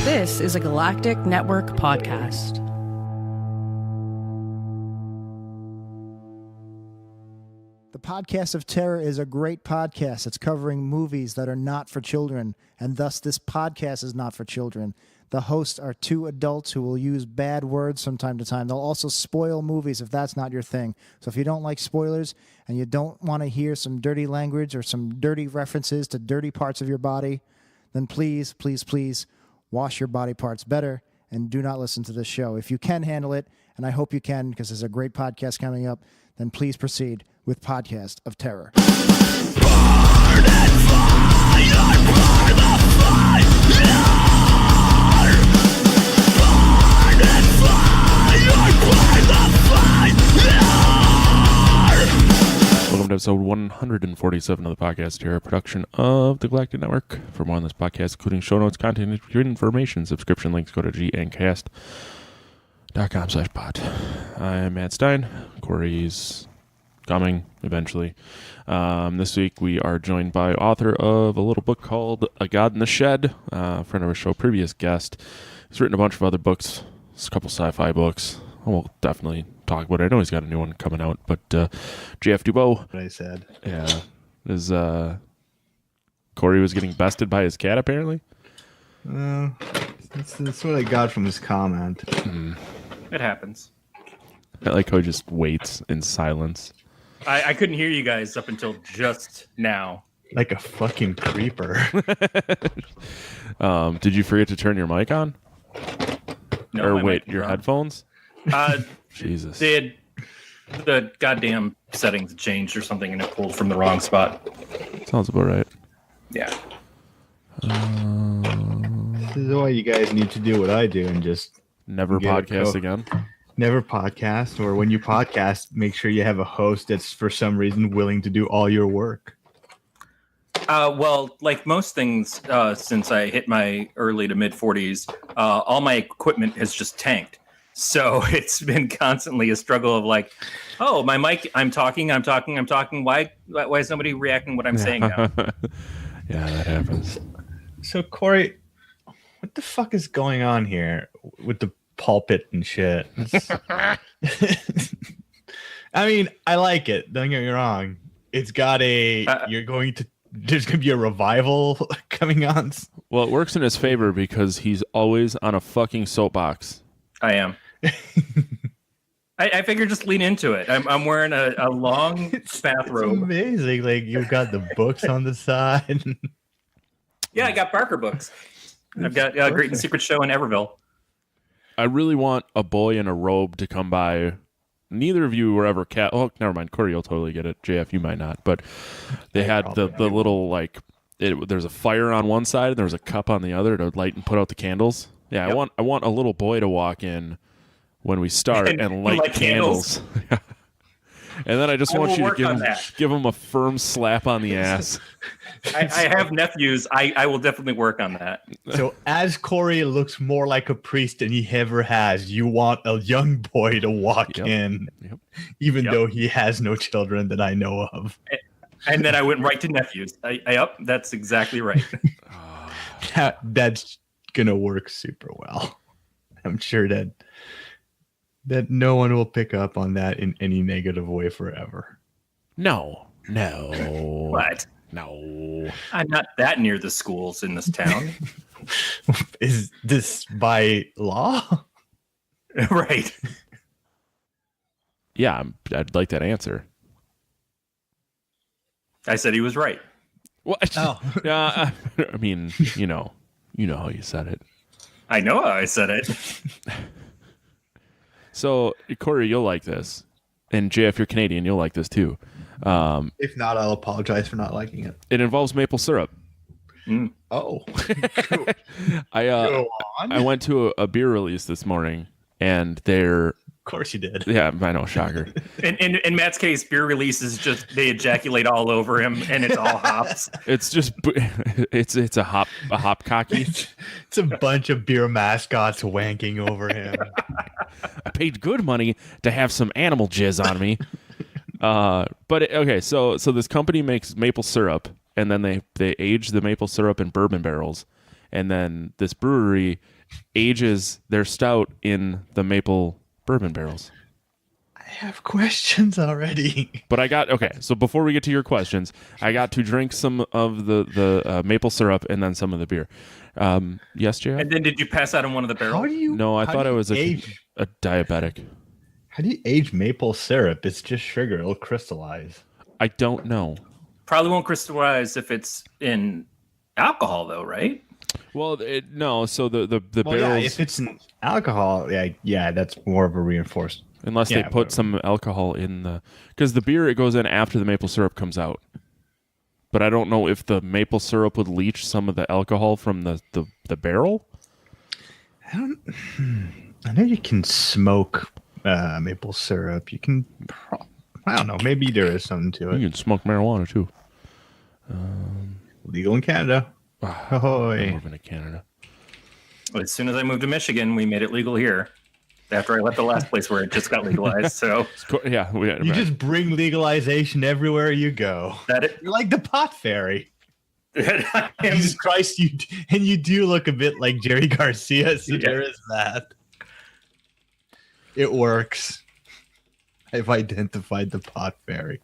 This is a Galactic Network podcast. The Podcast of Terror is a great podcast. It's covering movies that are not for children, and thus this podcast is not for children. The hosts are two adults who will use bad words from time to time. They'll also spoil movies if that's not your thing. So if you don't like spoilers and you don't want to hear some dirty language or some dirty references to dirty parts of your body, then please, please, please wash your body parts better and do not listen to this show. If you can handle it, and I hope you can because there's a great podcast coming up, then please proceed with Podcast of Terror. Burn and fire, burn the fire. Burn and fire, burn the fire. Welcome to episode 147 of the Podcast Terror, production of the Galactic Network. For more on this podcast, including show notes, content, information, subscription links, go to gncast.com/pod. I'm Matt Stein. Corey's coming eventually. This week we are joined by author of a little book called A God in the Shed, friend of our show, previous guest. He's written a bunch of other books, a couple sci-fi books. We'll definitely talk about it. I know he's got a new one coming out, but JF Dubeau. What I said. Yeah. Is Corey was getting bested by his cat apparently? That's what I got from his comment. It happens. I like how he just waits in silence. I couldn't hear you guys up until just now. Like a fucking creeper. Did you forget to turn your mic on? No, or my wait, mic your was on. headphones? Jesus. The goddamn settings changed or something and it pulled from the wrong spot. Sounds about right. Yeah. This is why you guys need to do what I do and just Never Get a podcast coat. again. never podcast, or when you podcast, make sure you have a host that's for some reason willing to do all your work. Well, like most things, since I hit my early to mid 40s, all my equipment has just tanked. So it's been constantly a struggle of like, oh, my mic, I'm talking. Why is nobody reacting what I'm saying now? Yeah, that happens. So, Corey, what the fuck is going on here with the pulpit and shit? I mean, I like it. Don't get me wrong. It's got there's going to be a revival coming on. Well, it works in his favor because he's always on a fucking soapbox. I am. I figured just lean into it. I'm wearing a long It's bathrobe. amazing. Like, you've got the books on the side. Yeah, I got Barker books. I've got Great and Secret Show in Everville. I really want a boy in a robe to come by. Neither of you were ever cat. Oh, never mind. Corey, you'll totally get it. JF, you might not. But they had the little, like, there's a fire on one side and there's a cup on the other to light and put out the candles. Yeah, Yep. I want a little boy to walk in when we start and light light candles. And then I just want will you to work on that. give him a firm slap on the ass. I have nephews. I will definitely work on that. So as Corey looks more like a priest than he ever has, you want a young boy to walk Yep. in, Yep. even Yep. though he has no children that I know of. And then I went right to nephews. Yep, that's exactly right. That's gonna work super well. I'm sure that no one will pick up on that in any negative way forever. No. But No. I'm not that near the schools in this town. Is this by law? Right. Yeah, I'd like that answer. I said he was right. What? Oh. I mean, you know how you said it. I know how I said it. So, Corey, you'll like this. And JF, you're Canadian, you'll like this too. If not, I'll apologize for not liking it. It involves maple syrup. Oh. I Go on. I went to a beer release this morning, and they're... Of course you did. Yeah, I know, shocker. In Matt's case, beer release is just they ejaculate all over him, and it's all hops. It's just... It's a hop cocky. It's a bunch of beer mascots wanking over him. I paid good money to have some animal jizz on me. Okay, so this company makes maple syrup, and then they age the maple syrup in bourbon barrels, and then this brewery ages their stout in the maple bourbon barrels. I have questions already. But so before we get to your questions, I got to drink some of the maple syrup and then some of the beer. Yes, JF? And then did you pass out in one of the barrels? No, I thought I was a diabetic. How do you age maple syrup? It's just sugar. It'll crystallize. I don't know. Probably won't crystallize if it's in alcohol, though, right? Well, no. So the Well, barrels, yeah, if it's an alcohol, yeah, that's more of a reinforced. unless they put some alcohol in because the beer, it goes in after the maple syrup comes out. But I don't know if the maple syrup would leach some of the alcohol from the barrel. I know you can smoke maple syrup. You can. I don't know. Maybe there is something to it. You can smoke marijuana too. Legal in Canada. I'm moving to Canada. As soon as I moved to Michigan, we made it legal here. After I left the last place where it just got legalized, so Yeah, you just bring legalization everywhere you go. You're like the pot fairy. Jesus Christ, you do look a bit like Jerry Garcia, so there is that. It works. I've identified the pot fairy.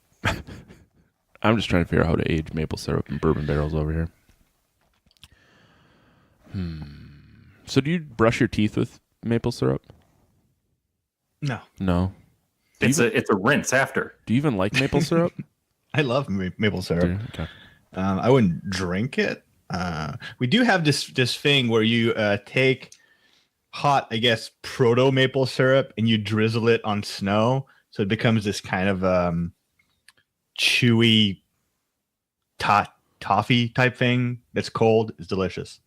I'm just trying to figure out how to age maple syrup in bourbon barrels over here. So do you brush your teeth with maple syrup? No. It's a rinse after. Do you even like maple syrup? I love maple syrup. Okay. I wouldn't drink it. We do have this thing where you take hot, I guess, proto maple syrup and you drizzle it on snow, so it becomes this kind of chewy toffee type thing that's cold. It's delicious.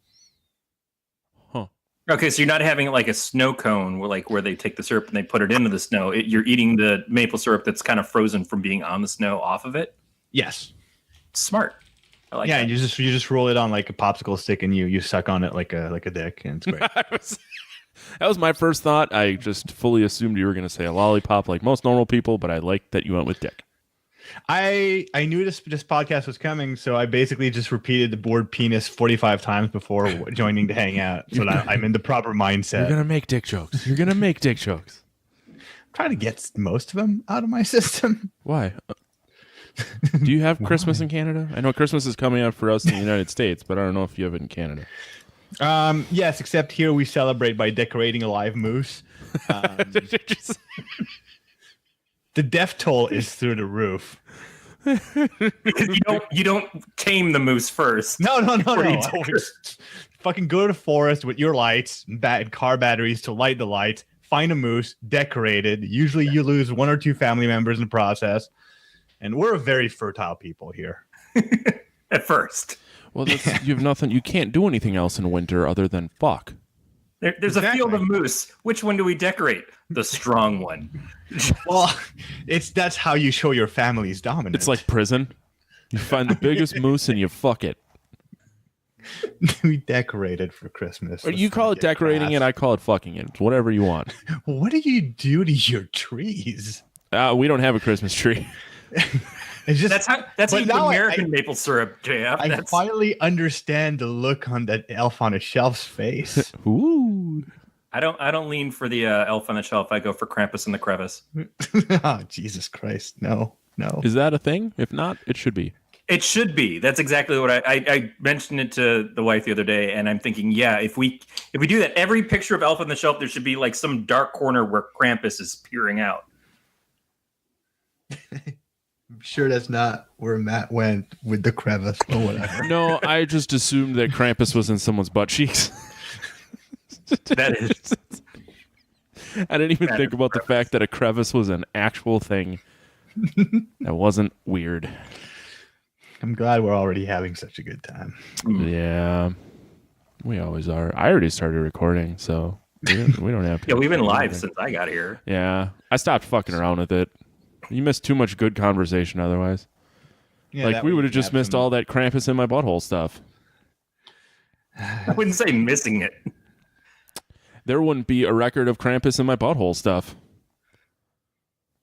Okay, so you're not having like a snow cone where they take the syrup and they put it into the snow. You're eating the maple syrup that's kind of frozen from being on the snow off of it. Yes. Smart. I like that. And you just roll it on like a popsicle stick and you suck on it like a dick, and it's great. That was my first thought. I just fully assumed you were going to say a lollipop like most normal people, but I like that you went with dick. I knew this podcast was coming, so I basically just repeated the word penis 45 times before joining to hang out, so that I'm in the proper mindset. You're going to make dick jokes. I'm trying to get most of them out of my system. Why? Do you have Christmas in Canada? I know Christmas is coming up for us in the United States, but I don't know if you have it in Canada. Yes, except here we celebrate by decorating a live moose. The death toll is through the roof. you don't tame the moose first. No. Fucking go to the forest with your lights and car batteries to light the lights. Find a moose, decorate it. Usually you lose one or two family members in the process. And we're a very fertile people here. At first. Well, you have nothing. You can't do anything else in winter other than fuck. There's a field of moose. Which one do we decorate? The strong one. Well, that's how you show your family's dominance. It's like prison. You find the biggest moose and you fuck it. We decorate it for Christmas. Or you call it decorating it, I call it fucking it. It's whatever you want. What do you do to your trees? We don't have a Christmas tree. It's just, that's how American maple syrup, JF. I finally understand the look on that elf on a shelf's face. Ooh. I don't lean for the elf on the shelf. I go for Krampus in the crevice. Oh, Jesus Christ. No. Is that a thing? If not, it should be. It should be. That's exactly what I mentioned it to the wife the other day, and I'm thinking, yeah, if we do that, every picture of elf on the shelf, there should be like some dark corner where Krampus is peering out. I'm sure that's not where Matt went with the crevice or whatever. No, I just assumed that Krampus was in someone's butt cheeks. That is. I didn't even think about the fact that a crevice was an actual thing. That wasn't weird. I'm glad we're already having such a good time. Yeah, we always are. I already started recording, so we don't have to. Yeah, we've been live since I got here. Yeah, I stopped fucking around with it. You missed too much good conversation otherwise. Yeah, like we would have just missed all that Krampus in my butthole stuff. I wouldn't say missing it. There wouldn't be a record of Krampus in my butthole stuff.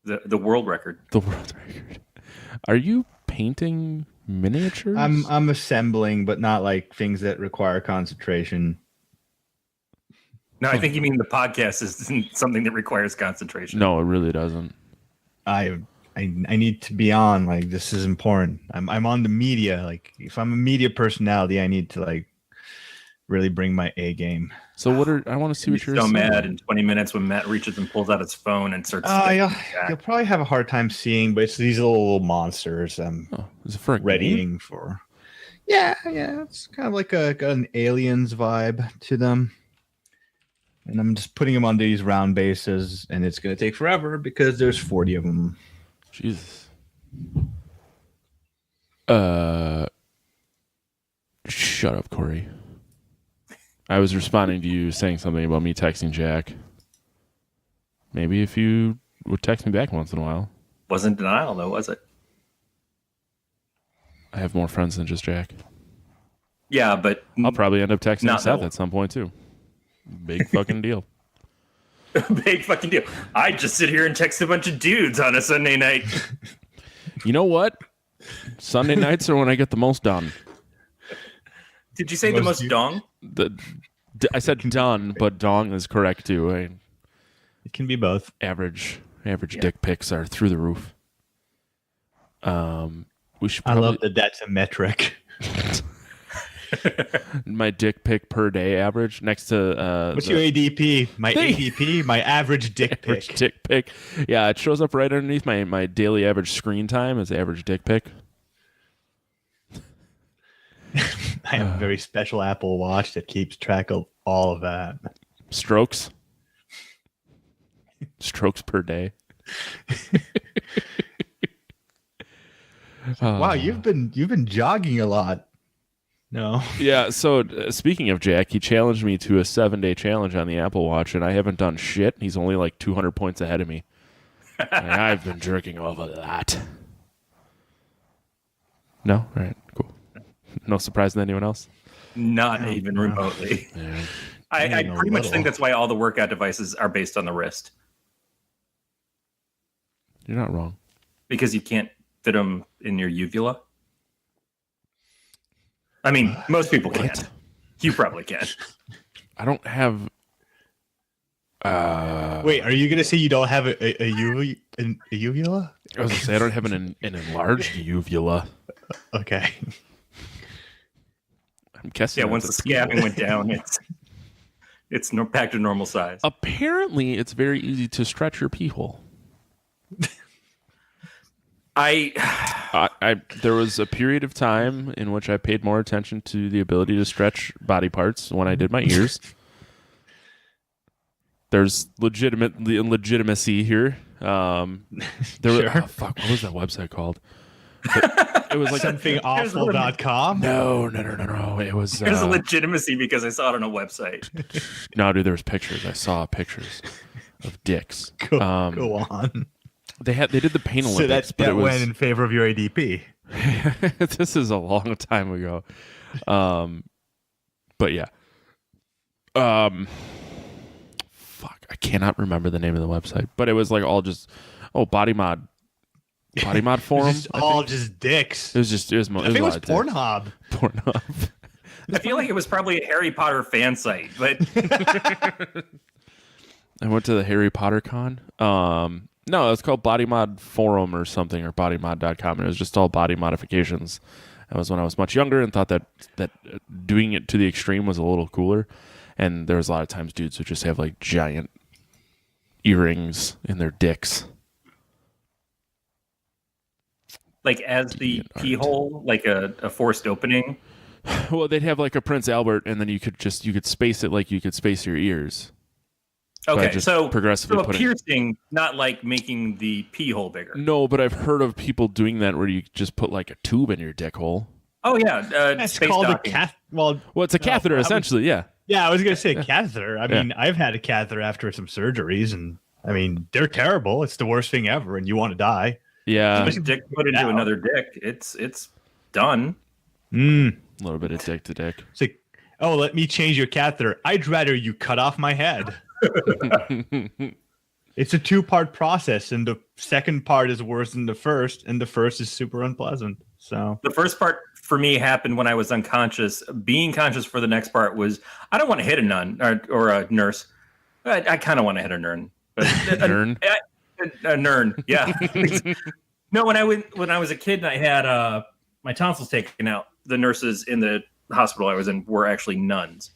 The world record. The world record. Are you painting miniatures? I'm assembling, but not like things that require concentration. No, I think you mean the podcast isn't something that requires concentration. No, it really doesn't. I need to be on. Like, this is important. I'm on the media. Like, if I'm a media personality, I need to like really bring my A game. So I want to see what you're so saying. mad in 20 minutes when Matt reaches and pulls out his phone and starts. You'll probably have a hard time seeing, but it's these little monsters. Is it for a readying game? for. Yeah. It's kind of like an Aliens vibe to them. And I'm just putting them on these round bases, and it's going to take forever because there's 40 of them. Jesus. Shut up, Corey. I was responding to you saying something about me texting Jack. Maybe if you would text me back once in a while. Wasn't denial, though, was it? I have more friends than just Jack. Yeah, but I'll probably end up texting Not Seth no. at some point, too. Big fucking deal. big fucking deal. I just sit here and text a bunch of dudes on a Sunday night. You know what? Sunday nights are when I get the most done. Did you say the most dong? I said done, but dong is correct too. It can be both. Average dick pics are through the roof. We should. I love that that's a metric. My dick pic per day average next to what's your ADP? My ADP, my average dick pic. Average dick pic. Yeah, it shows up right underneath my daily average screen time as average dick pic. I have a very special Apple Watch that keeps track of all of that. Strokes per day. Wow, you've been jogging a lot. No. Yeah, so speaking of Jack, he challenged me to a 7-day challenge on the Apple Watch, and I haven't done shit. He's only like 200 points ahead of me. And I've been jerking off a lot. No? All right, cool. No surprise to anyone else? Not even remotely. Yeah. I pretty much think that's why all the workout devices are based on the wrist. You're not wrong. Because you can't fit them in your uvula. I mean, most people can't. You probably can. I don't have... Wait, are you going to say you don't have a uvula? I was going to say I don't have an enlarged uvula. Okay. I'm guessing. Yeah, once the scabbing went down, it's back to normal size. Apparently, it's very easy to stretch your pee hole. There was a period of time in which I paid more attention to the ability to stretch body parts when I did my ears. There's legitimacy here. What was that website called? It was like somethingawful.com. No. It was There's a legitimacy because I saw it on a website. No, dude, there was pictures. I saw pictures of dicks. Go on. They did the pain Olympics, so that went in favor of your ADP. This is a long time ago. But yeah. Fuck, I cannot remember the name of the website, but it was like all just body mod forum. Just dicks. It was I think it was Pornhub. I feel like it was probably a Harry Potter fan site, but I went to the Harry Potter con. No, it's called Body Mod Forum or something, or bodymod.com, and it was just all body modifications. That was when I was much younger and thought that doing it to the extreme was a little cooler. And there was a lot of times dudes who just have like giant earrings in their dicks. like as the pee hole, like a forced opening. Well, they'd have like a Prince Albert, and then you could space it like you could space your ears. Okay, so progressively a piercing, not like making the pee hole bigger. No, but I've heard of people doing that where you just put like a tube in your dick hole. Oh yeah, that's called a cath. Well, it's a catheter essentially. Yeah. Yeah, I was gonna say catheter. I mean, I've had a catheter after some surgeries, and I mean they're terrible. It's the worst thing ever, and you want to die. Yeah. Dick put into another dick. It's done. A little bit of dick to dick. It's like, oh, let me change your catheter. I'd rather you cut off my head. It's a 2-part process, and the second part is worse than the first, and the first is super unpleasant. So the first part for me happened when I was unconscious. Being conscious for the next part was I don't want to hit a nun or a nurse. I kind of want to hit a nern. But Nern? A nern, yeah. No, when I was a kid and I had my tonsils taken out, the nurses in the hospital I was in were actually nuns.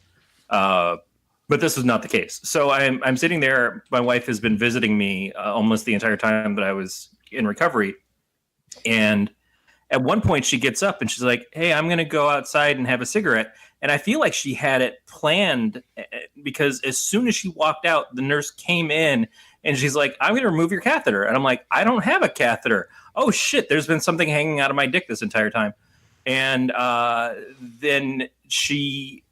But this was not the case. So I'm sitting there. My wife has been visiting me almost the entire time that I was in recovery. And at one point she gets up and she's like, hey, I'm going to go outside and have a cigarette. And I feel like she had it planned because as soon as she walked out, the nurse came in and she's like, I'm going to remove your catheter. And I'm like, I don't have a catheter. Oh, shit. There's been something hanging out of my dick this entire time. And then she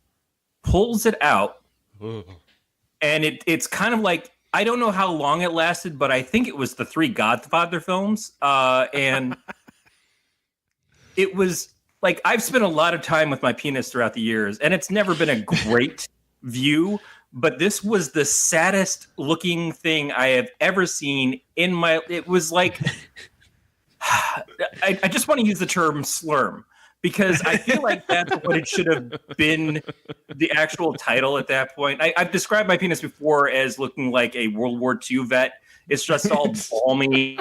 pulls it out. And it's kind of like, I don't know how long it lasted, but I think it was the 3 Godfather films. And it was like, I've spent a lot of time with my penis throughout the years, and it's never been a great view, but this was the saddest looking thing I have ever seen in my, it was like, I just want to use the term slurm. Because I feel like that's what it should have been, the actual title at that point. I've described my penis before as looking like a World War II vet. It's just all balmy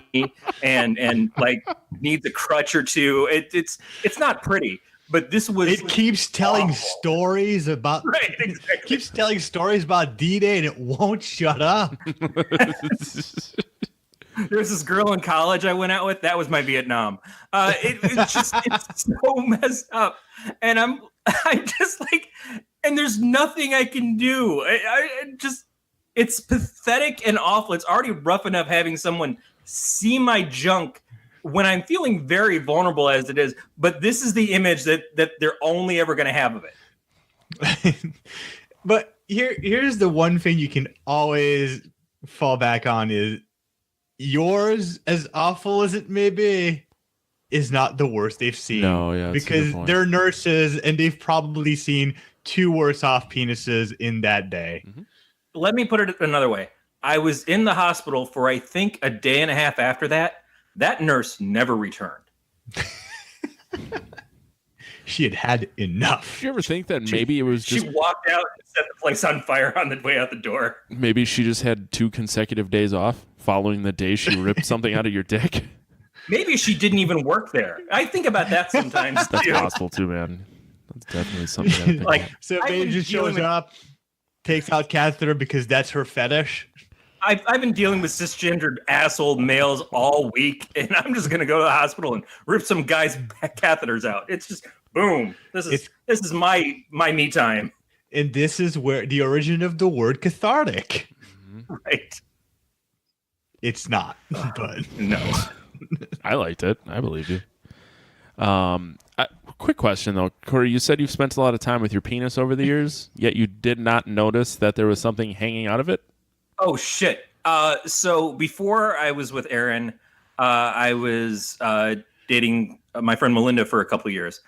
and like needs a crutch or two. It's not pretty, but this was. It keeps telling stories about. Right, exactly. Keeps telling stories about D-Day and it won't shut up. There's this girl in college I went out with. That was my Vietnam. It's so messed up. And I just like, and there's nothing I can do. It's pathetic and awful. It's already rough enough having someone see my junk when I'm feeling very vulnerable as it is. But this is the image that they're only ever going to have of it. But here's the one thing you can always fall back on is, yours, as awful as it may be, is not the worst they've seen. No, yeah, because they're nurses and they've probably seen 2 worse off penises in that day. Mm-hmm. Let me put it another way. I was in the hospital for, I think, a day and a half after that. That nurse never returned. She had enough. Did you ever think that maybe it was just... She walked out and set the place on fire on the way out the door. Maybe she just had 2 consecutive days off following the day she ripped something out of your dick? Maybe she didn't even work there. I think about that sometimes. That's possible too, man. That's definitely something. Like, so maybe just shows up, takes out catheter because that's her fetish. I've been dealing with cisgendered asshole males all week, and I'm just gonna go to the hospital and rip some guys' catheters out. It's just boom. This is my me time. And this is where the origin of the word cathartic. Right. It's not, but no. I liked it. I believe you. Quick question though, Corey. You said you've spent a lot of time with your penis over the years, yet you did not notice that there was something hanging out of it. Oh shit. So before I was with Aaron, I was dating my friend Melinda for a couple of years,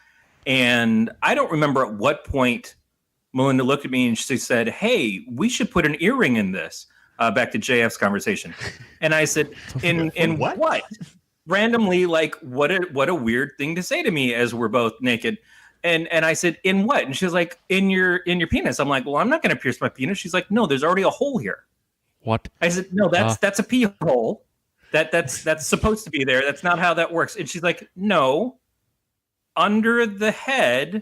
and I don't remember at what point Melinda looked at me and she said, "Hey, we should put an earring in this." Back to JF's conversation, and I said, "In what?" Randomly, like, what a weird thing to say to me as we're both naked, and I said, "In what?" And she's like, "In your penis." I'm like, "Well, I'm not going to pierce my penis." She's like, "No, there's already a hole here." What? I said, "No, that's a pee hole. That's supposed to be there. That's not how that works." And she's like, "No, under the head,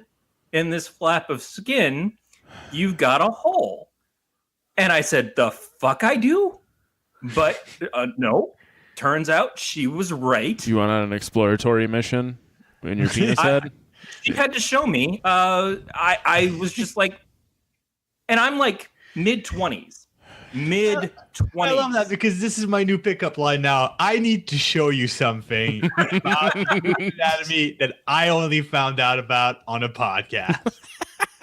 in this flap of skin, you've got a hole." And I said, "The fuck I do?" But no. Turns out she was right. You went on an exploratory mission in your penis head? She had to show me. I was just like, and I'm like mid-20s. I love that because this is my new pickup line now. I need to show you something about anatomy that I only found out about on a podcast.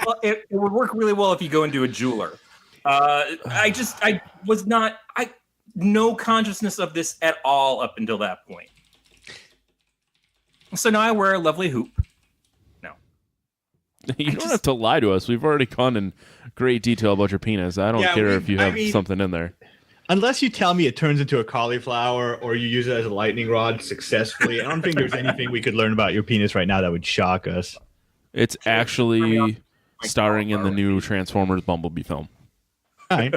Well, it would work really well if you go into a jeweler. I was not, no consciousness of this at all up until that point. So now I wear a lovely hoop. No. You don't have to lie to us. We've already gone in great detail about your penis. I don't care if you have something in there. Unless you tell me it turns into a cauliflower or you use it as a lightning rod successfully, I don't think there's anything we could learn about your penis right now that would shock us. It's actually starring in the new Transformers Bumblebee film. All right.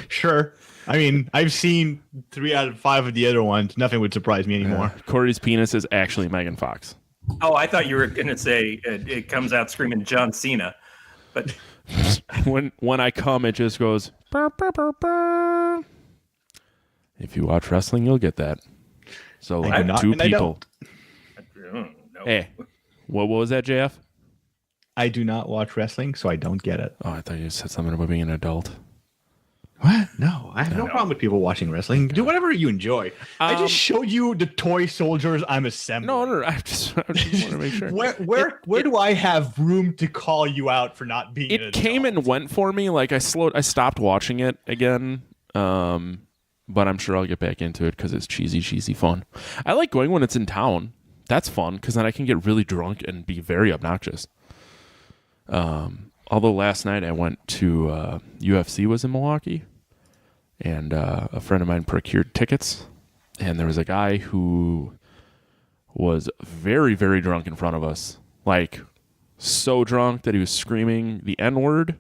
Sure. I mean, I've seen 3 out of 5 of the other ones. Nothing would surprise me anymore. Corey's penis is actually Megan Fox. Oh, I thought you were going to say it comes out screaming John Cena. But when I come, it just goes. Burr, burr, burr, burr. If you watch wrestling, you'll get that. So like not, two people. no. Hey, what was that, JF? I do not watch wrestling, so I don't get it. Oh, I thought you said something about being an adult. What? No, I have no problem with people watching wrestling. Do whatever you enjoy. I just showed you the toy soldiers I'm assembling. No. I just want to make sure. Where do I have room to call you out for not being? It came and went for me. Like I stopped watching it again. But I'm sure I'll get back into it because it's cheesy fun. I like going when it's in town. That's fun because then I can get really drunk and be very obnoxious. Although last night I went to UFC was in Milwaukee, and a friend of mine procured tickets, and there was a guy who was very, very drunk in front of us, like so drunk that he was screaming the N-word.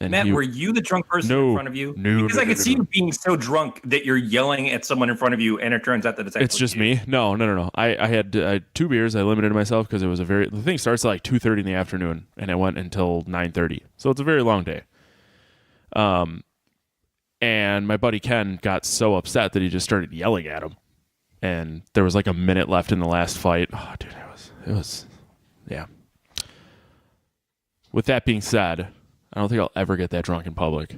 And Matt, were you the drunk person in front of you? No, because I could see you being so drunk that you're yelling at someone in front of you, and it turns out that it's just you. me. No. I had 2 beers. I limited myself because it was the thing starts at like 2:30 in the afternoon, and I went until 9:30. So it's a very long day. And my buddy Ken got so upset that he just started yelling at him, and there was like a minute left in the last fight. Oh, dude, it was, yeah. With that being said, I don't think I'll ever get that drunk in public.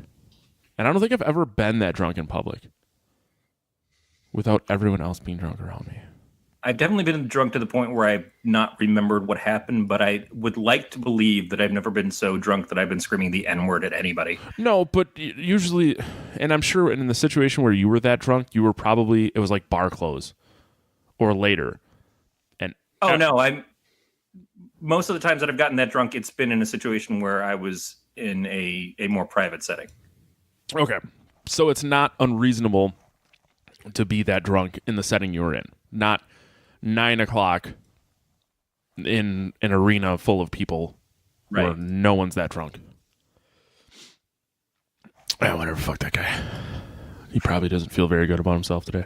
And I don't think I've ever been that drunk in public without everyone else being drunk around me. I've definitely been drunk to the point where I've not remembered what happened, but I would like to believe that I've never been so drunk that I've been screaming the N-word at anybody. No, but usually, and I'm sure in the situation where you were that drunk, you were probably, it was like bar close or later. And most of the times that I've gotten that drunk, it's been in a situation where I was in a more private setting. Okay. So it's not unreasonable to be that drunk in the setting you were in. Not 9 o'clock in an arena full of people where no one's that drunk. Yeah, whatever. Fuck that guy. He probably doesn't feel very good about himself today.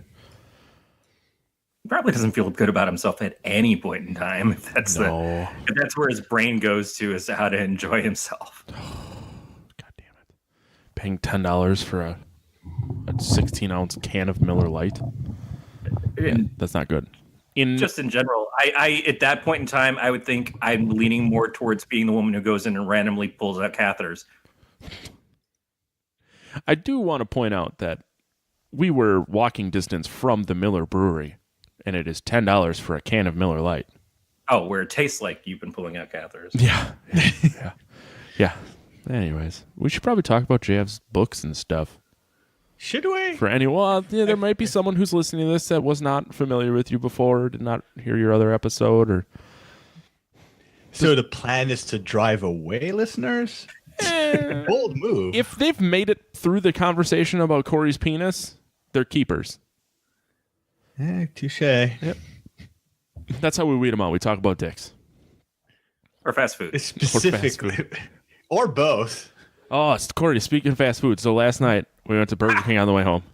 He probably doesn't feel good about himself at any point in time. If that's where his brain goes to as to how to enjoy himself. God damn it. Paying $10 for a 16-ounce can of Miller Lite. Yeah, that's not good. Just in general, I at that point in time, I would think I'm leaning more towards being the woman who goes in and randomly pulls out catheters. I do want to point out that we were walking distance from the Miller Brewery, and it is $10 for a can of Miller Lite. Oh, where it tastes like you've been pulling out catheters. Yeah. Anyways, we should probably talk about JF's books and stuff. Should we? For anyone, there might be someone who's listening to this that was not familiar with you before, or did not hear your other episode, or. So the plan is to drive away listeners? Bold move. If they've made it through the conversation about Corey's penis, they're keepers. Touche. Yep. That's how we weed them out. We talk about dicks. Or fast food. Specifically. Or both. Oh, Corey, speaking of fast food. So last night, we went to Burger King on the way home.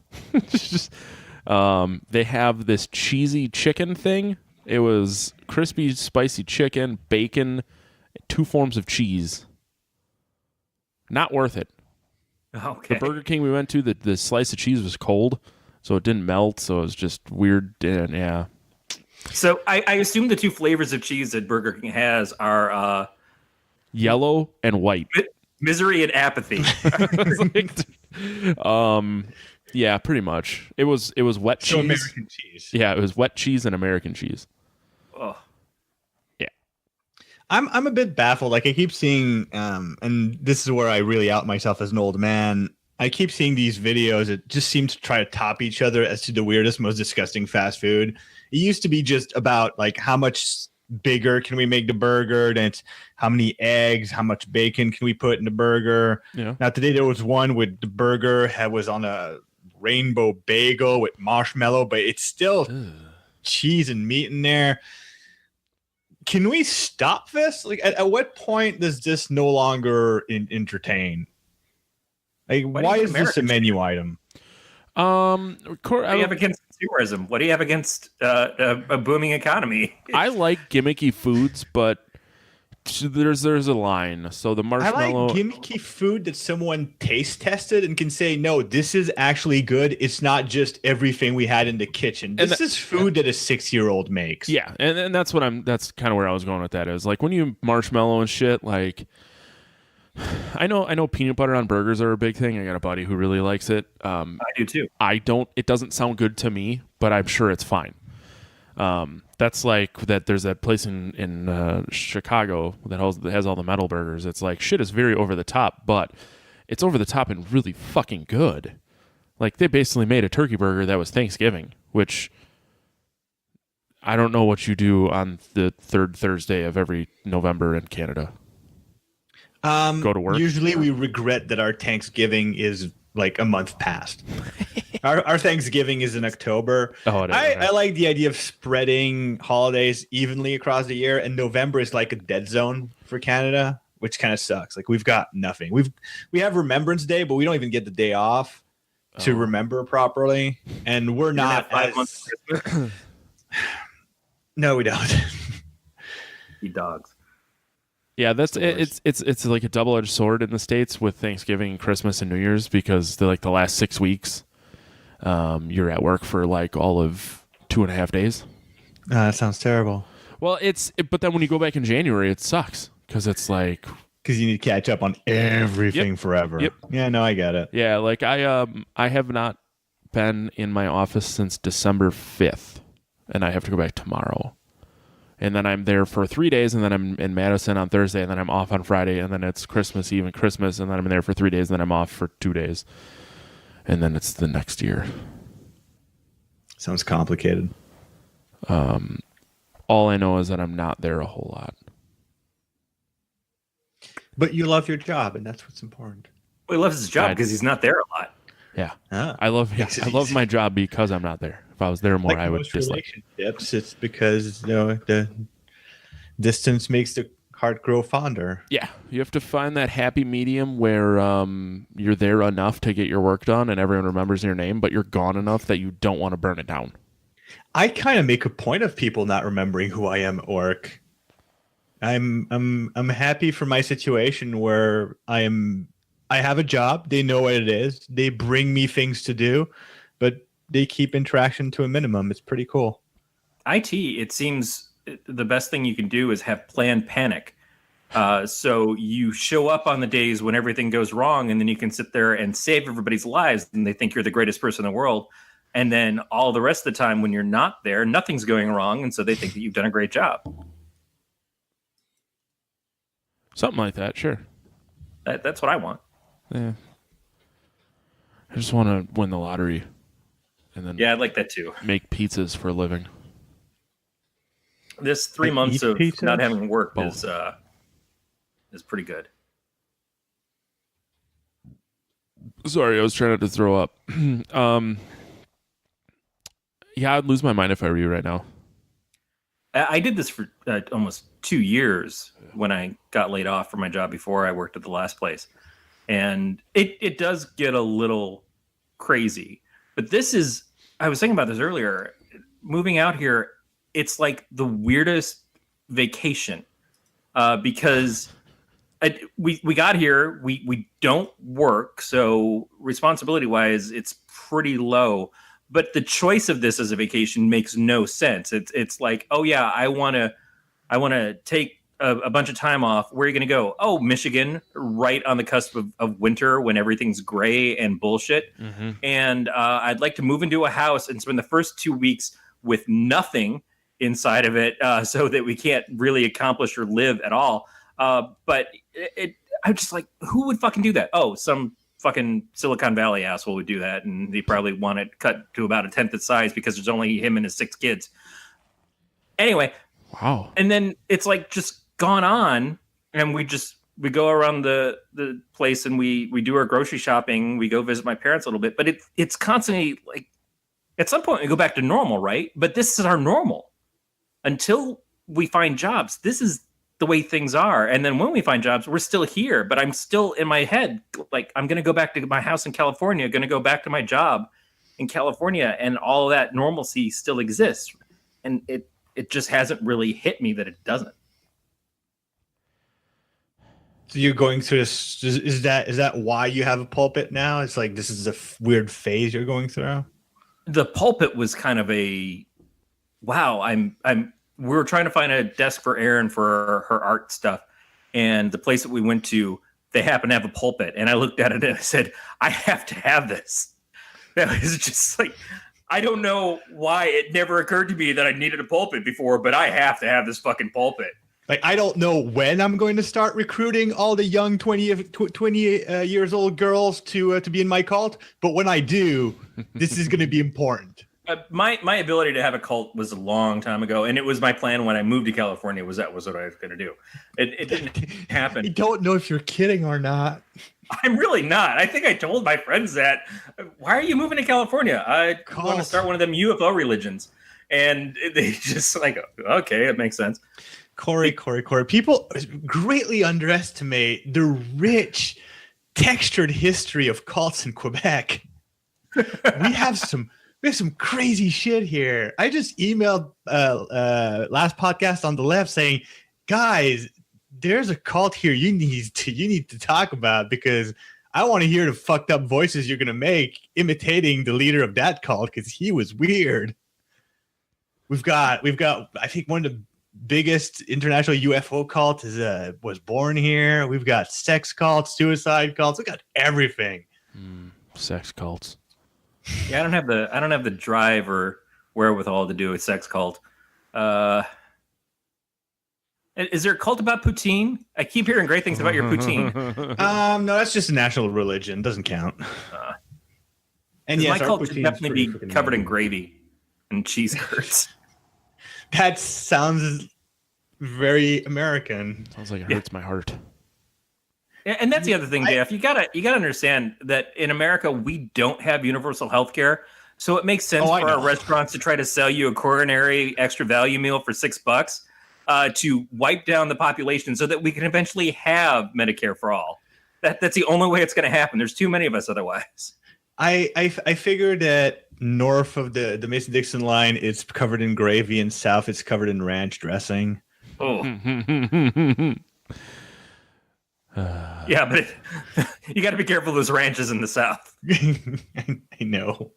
They have this cheesy chicken thing. It was crispy, spicy chicken, bacon, 2 forms of cheese. Not worth it. Okay. The Burger King we went to, the slice of cheese was cold, so it didn't melt, so it was just weird. And yeah. So I assume the 2 flavors of cheese that Burger King has are yellow and white. Misery and apathy. Yeah, pretty much. It was wet cheese. So American cheese. Yeah, it was wet cheese and American cheese. Oh. Yeah. I'm a bit baffled. Like I keep seeing, and this is where I really out myself as an old man. I keep seeing these videos that just seem to try to top each other as to the weirdest, most disgusting fast food. It used to be just about like how much bigger can we make the burger, and it's how many eggs, how much bacon can we put in the burger. Yeah. Now today there was one with the burger was on a rainbow bagel with marshmallow, but it's still cheese and meat in there. Can we stop this? Like at what point does this no longer entertain? Like, why is this a menu item? What do you have against consumerism? What do you have against a booming economy? I like gimmicky foods, but there's a line. So the marshmallow. I like gimmicky food that someone taste tested and can say, no, this is actually good. It's not just everything we had in the kitchen. This is food that a 6-year-old makes. Yeah, and that's that's kind of where I was going with that. Is like when you marshmallow and shit. Like, I know peanut butter on burgers are a big thing. I got a buddy who really likes it. I do too. It doesn't sound good to me, but I'm sure it's fine. That's like that. There's that place in Chicago that has all the metal burgers. It's like shit is very over the top, but it's over the top and really fucking good. Like they basically made a turkey burger that was Thanksgiving, which I don't know what you do on the third Thursday of every November in Canada. Go to work. Usually we regret that our Thanksgiving is like a month past. Our Thanksgiving is in October. Oh, I like the idea of spreading holidays evenly across the year, and November is like a dead zone for Canada, which kind of sucks. Like we've got nothing. We have Remembrance Day, but we don't even get the day off to remember properly, and we're not 5 months of Christmas. No, we don't. You dogs. Yeah, that's it's like a double-edged sword in the States with Thanksgiving, Christmas, and New Year's because they're like the last 6 weeks. You're at work for like all of 2.5 days. That sounds terrible. Well, but then when you go back in January, it sucks because it's like because you need to catch up on everything forever. Yep. Yeah, no, I get it. Yeah, like I have not been in my office since December 5th, and I have to go back tomorrow. And then I'm there for 3 days, and then I'm in Madison on Thursday, and then I'm off on Friday, and then it's Christmas Eve and Christmas, and then I'm there for 3 days, and then I'm off for 2 days. And then it's the next year. Sounds complicated. All I know is that I'm not there a whole lot. But you love your job, and that's what's important. Well, he loves his job because he's not there a lot. Yeah. I love my job because I'm not there. If I was there more, like I would most dislike. Relationships, it's because the distance makes the heart grow fonder. Yeah, you have to find that happy medium where you're there enough to get your work done and everyone remembers your name, but you're gone enough that you don't want to burn it down. I kind of make a point of people not remembering who I am at work. I'm happy for my situation where I have a job. They know what it is. They bring me things to do, but they keep interaction to a minimum. It's pretty cool. IT, it seems the best thing you can do is have planned panic. So you show up on the days when everything goes wrong, and then you can sit there and save everybody's lives, and they think you're the greatest person in the world. And then all the rest of the time when you're not there, nothing's going wrong, and so they think that you've done a great job. Something like that, sure. That's what I want. Yeah. I just want to win the lottery. And then I'd like that too. Make pizzas for a living. This 3 months of not having work is pretty good. Sorry, I was trying not to throw up. Yeah, I'd lose my mind if I were you right now. I did this for almost 2 years when I got laid off from my job before I worked at the last place. And it does get a little crazy. But I was thinking about this earlier. Moving out here, it's like the weirdest vacation because we got here, we don't work, so responsibility-wise, it's pretty low. But the choice of this as a vacation makes no sense. It's like, oh yeah, I want to take a bunch of time off. Where are you going to go? Oh, Michigan, right on the cusp of winter when everything's gray and bullshit. Mm-hmm. And I'd like to move into a house and spend the first 2 weeks with nothing inside of it so that we can't really accomplish or live at all. But I'm just like, who would fucking do that? Oh, some fucking Silicon Valley asshole would do that. And they probably want it cut to about 1/10 its size because there's only him and his 6 kids. Anyway. Wow. And then it's like just gone on, and we go around the place and we do our grocery shopping. We go visit my parents a little bit, but it's constantly like at some point we go back to normal, right? But this is our normal until we find jobs. This is the way things are. And then when we find jobs, we're still here, but I'm still in my head, like, I'm going to go back to my house in California, going to go back to my job in California, and all of that normalcy still exists. And it just hasn't really hit me that it doesn't. So you're going through this. Is that why you have a pulpit now? It's like this is a weird phase you're going through. The pulpit was kind of a wow. We were trying to find a desk for Erin for her art stuff, and the place that we went to, they happened to have a pulpit, and I looked at it and I said, I have to have this. That was just like, I don't know why it never occurred to me that I needed a pulpit before, but I have to have this fucking pulpit. Like, I don't know when I'm going to start recruiting all the young 20 years old girls to be in my cult, but when I do, this is going to be important. My ability to have a cult was a long time ago, and it was my plan when I moved to California. That was what I was going to do. It didn't happen. I don't know if you're kidding or not. I'm really not. I think I told my friends that. Why are you moving to California? I want to start one of them UFO religions, and they just like, okay, it makes sense. Corey. People greatly underestimate the rich, textured history of cults in Quebec. We have some crazy shit here. I just emailed last podcast on the left saying, guys, there's a cult here you need to talk about, because I want to hear the fucked up voices you're gonna make imitating the leader of that cult, because he was weird. We've got I think one of the biggest international UFO cult was born here. We've got sex cults, suicide cults. We got everything. Sex cults. Yeah, I don't have the drive or wherewithal to do a sex cult. Is there a cult about poutine? I keep hearing great things about your poutine. No, that's just a national religion. Doesn't count. And yes, my cult should definitely be covered in gravy and cheese curds. That sounds very American. Sounds like it hurts my heart. And that's the other thing, JF. You gotta understand that in America we don't have universal health care. So it makes sense for our restaurants to try to sell you a coronary extra value meal for $6 to wipe down the population so that we can eventually have Medicare for all. That's the only way it's going to happen. There's too many of us otherwise. I figured that north of the Mason-Dixon line, it's covered in gravy, and south it's covered in ranch dressing. Oh. Yeah, but you got to be careful of those ranches in the south. I know.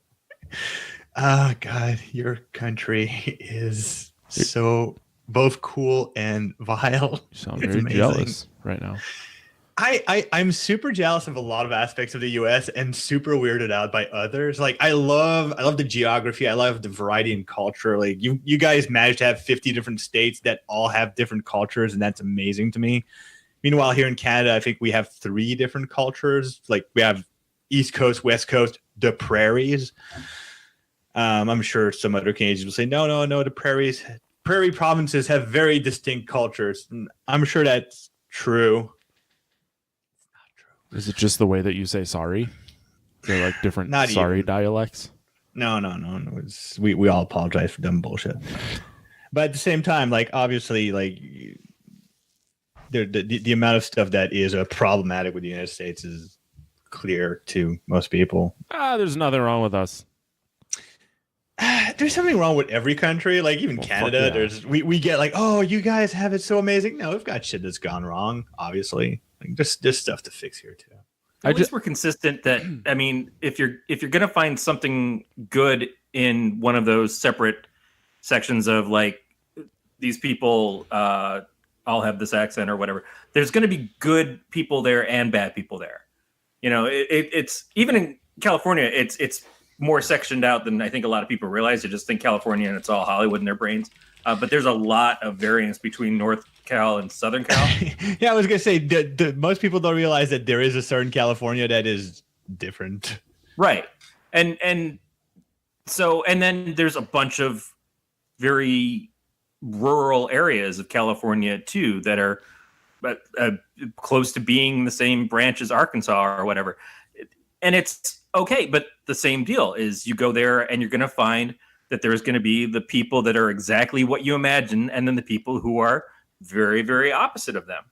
Oh, God, your country is so both cool and vile. You sound very jealous right now. I'm super jealous of a lot of aspects of the U.S. and super weirded out by others. Like, I love the geography. I love the variety in culture. Like, you guys managed to have 50 different states that all have different cultures, and that's amazing to me. Meanwhile, here in Canada, I think we have 3 different cultures. Like, we have East Coast, West Coast, the prairies. I'm sure some other Canadians will say, no, the prairie provinces have very distinct cultures. And I'm sure that's true. Is it just the way that you say sorry? They're like different Not sorry even. dialects? No. We all apologize for dumb bullshit. But at the same time, like, obviously, like, the amount of stuff that is problematic with the United States is clear to most people. There's nothing wrong with us. There's something wrong with every country. Like, even Canada, there's we get like, oh, you guys have it so amazing. No, we've got shit that's gone wrong, obviously. Like, there's stuff to fix here too. At least we're consistent that, I mean, if you're gonna find something good in one of those separate sections of, like, these people all have this accent or whatever, there's gonna be good people there and bad people there. You know, it's even in California, it's more sectioned out than I think a lot of people realize. They just think California and it's all Hollywood in their brains. But there's a lot of variance between North Cal and Southern Cal. Yeah, I was going to say, most people don't realize that there is a certain California that is different. Right. And then there's a bunch of very rural areas of California, too, that are close to being the same branch as Arkansas or whatever. And it's okay, but the same deal is you go there and you're going to find that there's going to be the people that are exactly what you imagine, and then the people who are very, very opposite of them.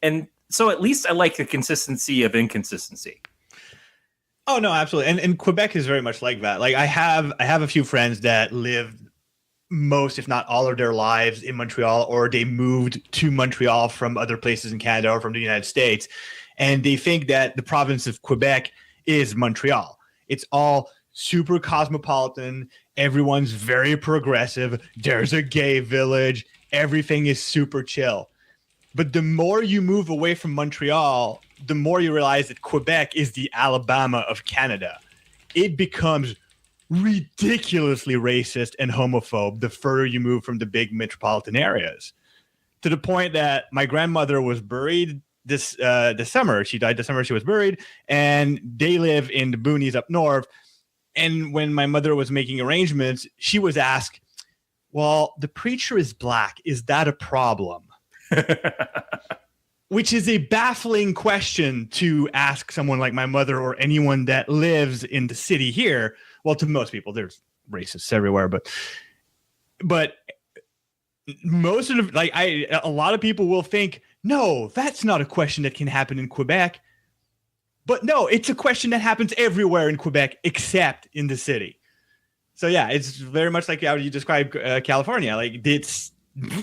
And so at least I like the consistency of inconsistency. Oh no, absolutely. And Quebec is very much like that. Like I have a few friends that lived most, if not all of their lives in Montreal, or they moved to Montreal from other places in Canada or from the United States. And they think that the province of Quebec is Montreal. It's all super cosmopolitan. Everyone's very progressive. There's a gay village. Everything is super chill. But the more you move away from Montreal, the more you realize that Quebec is the Alabama of Canada. It becomes ridiculously racist and homophobe the further you move from the big metropolitan areas, to the point that my grandmother was buried this summer. She died the summer she was buried, and they live in the boonies up north. And when my mother was making arrangements, she was asked, well, the preacher is black. Is that a problem? Which is a baffling question to ask someone like my mother or anyone that lives in the city here. Well, to most people, there's racists everywhere, but most of the, a lot of people will think, no, that's not a question that can happen in Quebec. But no, it's a question that happens everywhere in Quebec except in the city. So yeah, it's very much like how you describe California. Like, it's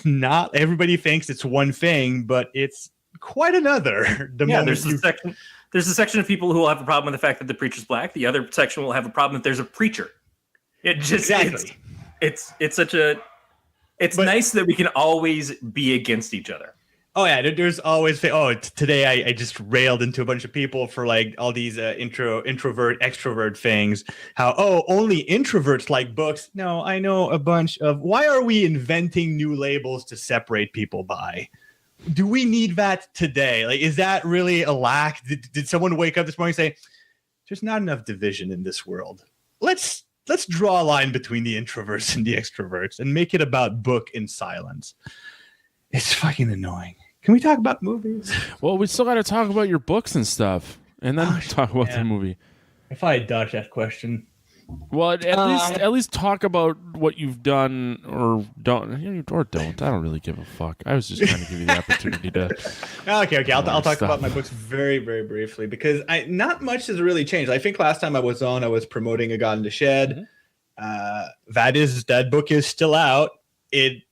not, everybody thinks it's one thing, but it's quite another. There's a section of people who will have a problem with the fact that the preacher's black. The other section will have a problem that there's a preacher. It just exactly. It's nice that we can always be against each other. Oh yeah, there's always today I just railed into a bunch of people for like all these introvert extrovert things. How only introverts like books. No, I know a bunch of. Why are we inventing new labels to separate people by? Do we need that today? Like, is that really a lack? Did someone wake up this morning and say, there's not enough division in this world? Let's draw a line between the introverts and the extroverts and make it about book and silence. It's fucking annoying. Can we talk about movies? Well, we still got to talk about your books and stuff, and then talk about the movie. If I had dodged that question. Well, at least talk about what you've done or don't. I don't really give a fuck. I was just trying to give you the opportunity to. Okay. I'll talk about my books very, very briefly, because not much has really changed. I think last time I was on, I was promoting A God in the Shed. Mm-hmm. That book is still out. It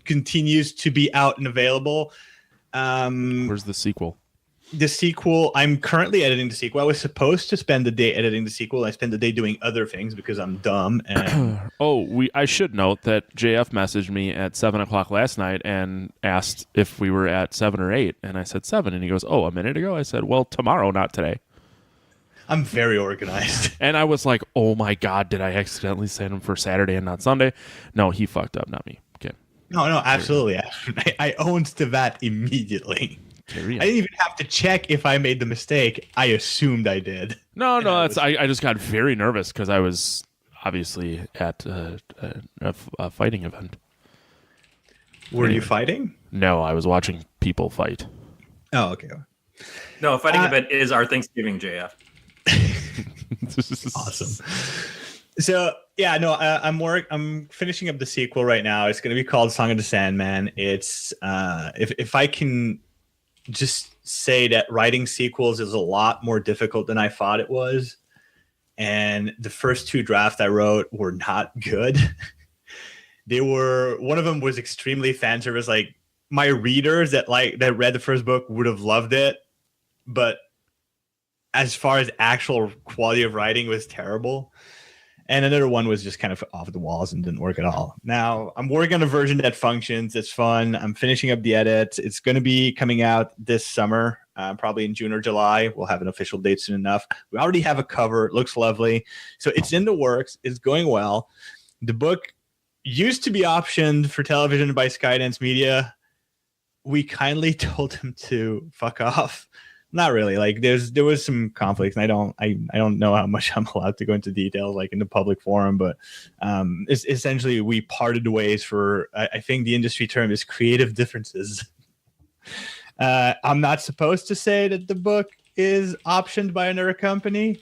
continues to be out and available. Where's the sequel? The sequel, I'm currently editing the sequel. I was supposed to spend the day editing the sequel. I spent the day doing other things because I'm dumb. And I should note that JF messaged me at 7:00 last night and asked if we were at 7 or 8, and I said 7, and he goes, "Oh, a minute ago." I said, "Well, tomorrow, not today." I'm very organized. And I was like, "Oh my god, did I accidentally send him for Saturday and not Sunday?" No, he fucked up, not me. Okay. No, absolutely. I owned to that immediately. I didn't even have to check if I made the mistake. I assumed I did. No, I just got very nervous because I was obviously at a fighting event. Were you fighting? No, I was watching people fight. Oh, okay. No, a fighting event is our Thanksgiving, JF. Awesome. So yeah, no, I'm finishing up the sequel right now. It's going to be called Song of the Sandman. It's if I can just say that writing sequels is a lot more difficult than I thought it was. And the first 2 drafts I wrote were not good. One of them was extremely fan service. Like, my readers that read the first book would have loved it, but as far as actual quality of writing, was terrible. And another one was just kind of off the walls and didn't work at all. Now I'm working on a version that functions. It's fun. I'm finishing up the edits. It's going to be coming out this summer, probably in June or July. We'll have an official date soon enough. We already have a cover. It looks lovely. So it's in the works. It's going well. The book used to be optioned for television by Skydance Media. We kindly told him to fuck off. Not really. Like, there was some conflicts, and I don't know how much I'm allowed to go into details like in the public forum, but it's essentially we parted ways for I think the industry term is creative differences. I'm not supposed to say that the book is optioned by another company.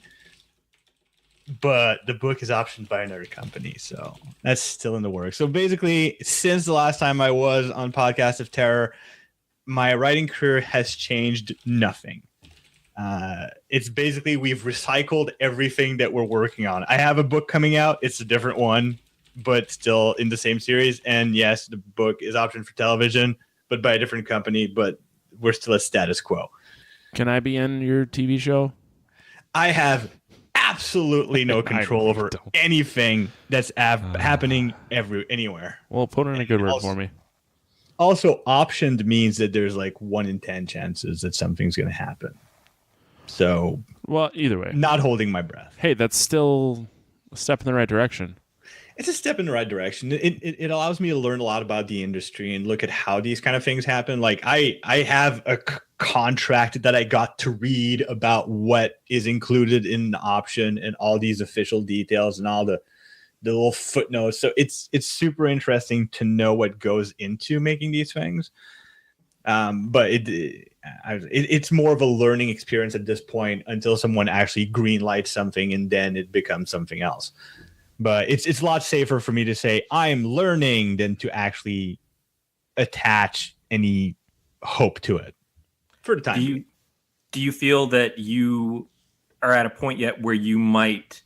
but the book is optioned by another company, so that's still in the works. So basically, since the last time I was on Podcast of Terror, my writing career has changed nothing. It's basically we've recycled everything that we're working on. I have a book coming out. It's a different one, but still in the same series. And yes, the book is optioned for television, but by a different company, but we're still at status quo. Can I be in your TV show? I have absolutely no control over anything that's happening anywhere. Well, put in a good word for me. Also, optioned means that there's like 1 in 10 chances that something's going to happen. So, well, either way, not holding my breath. Hey, that's still a step in the right direction. It's a step in the right direction. It allows me to learn a lot about the industry and look at how these kind of things happen. Like I have a contract that I got to read about what is included in the option and all these official details and all the little footnotes. So it's super interesting to know what goes into making these things. But it's more of a learning experience at this point until someone actually green lights something and then it becomes something else. But it's a lot safer for me to say I'm learning than to actually attach any hope to it for the time. Do you feel that you are at a point yet where you might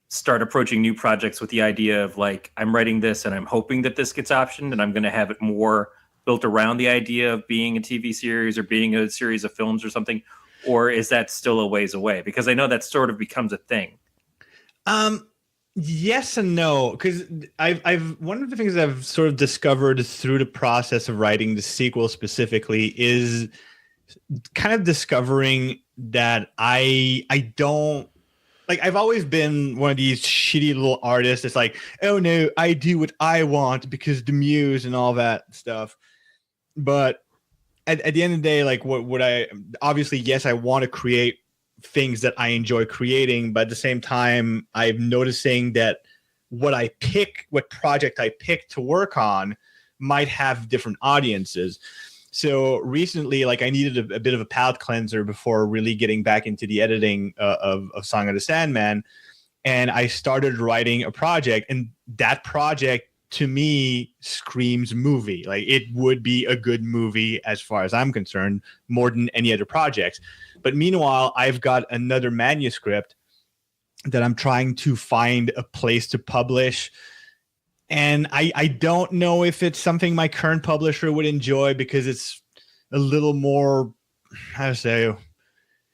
start approaching new projects with the idea of like, I'm writing this and I'm hoping that this gets optioned and I'm going to have it more built around the idea of being a TV series or being a series of films or something? Or is that still a ways away? Because I know that sort of becomes a thing. Yes and no, because I've one of the things I've sort of discovered through the process of writing the sequel specifically is kind of discovering that I don't like. I've always been one of these shitty little artists. It's like, oh no, I do what I want because the muse and all that stuff. But at the end of the day, like what I obviously, yes, I want to create things that I enjoy creating, but at the same time, I'm noticing that what project I pick to work on might have different audiences. So recently, like I needed a bit of a palate cleanser before really getting back into the editing of Song of the Sandman. And I started writing a project, and that project to me screams movie. Like it would be a good movie as far as I'm concerned, more than any other projects. But meanwhile, I've got another manuscript that I'm trying to find a place to publish. And I don't know if it's something my current publisher would enjoy because it's a little more, how to say, a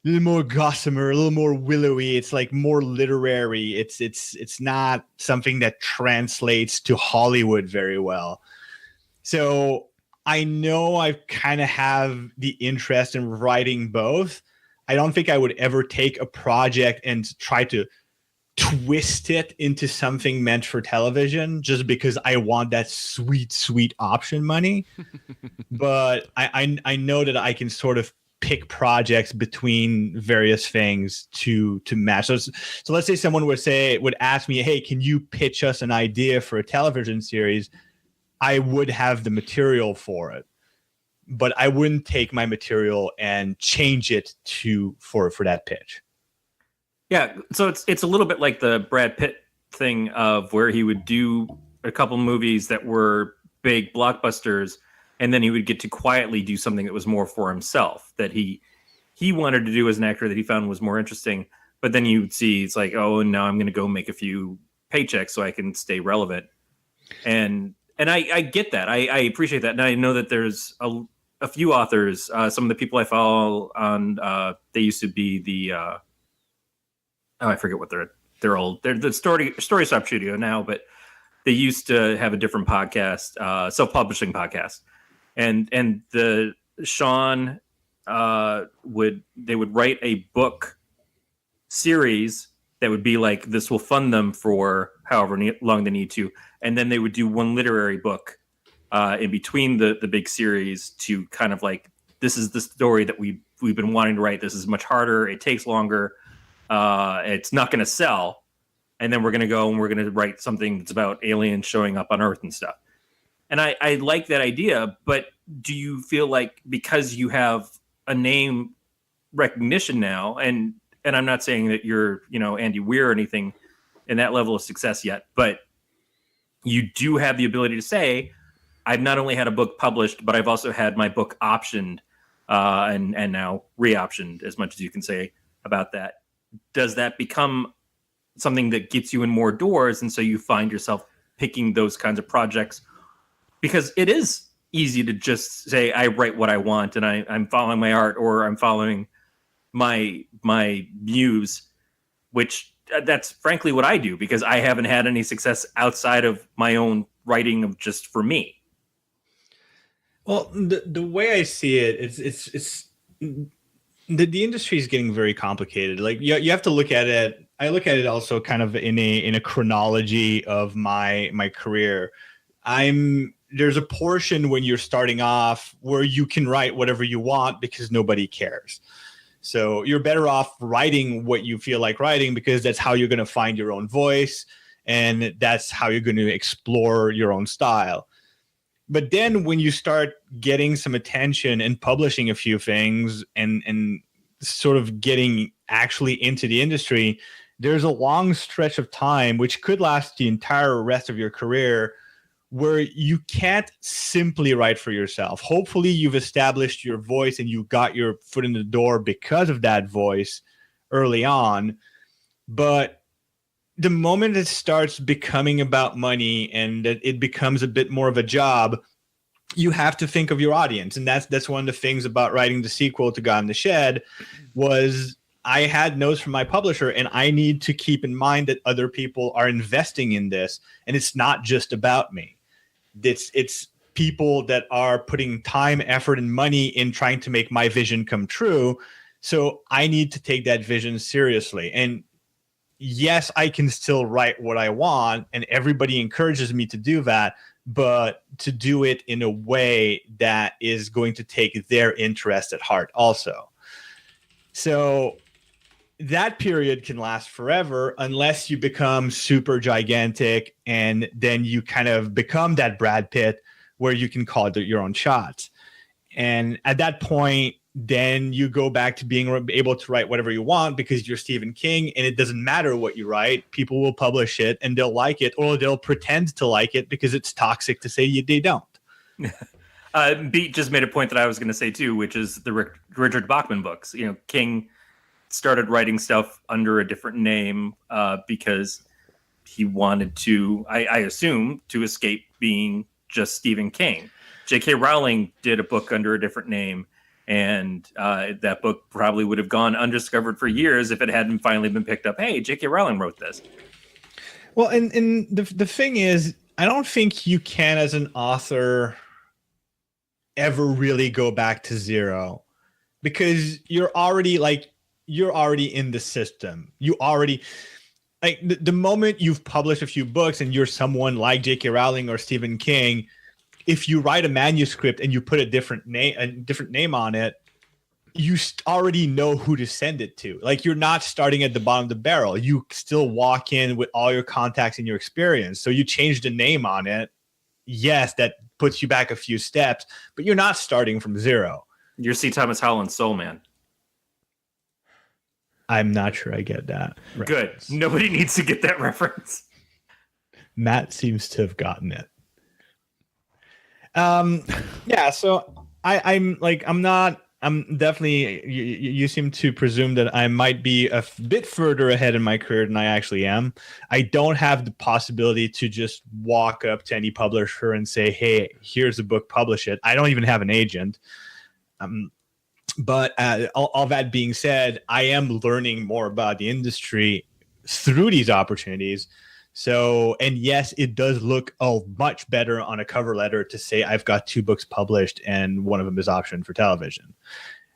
little more gossamer, a little more willowy. It's like more literary. It's not something that translates to Hollywood very well. So I know I kind of have the interest in writing both. I don't think I would ever take a project and try to twist it into something meant for television just because I want that sweet, sweet option money. But I know that I can sort of pick projects between various things to match. So let's say someone would ask me, hey, can you pitch us an idea for a television series? I would have the material for it, but I wouldn't take my material and change it for that pitch. Yeah, so it's a little bit like the Brad Pitt thing of where he would do a couple movies that were big blockbusters, and then he would get to quietly do something that was more for himself, that he wanted to do as an actor that he found was more interesting. But then you would see it's like, oh, now I'm going to go make a few paychecks so I can stay relevant. And I get that. I appreciate that. And I know that there's a few authors, some of the people I follow on, they used to be the, I forget what they're old. They're the Story Stop Studio now, but they used to have a different podcast, self-publishing podcast. And the Sean would write a book series that would be like, this will fund them for however long they need to. And then they would do one literary book in between the big series to kind of like, this is the story that we've been wanting to write. This is much harder. It takes longer. It's not going to sell. And then we're going to go and we're going to write something that's about aliens showing up on Earth and stuff. And I like that idea, but do you feel like because you have a name recognition now, and and I'm not saying that you're, Andy Weir or anything in that level of success yet, but you do have the ability to say, I've not only had a book published, but I've also had my book optioned and now re-optioned, as much as you can say about that. Does that become something that gets you in more doors, and so you find yourself picking those kinds of projects? Because it is easy to just say, I write what I want, and I'm following my art, or I'm following my muse, which that's frankly what I do, because I haven't had any success outside of my own writing of just for me. Well, the way I see it, it's the industry is getting very complicated. Like you have to look at it. I look at it also kind of in a chronology of my career. There's a portion when you're starting off where you can write whatever you want because nobody cares. So you're better off writing what you feel like writing, because that's how you're going to find your own voice, and that's how you're going to explore your own style. But then when you start getting some attention and publishing a few things and sort of getting actually into the industry, there's a long stretch of time, which could last the entire rest of your career, where you can't simply write for yourself. Hopefully you've established your voice and you got your foot in the door because of that voice early on. But the moment it starts becoming about money and that it becomes a bit more of a job, you have to think of your audience. And that's one of the things about writing the sequel to God in the Shed, was I had notes from my publisher, and I need to keep in mind that other people are investing in this, and it's not just about me. It's people that are putting time, effort, and money in trying to make my vision come true. So I need to take that vision seriously. And yes, I can still write what I want, and everybody encourages me to do that, but to do it in a way that is going to take their interest at heart also. So that period can last forever unless you become super gigantic, and then you kind of become that Brad Pitt where you can call it your own shots. And at that point, then you go back to being able to write whatever you want because you're Stephen King, and it doesn't matter what you write. People will publish it and they'll like it, or they'll pretend to like it because it's toxic to say they don't. Beat just made a point that I was going to say too, which is the Richard Bachman books. King started writing stuff under a different name because he wanted to, I assume, to escape being just Stephen King. J.K. Rowling did a book under a different name, and that book probably would have gone undiscovered for years if it hadn't finally been picked up. Hey, J.K. Rowling wrote this. Well, and the thing is, I don't think you can, as an author, ever really go back to zero, because you're already in the system. You already, like, the moment you've published a few books and you're someone like J.K. Rowling or Stephen King, if you write a manuscript and you put a different name on it, you already know who to send it to. Like, you're not starting at the bottom of the barrel. You still walk in with all your contacts and your experience. So you change the name on it. Yes, that puts you back a few steps, but you're not starting from zero. You're C. Thomas Howell's Soul Man. I'm not sure I get that reference. Good. Nobody needs to get that reference. Matt seems to have gotten it. Yeah, so I'm definitely, you seem to presume that I might be a bit further ahead in my career than I actually am. I don't have the possibility to just walk up to any publisher and say, hey, here's a book, publish it. I don't even have an agent. But all that being said, I am learning more about the industry through these opportunities. So, and yes, it does look much better on a cover letter to say I've got 2 books published and one of them is optioned for television.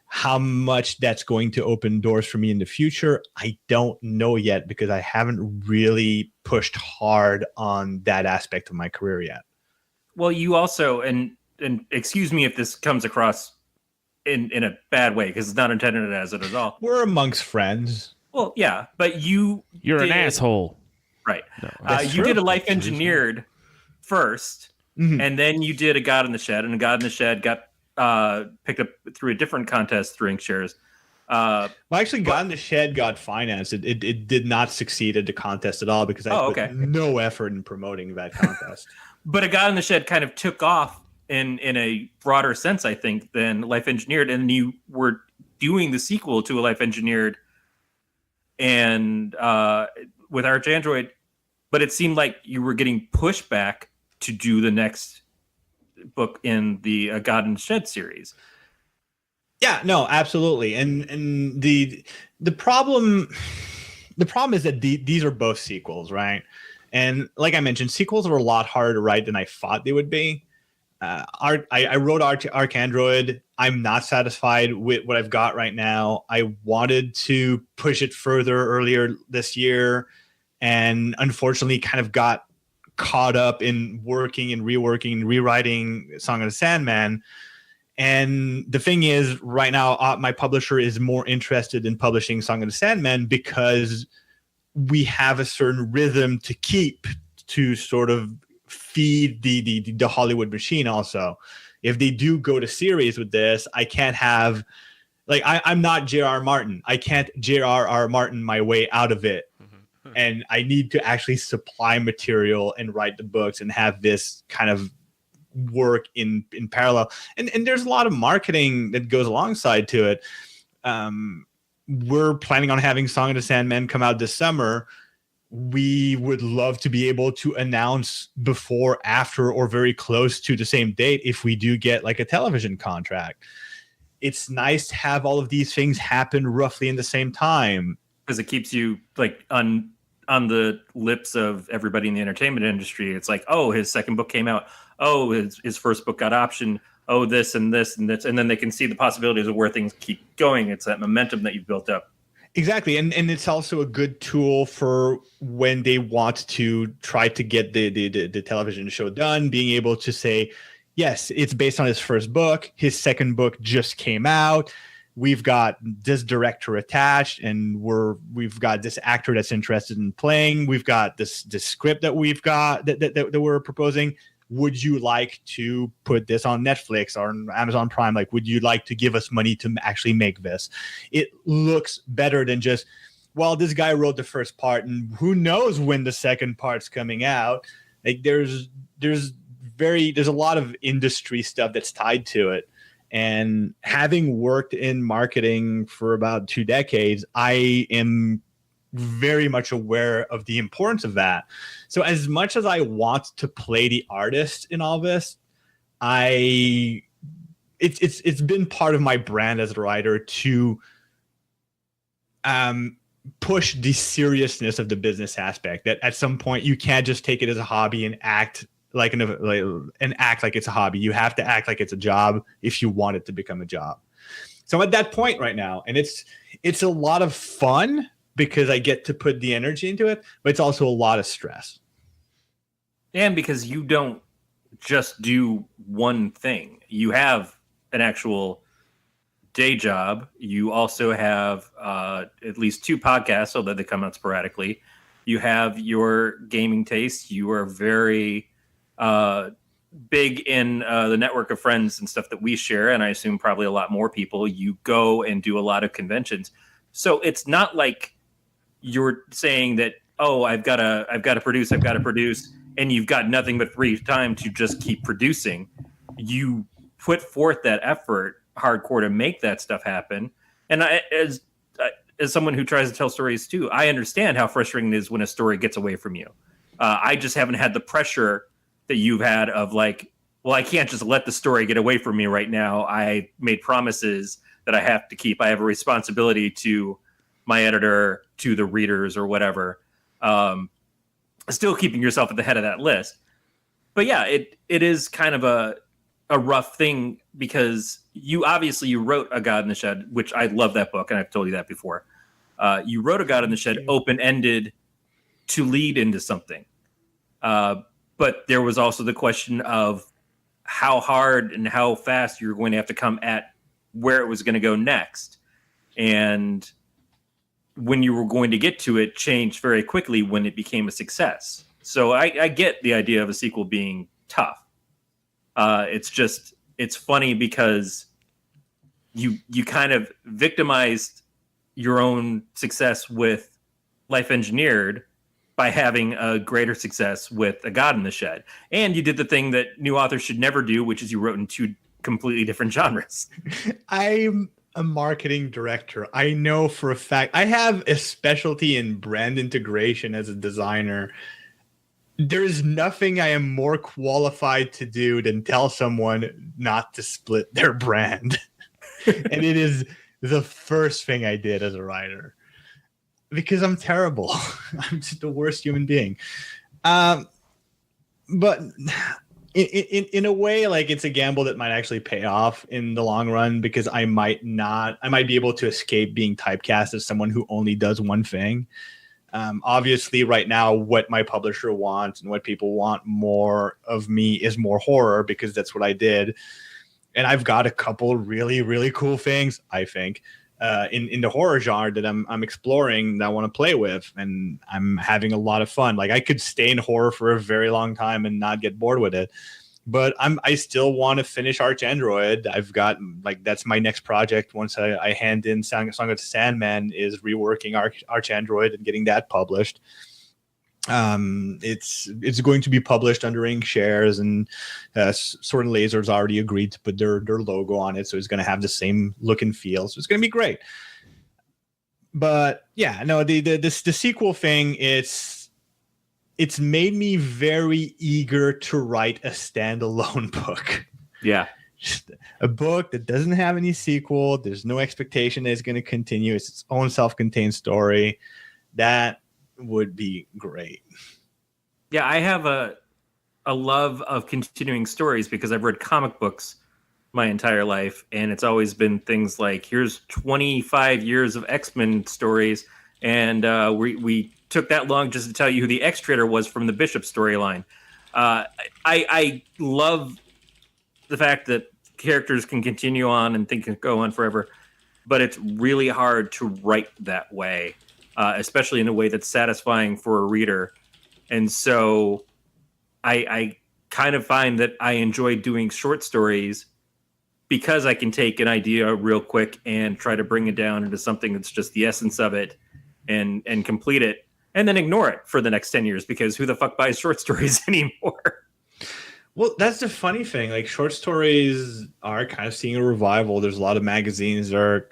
How much that's going to open doors for me in the future, I don't know yet, because I haven't really pushed hard on that aspect of my career yet. Well, you also, and excuse me if this comes across in a bad way, because it's not intended as it at all. We're amongst friends. Well, yeah, but you're an asshole. Right. No, you did a Life Engineered first, and then you did a God in the Shed, and a God in the Shed got picked up through a different contest through Inkshares. Uh, Well, actually, God in the Shed got financed. It did not succeed at the contest at all because I put no effort in promoting that contest. But A God in the Shed kind of took off in a broader sense, I think, than Life Engineered. And you were doing the sequel to A Life Engineered and with Arch Android, but it seemed like you were getting pushback to do the next book in the God in the Shed series. Yeah, no, absolutely. And the problem is that these are both sequels, right? And like I mentioned, sequels are a lot harder to write than I thought they would be. I wrote Arch Android. I'm not satisfied with what I've got right now. I wanted to push it further earlier this year, and unfortunately kind of got caught up in working and reworking and rewriting Song of the Sandman. And the thing is, right now, my publisher is more interested in publishing Song of the Sandman because we have a certain rhythm to keep to sort of feed the Hollywood machine. Also, if they do go to series with this, I can't have I'm not J.R.R. Martin. I can't J.R.R. Martin my way out of it. And I need to actually supply material and write the books and have this kind of work in parallel. And there's a lot of marketing that goes alongside to it. We're planning on having Song of the Sandman come out this summer. We would love to be able to announce before, after, or very close to the same date if we do get like a television contract. It's nice to have all of these things happen roughly in the same time, because it keeps you like on the lips of everybody in the entertainment industry. It's like, oh, his second book came out. Oh, his first book got optioned. Oh, this and this and this. And then they can see the possibilities of where things keep going. It's that momentum that you've built up. Exactly. And it's also a good tool for when they want to try to get the television show done, being able to say, yes, it's based on his first book. His second book just came out. We've got this director attached, and we've got this actor that's interested in playing. We've got this script that we've got that we're proposing. Would you like to put this on Netflix or on Amazon Prime? Like, would you like to give us money to actually make this? It looks better than just, well, this guy wrote the first part, and who knows when the second part's coming out. Like, there's a lot of industry stuff that's tied to it. And having worked in marketing for about 2 decades, I am very much aware of the importance of that. So as much as I want to play the artist in all this, it's been part of my brand as a writer to push the seriousness of the business aspect, that at some point you can't just take it as a hobby and act like it's a hobby. You have to act like it's a job if you want it to become a job. So I'm at that point right now, and it's a lot of fun because I get to put the energy into it, but it's also a lot of stress. And because you don't just do one thing. You have an actual day job. You also have at least 2 podcasts, although they come out sporadically. You have your gaming taste. You are very big in the network of friends and stuff that we share, and I assume probably a lot more people. You go and do a lot of conventions. So it's not like you're saying that, oh, I've got to produce, and you've got nothing but free time to just keep producing. You put forth that effort hardcore to make that stuff happen. And as someone who tries to tell stories too, I understand how frustrating it is when a story gets away from you. I just haven't had the pressure that you've had of like, well, I can't just let the story get away from me right now. I made promises that I have to keep. I have a responsibility to my editor, to the readers, or whatever. Still keeping yourself at the head of that list. But yeah, it is kind of a rough thing because you wrote A God in the Shed, which I love that book, and I've told you that before. You wrote A God in the Shed open-ended to lead into something. But there was also the question of how hard and how fast you're going to have to come at where it was going to go next. And when you were going to get to it changed very quickly when it became a success. So I get the idea of a sequel being tough. It's funny because you kind of victimized your own success with Life Engineered by having a greater success with A God in the Shed. And you did the thing that new authors should never do, which is you wrote in two completely different genres. I'm a marketing director. I know for a fact I have a specialty in brand integration as a designer. There is nothing I am more qualified to do than tell someone not to split their brand. And it is the first thing I did as a writer because I'm terrible. I'm just the worst human being. But in a way, like, it's a gamble that might actually pay off in the long run, because I might be able to escape being typecast as someone who only does one thing. Obviously right now what my publisher wants and what people want more of me is more horror, because that's what I did. And I've got a couple really, really cool things, I think, in the horror genre that I'm exploring, that I want to play with, and I'm having a lot of fun. Like, I could stay in horror for a very long time and not get bored with it, but I still want to finish Arch Android. I've got, like, that's my next project. Once I hand in Song of the Sandman, is reworking Arch Android and getting that published. It's going to be published under Ink Shares, and Sword and Laser's already agreed to put their logo on it, so it's going to have the same look and feel. So it's going to be great. But yeah, no, the sequel thing, it's made me very eager to write a standalone book. Yeah. Just a book that doesn't have any sequel. There's no expectation that it's going to continue. It's its own self-contained story. That would be great. Yeah, I have a love of continuing stories because I've read comic books my entire life, and it's always been things like, here's 25 years of X-Men stories, and we took that long just to tell you who the X-Trader was from the Bishop storyline. I love the fact that characters can continue on and things can go on forever, but it's really hard to write that way. Especially in a way that's satisfying for a reader. And so I kind of find that I enjoy doing short stories because I can take an idea real quick and try to bring it down into something that's just the essence of it and complete it, and then ignore it for the next 10 years, because who the fuck buys short stories anymore? Well, that's the funny thing. Like, short stories are kind of seeing a revival. There's a lot of magazines that are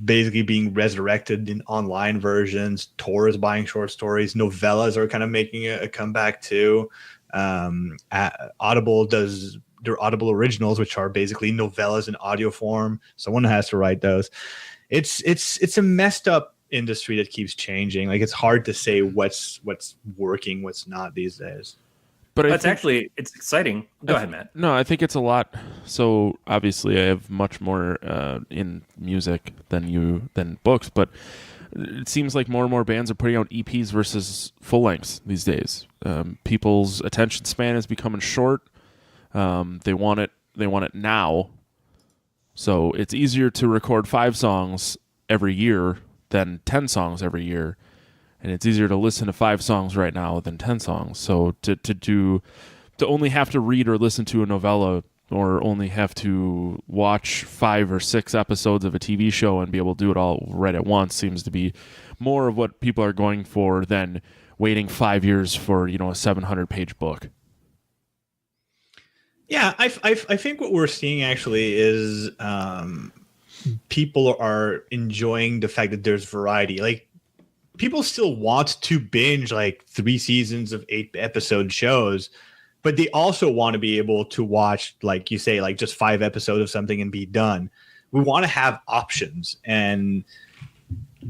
basically being resurrected in online versions. Tor is buying short stories. Novellas are kind of making a comeback too. Audible does their Audible originals, which are basically novellas in audio form. Someone has to write those. It's a messed up industry that keeps changing. Like, it's hard to say what's working, what's not these days. But it's exciting. Go ahead, Matt. No, I think it's a lot. So obviously, I have much more in music than books, but it seems like more and more bands are putting out EPs versus full lengths these days. People's attention span is becoming short. They want it now. So it's easier to record 5 songs every year than 10 songs every year. And it's easier to listen to 5 songs right now than 10 songs. So to only have to read or listen to a novella, or only have to watch 5 or 6 episodes of a TV show and be able to do it all right at once, seems to be more of what people are going for than waiting 5 years for, a 700-page book. Yeah, I think what we're seeing actually is people are enjoying the fact that there's variety. Like, people still want to binge like 3 seasons of 8-episode shows, but they also want to be able to watch, like you say, like just 5 episodes of something and be done. We want to have options. And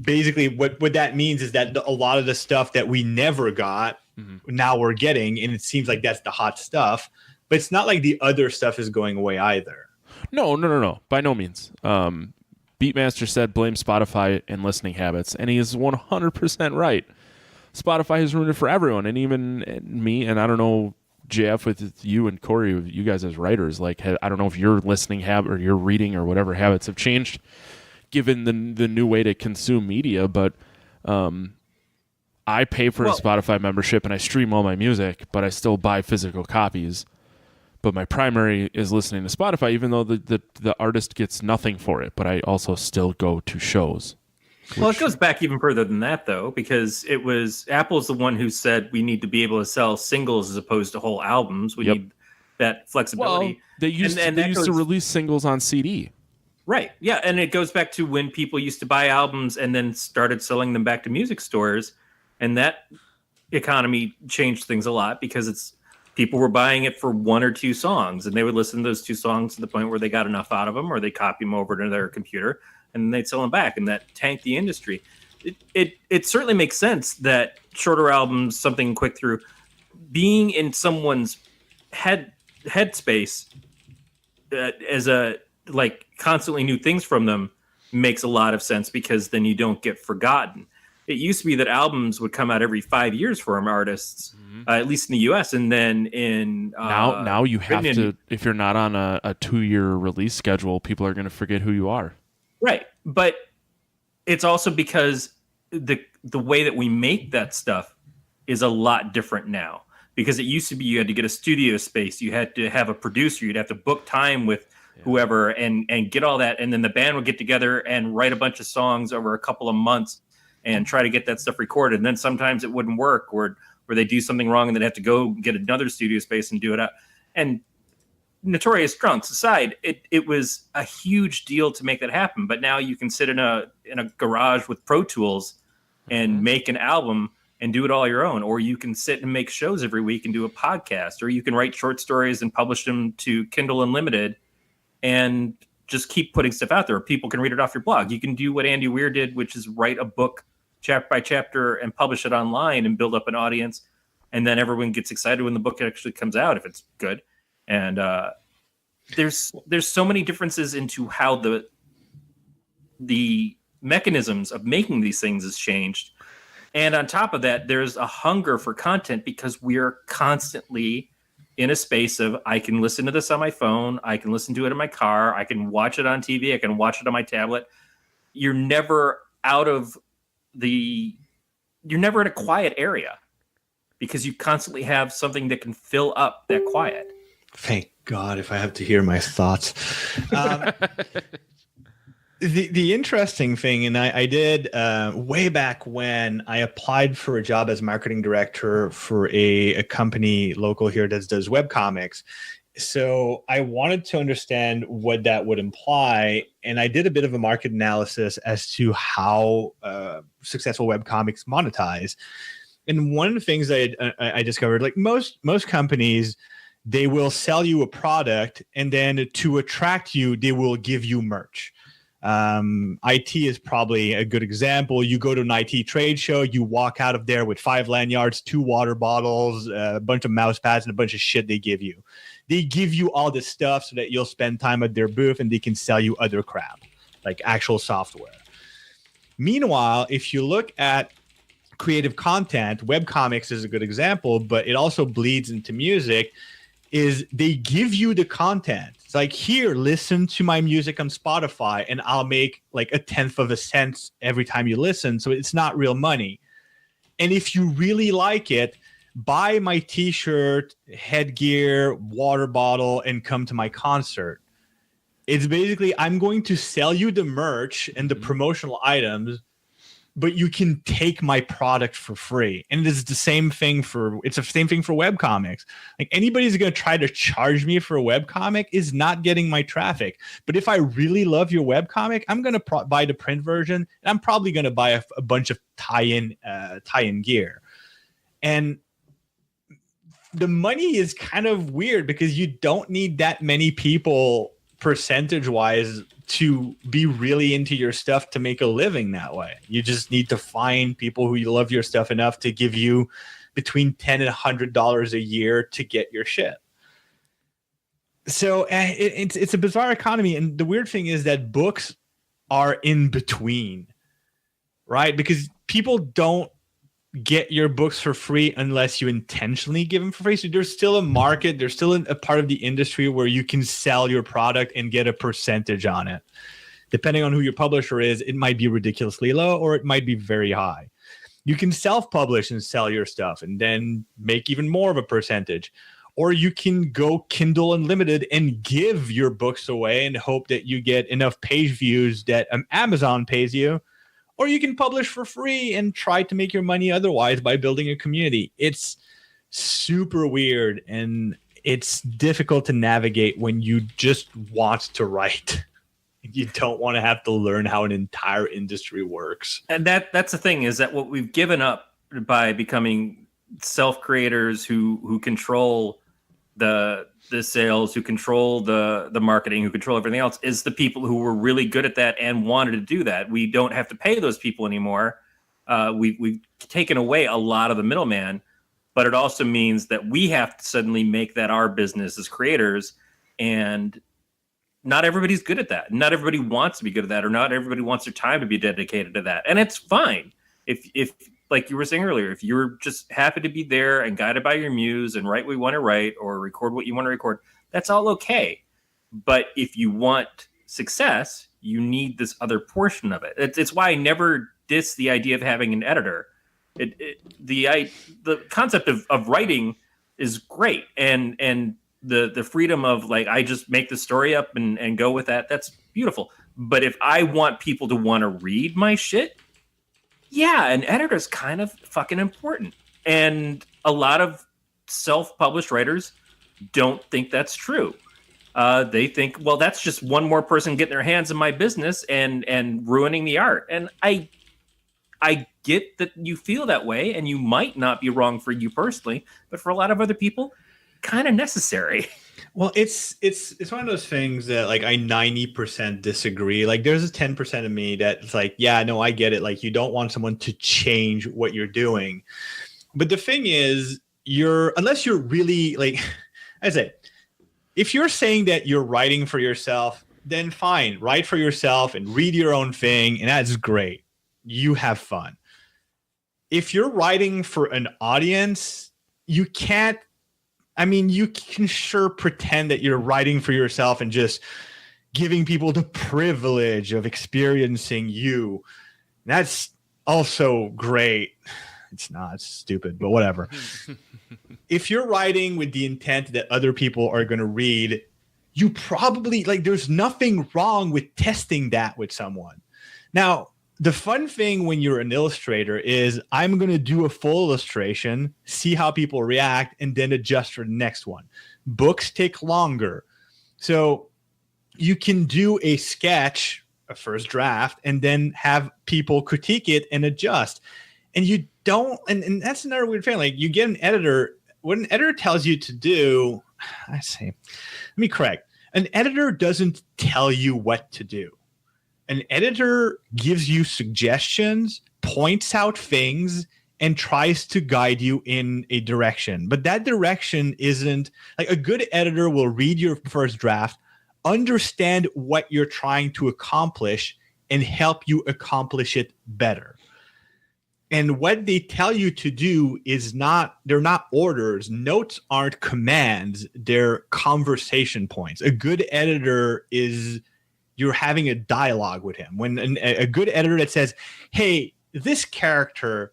basically what that means is that a lot of the stuff that we never got, now we're getting, and it seems like that's the hot stuff, but it's not like the other stuff is going away either. No. By no means. Beatmaster said blame Spotify and listening habits, and he is 100% right. Spotify has ruined it for everyone, and even me, and I don't know, JF, with you and Corey, you guys as writers, like, I don't know if your listening habit or your reading or whatever habits have changed given the new way to consume media, but I pay for a Spotify membership and I stream all my music, but I still buy physical copies but my primary is listening to Spotify, even though the artist gets nothing for it. But I also still go to shows. Well, it goes back even further than that, though, because it was Apple's the one who said we need to be able to sell singles as opposed to whole albums. We need that flexibility. Well, they used to release singles on CD. Right. Yeah. And it goes back to when people used to buy albums and then started selling them back to music stores. And that economy changed things a lot because people were buying it for one or two songs, and they would listen to those two songs to the point where they got enough out of them, or they copy them over to their computer and then they'd sell them back, and that tanked the industry. It certainly makes sense that shorter albums, something quick through, being in someone's headspace as a like constantly new things from them makes a lot of sense, because then you don't get forgotten. It used to be that albums would come out every 5 years for artists, at least in the U.S. And then in now you have to, if you're not on a 2-year release schedule, people are going to forget who you are. Right, but it's also because the way that we make that stuff is a lot different now. Because it used to be you had to get a studio space, you had to have a producer, you'd have to book time with whoever and get all that, and then the band would get together and write a bunch of songs over a couple of months and try to get that stuff recorded. And then sometimes it wouldn't work, or they do something wrong and they'd have to go get another studio space and do it out. And Notorious Drunks aside, it was a huge deal to make that happen. But now you can sit in a garage with Pro Tools and make an album and do it all your own, or you can sit and make shows every week and do a podcast, or you can write short stories and publish them to Kindle Unlimited and just keep putting stuff out there. People can read it off your blog. You can do what Andy Weir did, which is write a book chapter by chapter and publish it online and build up an audience. And then everyone gets excited when the book actually comes out, if it's good. And there's so many differences into how the mechanisms of making these things has changed. And on top of that, there's a hunger for content, because we're constantly in a space of, I can listen to this on my phone, I can listen to it in my car, I can watch it on TV, I can watch it on my tablet. You're never you're never in a quiet area, because you constantly have something that can fill up that quiet. Thank God, if I have to hear my thoughts. The interesting thing, and I did way back when I applied for a job as marketing director for a company local here that does webcomics. So I wanted to understand what that would imply, and I did a bit of a market analysis as to how successful webcomics monetize. And one of the things I discovered, like most companies, they will sell you a product, and then to attract you, they will give you merch. IT is probably a good example. You go to an IT trade show, you walk out of there with 5 lanyards, 2 water bottles, a bunch of mouse pads, and a bunch of shit they give you. They give you all this stuff so that you'll spend time at their booth and they can sell you other crap, like actual software. Meanwhile, if you look at creative content, webcomics is a good example, but it also bleeds into music, is they give you the content. It's like, here, listen to my music on Spotify, and I'll make like 1/10 of a cent every time you listen. So it's not real money. And if you really like it, buy my t-shirt, headgear, water bottle, and come to my concert. It's basically, I'm going to sell you the merch and the promotional items, but you can take my product for free. And it's the same thing for webcomics. Like, anybody's going to try to charge me for a webcomic is not getting my traffic. But if I really love your webcomic, I'm going to buy the print version, and I'm probably going to buy a bunch of tie-in gear. And the money is kind of weird, because you don't need that many people percentage-wise to be really into your stuff to make a living that way. You just need to find people who love your stuff enough to give you between $10 and $100 a year to get your shit. So it's a bizarre economy. And the weird thing is that books are in between, right? Because people don't get your books for free unless you intentionally give them for free. So there's still a market, there's still a part of the industry where you can sell your product and get a percentage on it. Depending on who your publisher is, it might be ridiculously low or it might be very high. You can self-publish and sell your stuff and then make even more of a percentage. or you can go Kindle Unlimited and give your books away and hope that you get enough page views that Amazon pays you, or you can publish for free and try to make your money otherwise by building a community. It's super weird, and it's difficult to navigate when you just want to write. You don't want to have to learn how an entire industry works. And that's the thing, is that what we've given up by becoming self-creators who control the sales, who control the marketing, who control everything else, is the people who were really good at that and wanted to do that. We don't have to pay those people anymore. We've taken away a lot of the middleman, but it also means that we have to suddenly make that our business as creators, and not everybody's good at that. Not everybody wants to be good at that, or not everybody wants their time to be dedicated to that. And it's fine. If like you were saying earlier, if you're just happy to be there and guided by your muse and write what you want to write or record what you want to record, that's all okay. But if you want success, you need this other portion of it. It's why I never diss the idea of having an editor. The concept of writing is great, and the freedom of, like, I just make the story up and go with that. That's beautiful. But if I want people to want to read my shit, yeah, an editor is kind of fucking important. And a lot of self-published writers don't think that's true. They think, well, that's just one more person getting their hands in my business and ruining the art. And I get that you feel that way, and you might not be wrong for you personally, but for a lot of other people, kind of necessary. Well, it's one of those things that, like, I 90% disagree. Like, there's a 10% of me that's like, yeah, no, I get it. Like, you don't want someone to change what you're doing. But the thing is, unless you're really, like, I say, if you're saying that you're writing for yourself, then fine, write for yourself and read your own thing, and that's great. You have fun. If you're writing for an audience, you can sure pretend that you're writing for yourself and just giving people the privilege of experiencing you. That's also great. It's not, it's stupid, but whatever. If you're writing with the intent that other people are going to read, you probably, like, there's nothing wrong with testing that with someone. Now, the fun thing when you're an illustrator is, I'm going to do a full illustration, see how people react, and then adjust for the next one. Books take longer. So you can do a sketch, a first draft, and then have people critique it and adjust. And you don't, and that's another weird thing. Like, you get an editor, what an editor tells you to do, let me correct. An editor doesn't tell you what to do. An editor gives you suggestions, points out things, and tries to guide you in a direction. But that direction isn't, like, a good editor will read your first draft, understand what you're trying to accomplish, and help you accomplish it better. And what they tell you to do they're not orders. Notes aren't commands. They're conversation points. A good editor is, you're having a dialogue with him. When a good editor that says, hey, this character,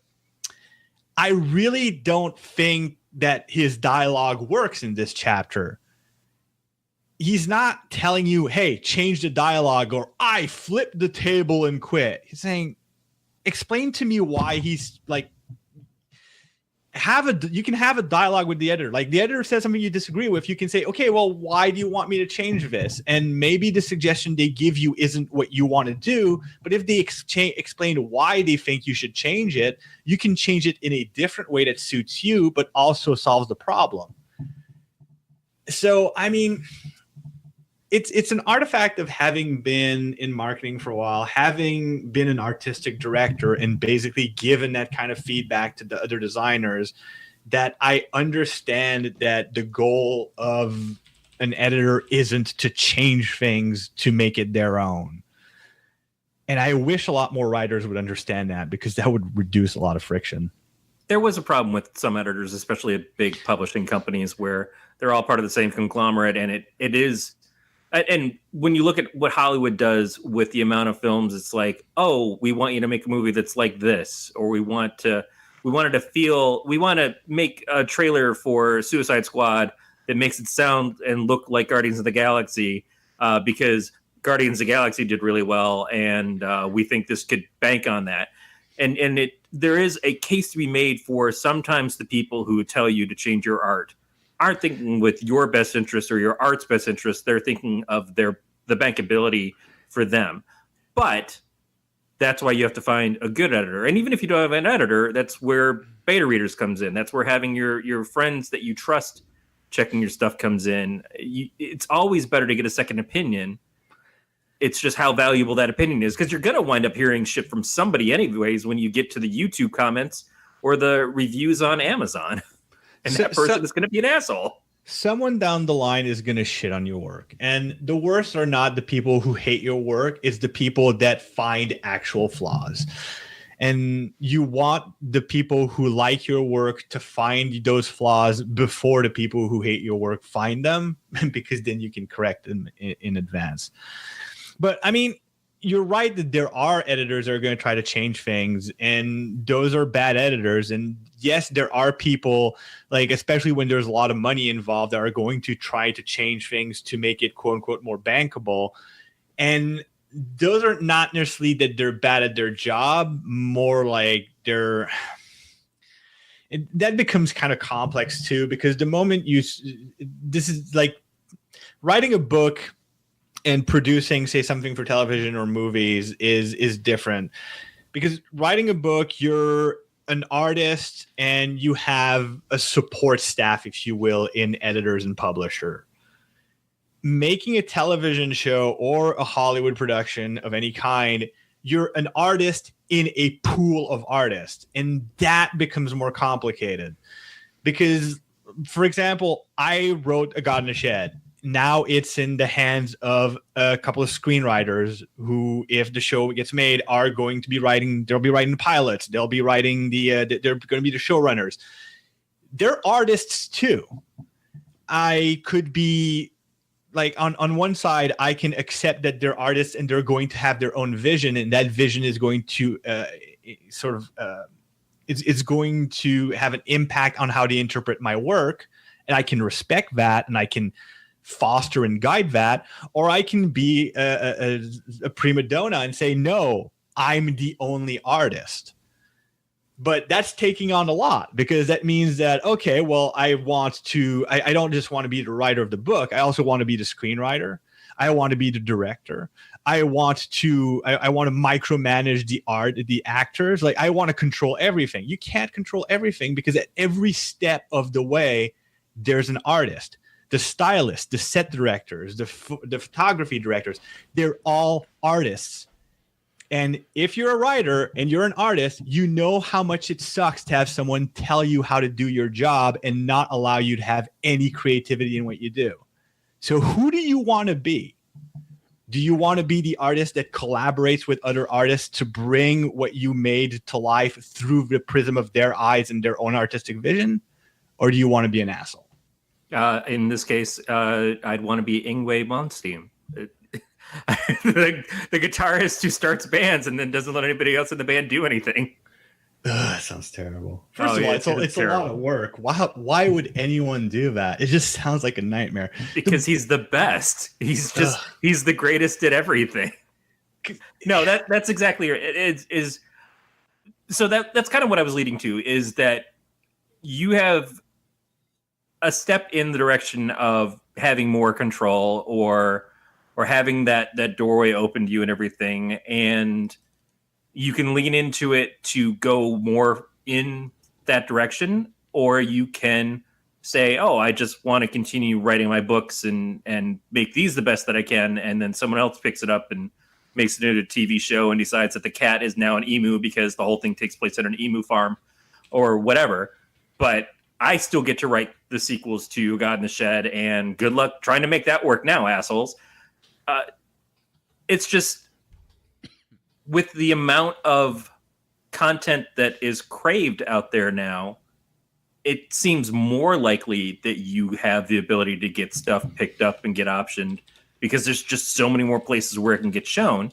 I really don't think that his dialogue works in this chapter. He's not telling you, hey, change the dialogue, or I flipped the table and quit. He's saying, explain to me why he's, like, you can have a dialogue with the editor. Like, the editor says something you disagree with, you can say, okay, well, why do you want me to change this? And maybe the suggestion they give you isn't what you want to do, but if they explain why they think you should change it, you can change it in a different way that suits you, but also solves the problem. So, I mean, it's an artifact of having been in marketing for a while, having been an artistic director, and basically given that kind of feedback to the other designers, that I understand that the goal of an editor isn't to change things to make it their own. And I wish a lot more writers would understand that, because that would reduce a lot of friction. There was a problem with some editors, especially at big publishing companies, where they're all part of the same conglomerate, and it is. And when you look at what Hollywood does with the amount of films, it's like, oh, we want you to make a movie that's like this, or we want to make a trailer for Suicide Squad that makes it sound and look like Guardians of the Galaxy because Guardians of the Galaxy did really well, and we think this could bank on that. And there is a case to be made for sometimes the people who tell you to change your art aren't thinking with your best interest or your art's best interest. They're thinking of the bankability for them. But that's why you have to find a good editor. And even if you don't have an editor, that's where beta readers comes in. That's where having your friends that you trust checking your stuff comes in. It's always better to get a second opinion. It's just how valuable that opinion is, because you're going to wind up hearing shit from somebody anyways when you get to the YouTube comments or the reviews on Amazon. And that person is going to be an asshole. Someone down the line is going to shit on your work. And the worst are not the people who hate your work. It's the people that find actual flaws. And you want the people who like your work to find those flaws before the people who hate your work find them, because then you can correct them in advance. But I mean, you're right that there are editors that are going to try to change things, and those are bad editors. And yes, there are people, like, especially when there's a lot of money involved, that are going to try to change things to make it quote unquote more bankable. And those are not necessarily that they're bad at their job, more like that becomes kind of complex too, because the moment this is like writing a book and producing, say, something for television or movies is different, because writing a book, you're an artist and you have a support staff, if you will, in editors and publisher. Making a television show or a Hollywood production of any kind, you're an artist in a pool of artists, and that becomes more complicated. Because, for example, I wrote A God in a Shed. Now it's in the hands of a couple of screenwriters who, if the show gets made, are going to be writing. They'll be writing the pilots. They'll be writing they're going to be the showrunners. They're artists too. I could be like on one side, I can accept that they're artists and they're going to have their own vision, and that vision is going to it's going to have an impact on how they interpret my work, and I can respect that, and I can foster and guide that. Or I can be a prima donna and say, no, I'm the only artist. But that's taking on a lot, because that means that, okay, well, I don't just want to be the writer of the book. I also want to be the screenwriter. I want to be the director. I want to micromanage the art, the actors. Like, I want to control everything. You can't control everything, because at every step of the way, there's an artist. The stylists, the set directors, the photography directors, they're all artists. And if you're a writer and you're an artist, you know how much it sucks to have someone tell you how to do your job and not allow you to have any creativity in what you do. So who do you want to be? Do you want to be the artist that collaborates with other artists to bring what you made to life through the prism of their eyes and their own artistic vision? Or do you want to be an asshole? In this case, I'd want to be Yngwie Malmsteen, the guitarist who starts bands and then doesn't let anybody else in the band do anything. That sounds terrible. First of all, it's a lot of work. Why would anyone do that? It just sounds like a nightmare. Because he's the best. He's the greatest at everything. No, that's exactly right. It is. So that's kind of what I was leading to, is that you have a step in the direction of having more control or having that doorway open to you and everything. And you can lean into it to go more in that direction, or you can say, oh, I just want to continue writing my books and make these the best that I can. And then someone else picks it up and makes it into a TV show and decides that the cat is now an emu because the whole thing takes place at an emu farm or whatever. But I still get to write the sequels to God in the Shed, and good luck trying to make that work now, assholes. It's just, with the amount of content that is craved out there now, it seems more likely that you have the ability to get stuff picked up and get optioned, because there's just so many more places where it can get shown.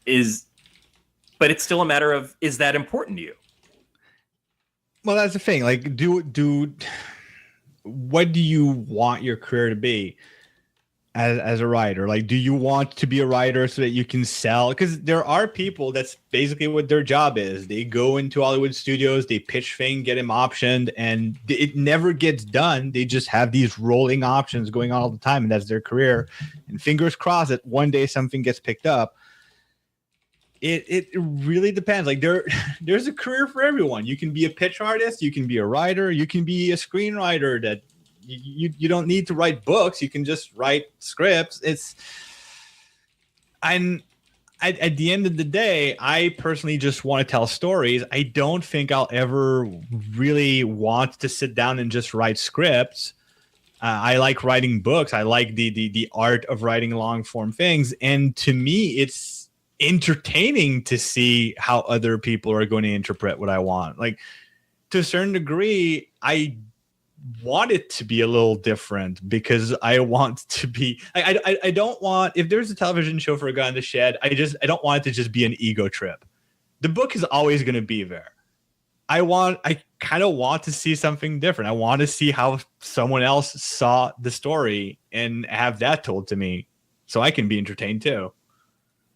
But it's still a matter of, is that important to you? Well, that's the thing. Like, what do you want your career to be as a writer? Like, do you want to be a writer so that you can sell? Because there are people that's basically what their job is. They go into Hollywood studios, they pitch things, get them optioned, and it never gets done. They just have these rolling options going on all the time, and that's their career. And fingers crossed that one day something gets picked up. It really depends. Like there's a career for everyone. You can be a pitch artist, you can be a writer, you can be a screenwriter. That you don't need to write books. You can just write scripts. At the end of the day, I personally just want to tell stories. I don't think I'll ever really want to sit down and just write scripts. I like writing books. I like the art of writing long form things. And to me, it's entertaining to see how other people are going to interpret what I want. Like, to a certain degree, I want it to be a little different because I want to be I don't want, if there's a television show for A God in the Shed, I don't want it to just be an ego trip. The book is always going to be there. I kind of want to see something different. I want to see how someone else saw the story and have that told to me so I can be entertained too.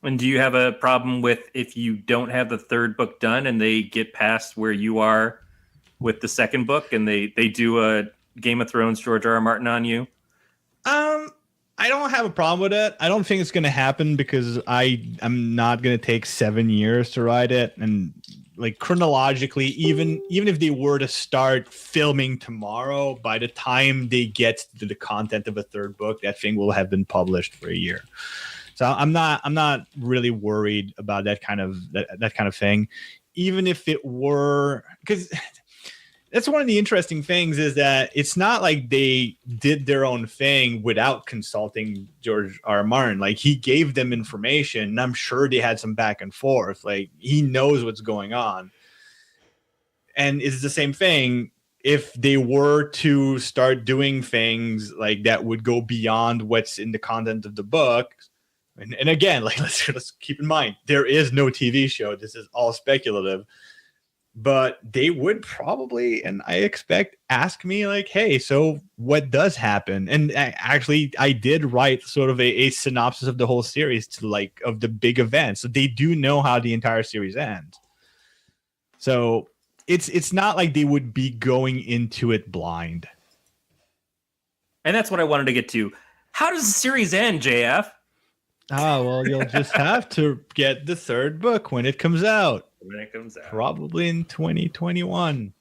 And do you have a problem with if you don't have the third book done and they get past where you are with the second book and they do a Game of Thrones George R.R. Martin on you? I don't have a problem with it. I don't think it's going to happen because I'm not going to take 7 years to write it. And like chronologically, even if they were to start filming tomorrow, by the time they get to the content of a third book, that thing will have been published for a year. So I'm not really worried about that kind of thing, even if it were, because that's one of the interesting things is that it's not like they did their own thing without consulting George R. R. Martin. Like, he gave them information, and I'm sure they had some back and forth. Like, he knows what's going on. And it's the same thing if they were to start doing things like that would go beyond what's in the content of the book. And again, like let's keep in mind, there is no TV show. This is all speculative. But they would probably, and I expect, ask me like, hey, so what does happen? And actually, I did write sort of a synopsis of the whole series of the big events. So they do know how the entire series ends. So it's not like they would be going into it blind. And that's what I wanted to get to. How does the series end, JF? Well, you'll just have to get the third book when it comes out. Probably in 2021.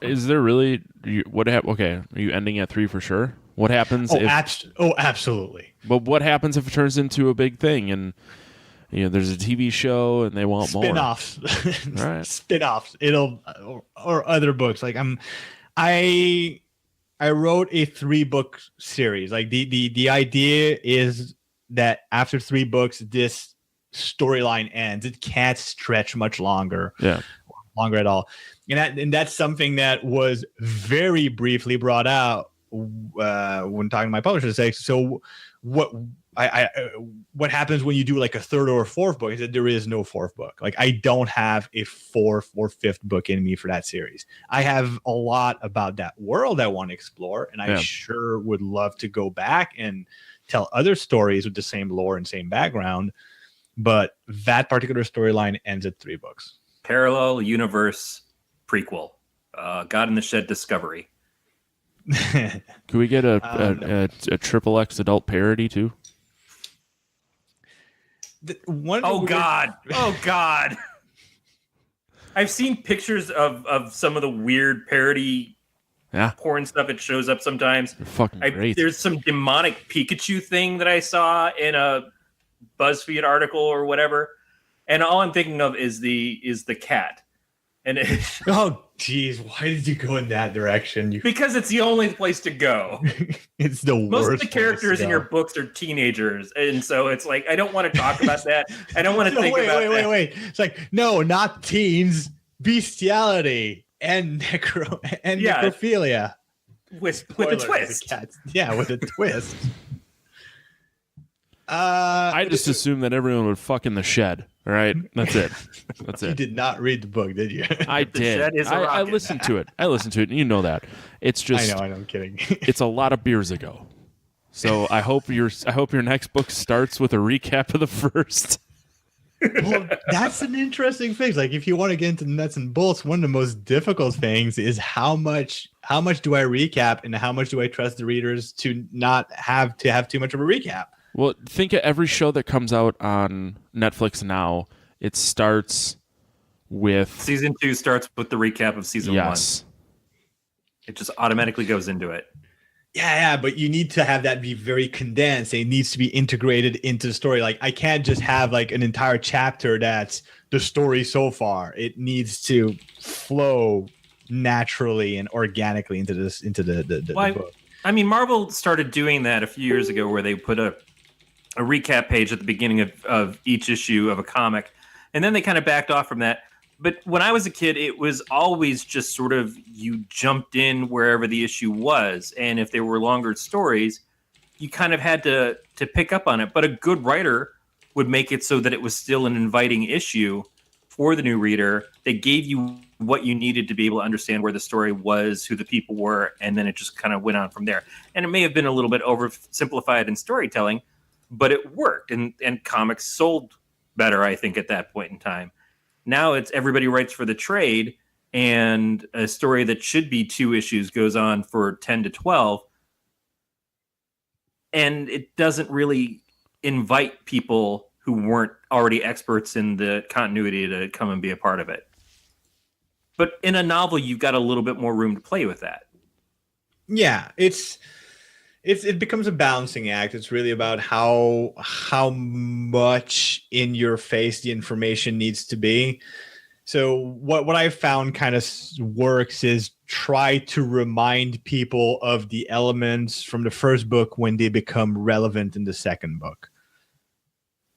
Is there really okay, are you ending at 3 for sure? What happens absolutely. But what happens if it turns into a big thing and there's a TV show and they want more spin-offs? Right. Spin-offs. Or other books. Like I wrote a 3-book series. Like the idea is that after 3 books, this storyline ends. It can't stretch much longer. Yeah. Longer at all. And that's something that was very briefly brought out when talking to my publisher. Say, so what happens when you do like a 3rd or a 4th book? Is that there is no 4th book. Like, I don't have a 4th or 5th book in me for that series. I have a lot about that world I want to explore, and I sure would love to go back and tell other stories with the same lore and same background. But that particular storyline ends at 3 books. Parallel universe prequel, God in the Shed Discovery. Can we get a triple X adult parody too? Oh God! I've seen pictures of some of the weird parody porn stuff. It shows up sometimes. They're fucking great. There's some demonic Pikachu thing that I saw in a BuzzFeed article or whatever, and all I'm thinking of is the cat. And oh geez, why did you go in that direction? Because it's the only place to go. It's the worst. Most of the characters in your books are teenagers, and so it's like I don't want to talk about that. I don't want to think about that. Wait. It's like, no, not teens, bestiality and necrophilia with a twist. Yeah, with a twist. I just assumed that everyone would fuck in the shed. All right, that's it. That's You it. did not read the book, did you? I did. Shed is a I rocket. listened to it. And you know that. It's just. I know. I'm kidding. It's a lot of beers ago. So I hope your next book starts with a recap of the first. Well, that's an interesting thing. Like, if you want to get into the nuts and bolts, one of the most difficult things is how much do I recap and how much do I trust the readers to not have too much of a recap. Well, think of every show that comes out on Netflix now. It starts with Season 2 starts with the recap of season 1. yes. It just automatically goes into it. Yeah, but you need to have that be very condensed. It needs to be integrated into the story. Like, I can't just have like an entire chapter that's the story so far. It needs to flow naturally and organically into the book. I mean, Marvel started doing that a few years ago, where they put a recap page at the beginning of each issue of a comic, and then they kind of backed off from that. But when I was a kid, it was always just sort of, you jumped in wherever the issue was. And if there were longer stories, you kind of had to pick up on it. But a good writer would make it so that it was still an inviting issue for the new reader that gave you what you needed to be able to understand where the story was, who the people were, and then it just kind of went on from there. And it may have been a little bit oversimplified in storytelling, but it worked. And comics sold better, I think, at that point in time. Now it's everybody writes for the trade, and a story that should be 2 issues goes on for 10 to 12. And it doesn't really invite people who weren't already experts in the continuity to come and be a part of it. But in a novel, you've got a little bit more room to play with that. Yeah, it becomes a balancing act. It's really about how much in your face the information needs to be. So what I've found kind of works is try to remind people of the elements from the first book when they become relevant in the second book.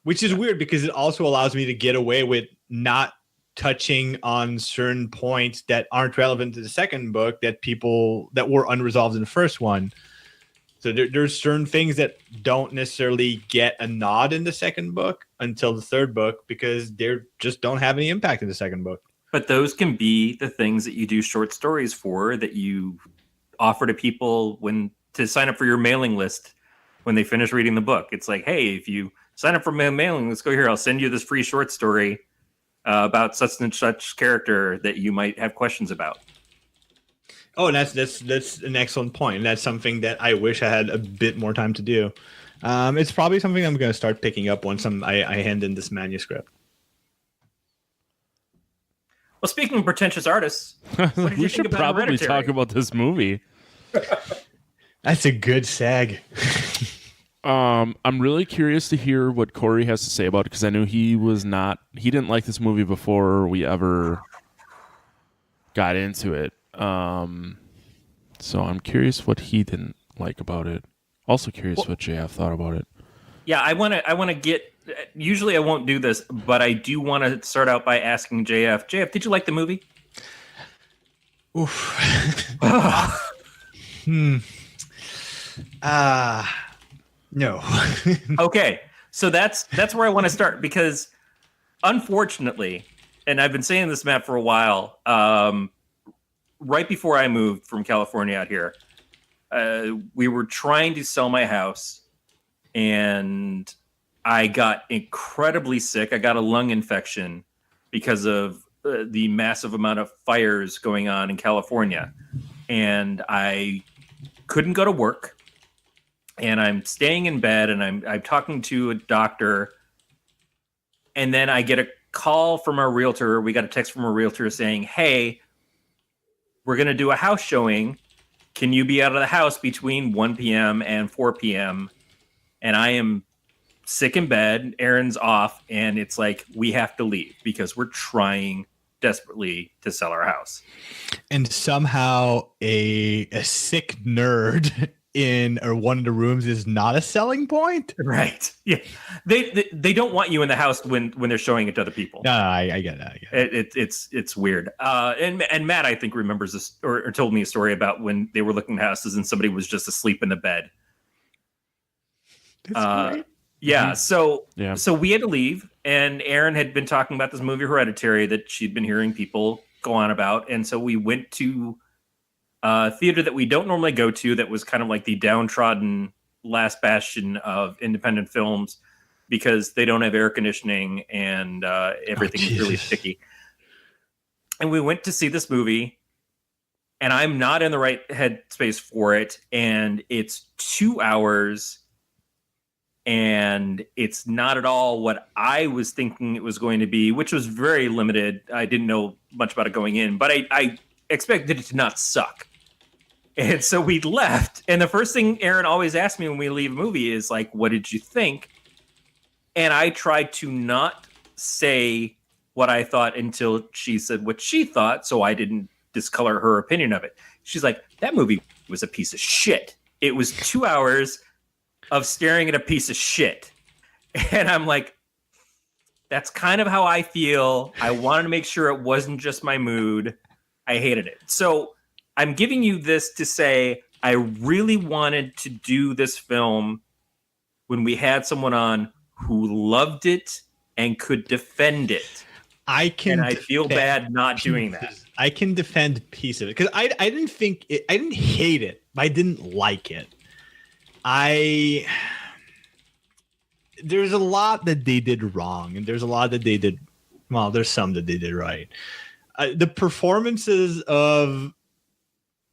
Which is weird because it also allows me to get away with not touching on certain points that aren't relevant to the second book that were unresolved in the first one. So there's certain things that don't necessarily get a nod in the second book until the third book because they just don't have any impact in the second book. But those can be the things that you do short stories for, that you offer to people to sign up for your mailing list when they finish reading the book. It's like, hey, if you sign up for my mailing, let's go here. I'll send you this free short story about such and such character that you might have questions about. Oh, that's an excellent point. That's something that I wish I had a bit more time to do. It's probably something I'm going to start picking up once I hand in this manuscript. Well, speaking of pretentious artists, what did We you should think about probably Hereditary? talk about this movie. That's a good seg. I'm really curious to hear what Corey has to say about it because I knew he didn't like this movie before we ever got into it. So I'm curious what he didn't like about it. Also curious what JF thought about it. Yeah, I want to get. Usually, I won't do this, but I do want to start out by asking JF. JF, did you like the movie? Oof. No. Okay, so that's where I want to start because, unfortunately, and I've been saying this, Matt, for a while. Right before I moved from California out here, we were trying to sell my house, and I got incredibly sick. I got a lung infection because of the massive amount of fires going on in California, and I couldn't go to work. And I'm staying in bed, and I'm talking to a doctor, and then I get a call from our realtor. We got a text from a realtor saying, "Hey, we're going to do a house showing. Can you be out of the house between 1 p.m. and 4 p.m.?" And I am sick in bed. Aaron's off, and it's like, we have to leave because we're trying desperately to sell our house. And somehow a sick nerd in or one of the rooms is not a selling point. Right. Yeah. They don't want you in the house when they're showing it to other people. No, I get that. It's weird. And Matt, I think, remembers this or told me a story about when they were looking at houses and somebody was just asleep in the bed. That's great. Yeah. So Yeah. so we had to leave, and Erin had been talking about this movie Hereditary that she'd been hearing people go on about, and so we went to a theater that we don't normally go to. That was kind of like the downtrodden last bastion of independent films because they don't have air conditioning and everything is really sticky. And we went to see this movie, and I'm not in the right headspace for it, and it's 2 hours. And it's not at all what I was thinking it was going to be, which was very limited. I didn't know much about it going in, but I expected it to not suck. And so we left. And the first thing Erin always asks me when we leave a movie is like, what did you think? And I tried to not say what I thought until she said what she thought, so I didn't discolor her opinion of it. She's like, that movie was a piece of shit. It was 2 hours of staring at a piece of shit. And I'm like, that's kind of how I feel. I wanted to make sure it wasn't just my mood. I hated it. So I'm giving you this to say I really wanted to do this film when we had someone on who loved it and could defend it. I feel bad not doing that. I can defend a piece of it because I didn't think it, I didn't hate it, but I didn't like it. There's a lot that they did wrong, and there's a lot that they did. Well, there's some that they did right. The performances of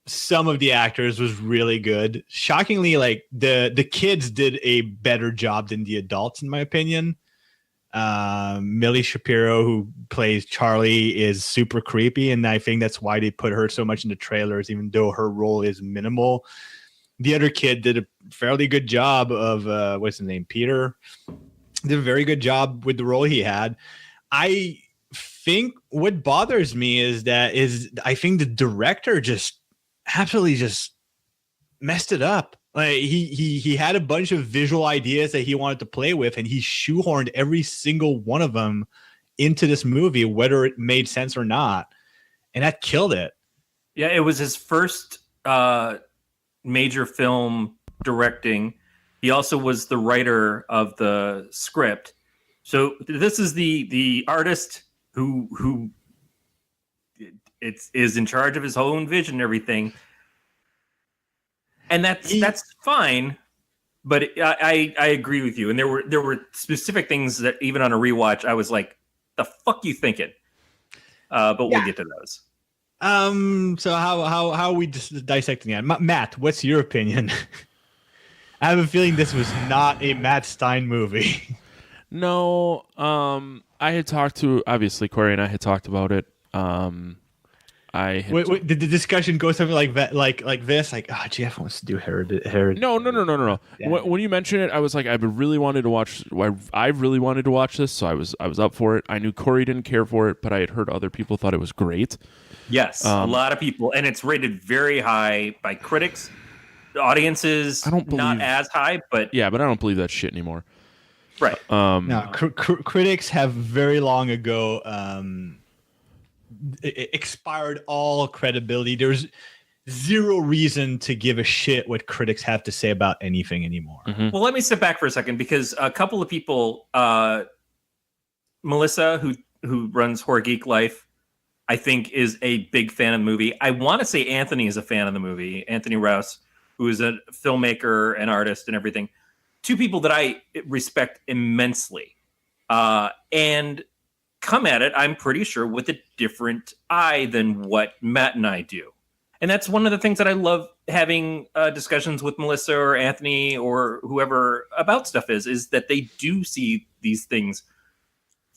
some of the actors was really good. Shockingly, like the kids did a better job than the adults, in my opinion. Millie Shapiro, who plays Charlie, is super creepy, and I think that's why they put her so much in the trailers, even though her role is minimal. The other kid did a fairly good job of what's his name, Peter. Did a very good job with the role he had. I think what bothers me is I think the director just absolutely just messed it up. Like he had a bunch of visual ideas that he wanted to play with, and he shoehorned every single one of them into this movie, whether it made sense or not, and that killed it. Yeah, it was his first major film directing. He also was the writer of the script. So this is the artist who is in charge of his own vision and everything. And that's fine, but I agree with you. And there were specific things that even on a rewatch I was like, "The fuck you thinking?" But we'll get to those. So how are we dissecting that? Matt, what's your opinion? I have a feeling this was not a Matt Stein movie. No, I had talked to, obviously Corey and I had talked about it. Wait, did the discussion go something like that, like this? Like, JF wants to do Hereditary. No. Yeah. When you mentioned it, I was like, I really wanted to watch this, so I was up for it. I knew Corey didn't care for it, but I had heard other people thought it was great. Yes, a lot of people, and it's rated very high by critics. The audiences, not as high, but I don't believe that shit anymore. Right. No, critics have very long ago expired all credibility. There's zero reason to give a shit what critics have to say about anything anymore. Mm-hmm. Well, let me step back for a second, because a couple of people, Melissa, who runs Horror Geek Life, I think is a big fan of the movie. I want to say Anthony is a fan of the movie. Anthony Rouse, who is a filmmaker and artist and everything. Two people that I respect immensely. And come at it, I'm pretty sure, with a different eye than what Matt and I do. And that's one of the things that I love having discussions with Melissa or Anthony or whoever about stuff is that they do see these things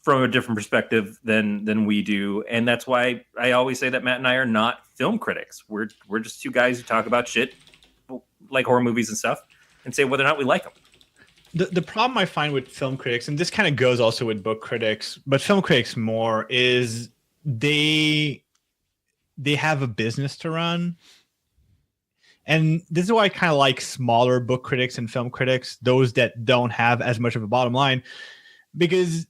from a different perspective than we do. And that's why I always say that Matt and I are not film critics. We're just two guys who talk about shit like horror movies and stuff and say whether or not we like them. The problem I find with film critics, and this kind of goes also with book critics, but film critics more, is they have a business to run. And this is why I kind of like smaller book critics and film critics, those that don't have as much of a bottom line, because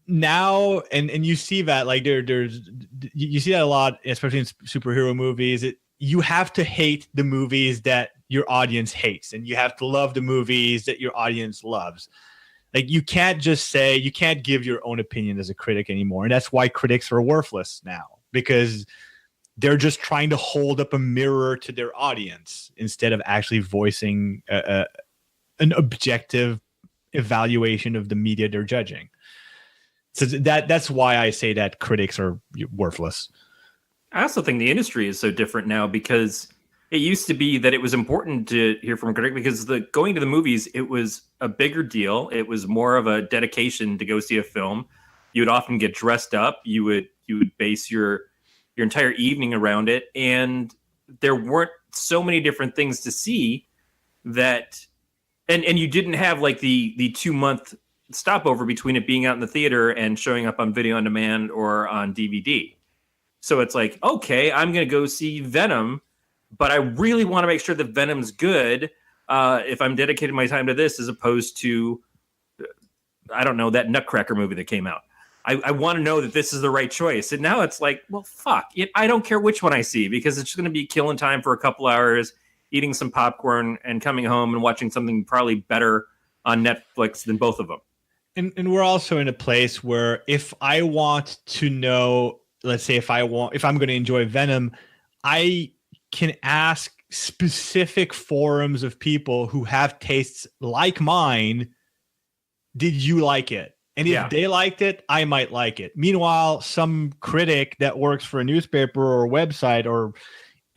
now, and you see that, like, you see that a lot, especially in superhero movies. You have to hate the movies that your audience hates, and you have to love the movies that your audience loves. Like you can't give your own opinion as a critic anymore. And that's why critics are worthless now, because they're just trying to hold up a mirror to their audience instead of actually voicing an objective evaluation of the media they're judging. So that's why I say that critics are worthless. I also think the industry is so different now, because it used to be that it was important to hear from a critic because going to the movies, it was a bigger deal. It was more of a dedication to go see a film. You would often get dressed up. You would base your entire evening around it. And there weren't so many different things to see that, and you didn't have like the 2-month stopover between it being out in the theater and showing up on video on demand or on DVD. So it's like, okay, I'm going to go see Venom, but I really want to make sure that Venom's good if I'm dedicating my time to this, as opposed to, I don't know, that Nutcracker movie that came out. I want to know that this is the right choice. And now it's like, well, fuck. I don't care which one I see, because it's just going to be killing time for a couple hours, eating some popcorn and coming home and watching something probably better on Netflix than both of them. And we're also in a place where if I want to know, let's say if I'm going to enjoy Venom, I can ask specific forums of people who have tastes like mine, did you like it? And if they liked it, I might like it. Meanwhile, some critic that works for a newspaper or a website or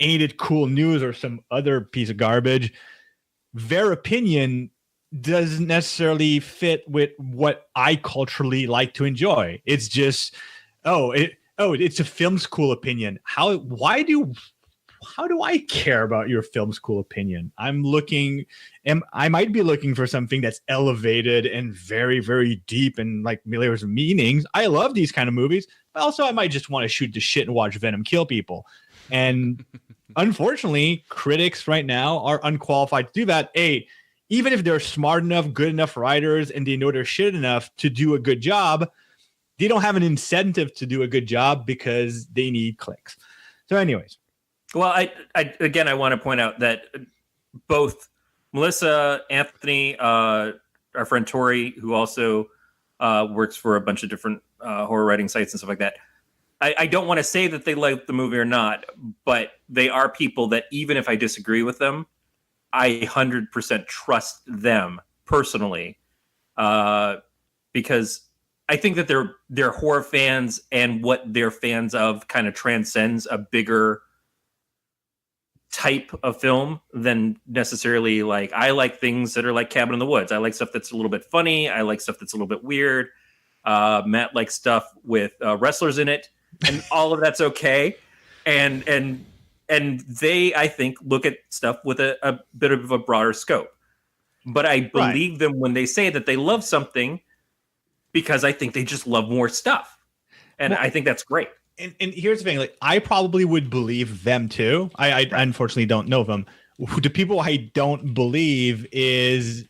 Ain't It Cool News or some other piece of garbage, their opinion doesn't necessarily fit with what I culturally like to enjoy. It's just, it's a film school opinion. How do I care about your film school opinion? I might be looking for something that's elevated and very, very deep and like layers of meanings. I love these kind of movies, but also I might just want to shoot the shit and watch Venom kill people. And unfortunately, critics right now are unqualified to do that. Even if they're smart enough, good enough writers, and they know their shit enough to do a good job, they don't have an incentive to do a good job because they need clicks. So anyways. Well, I want to point out that both Melissa, Anthony, our friend Tori, who also works for a bunch of different horror writing sites and stuff like that, I don't want to say that they like the movie or not, but they are people that even if I disagree with them, I 100% trust them personally, because I think that they're horror fans, and what they're fans of kind of transcends a bigger type of film than necessarily like I like things that are like Cabin in the Woods. I like stuff that's a little bit funny. I like stuff that's a little bit weird. Matt likes stuff with wrestlers in it, and all of that's okay. And they, I think, look at stuff with a bit of a broader scope. But I believe them when they say that they love something, because I think they just love more stuff. And I think that's great. And here's the thing, like I probably would believe them too. I unfortunately don't know them. The people I don't believe is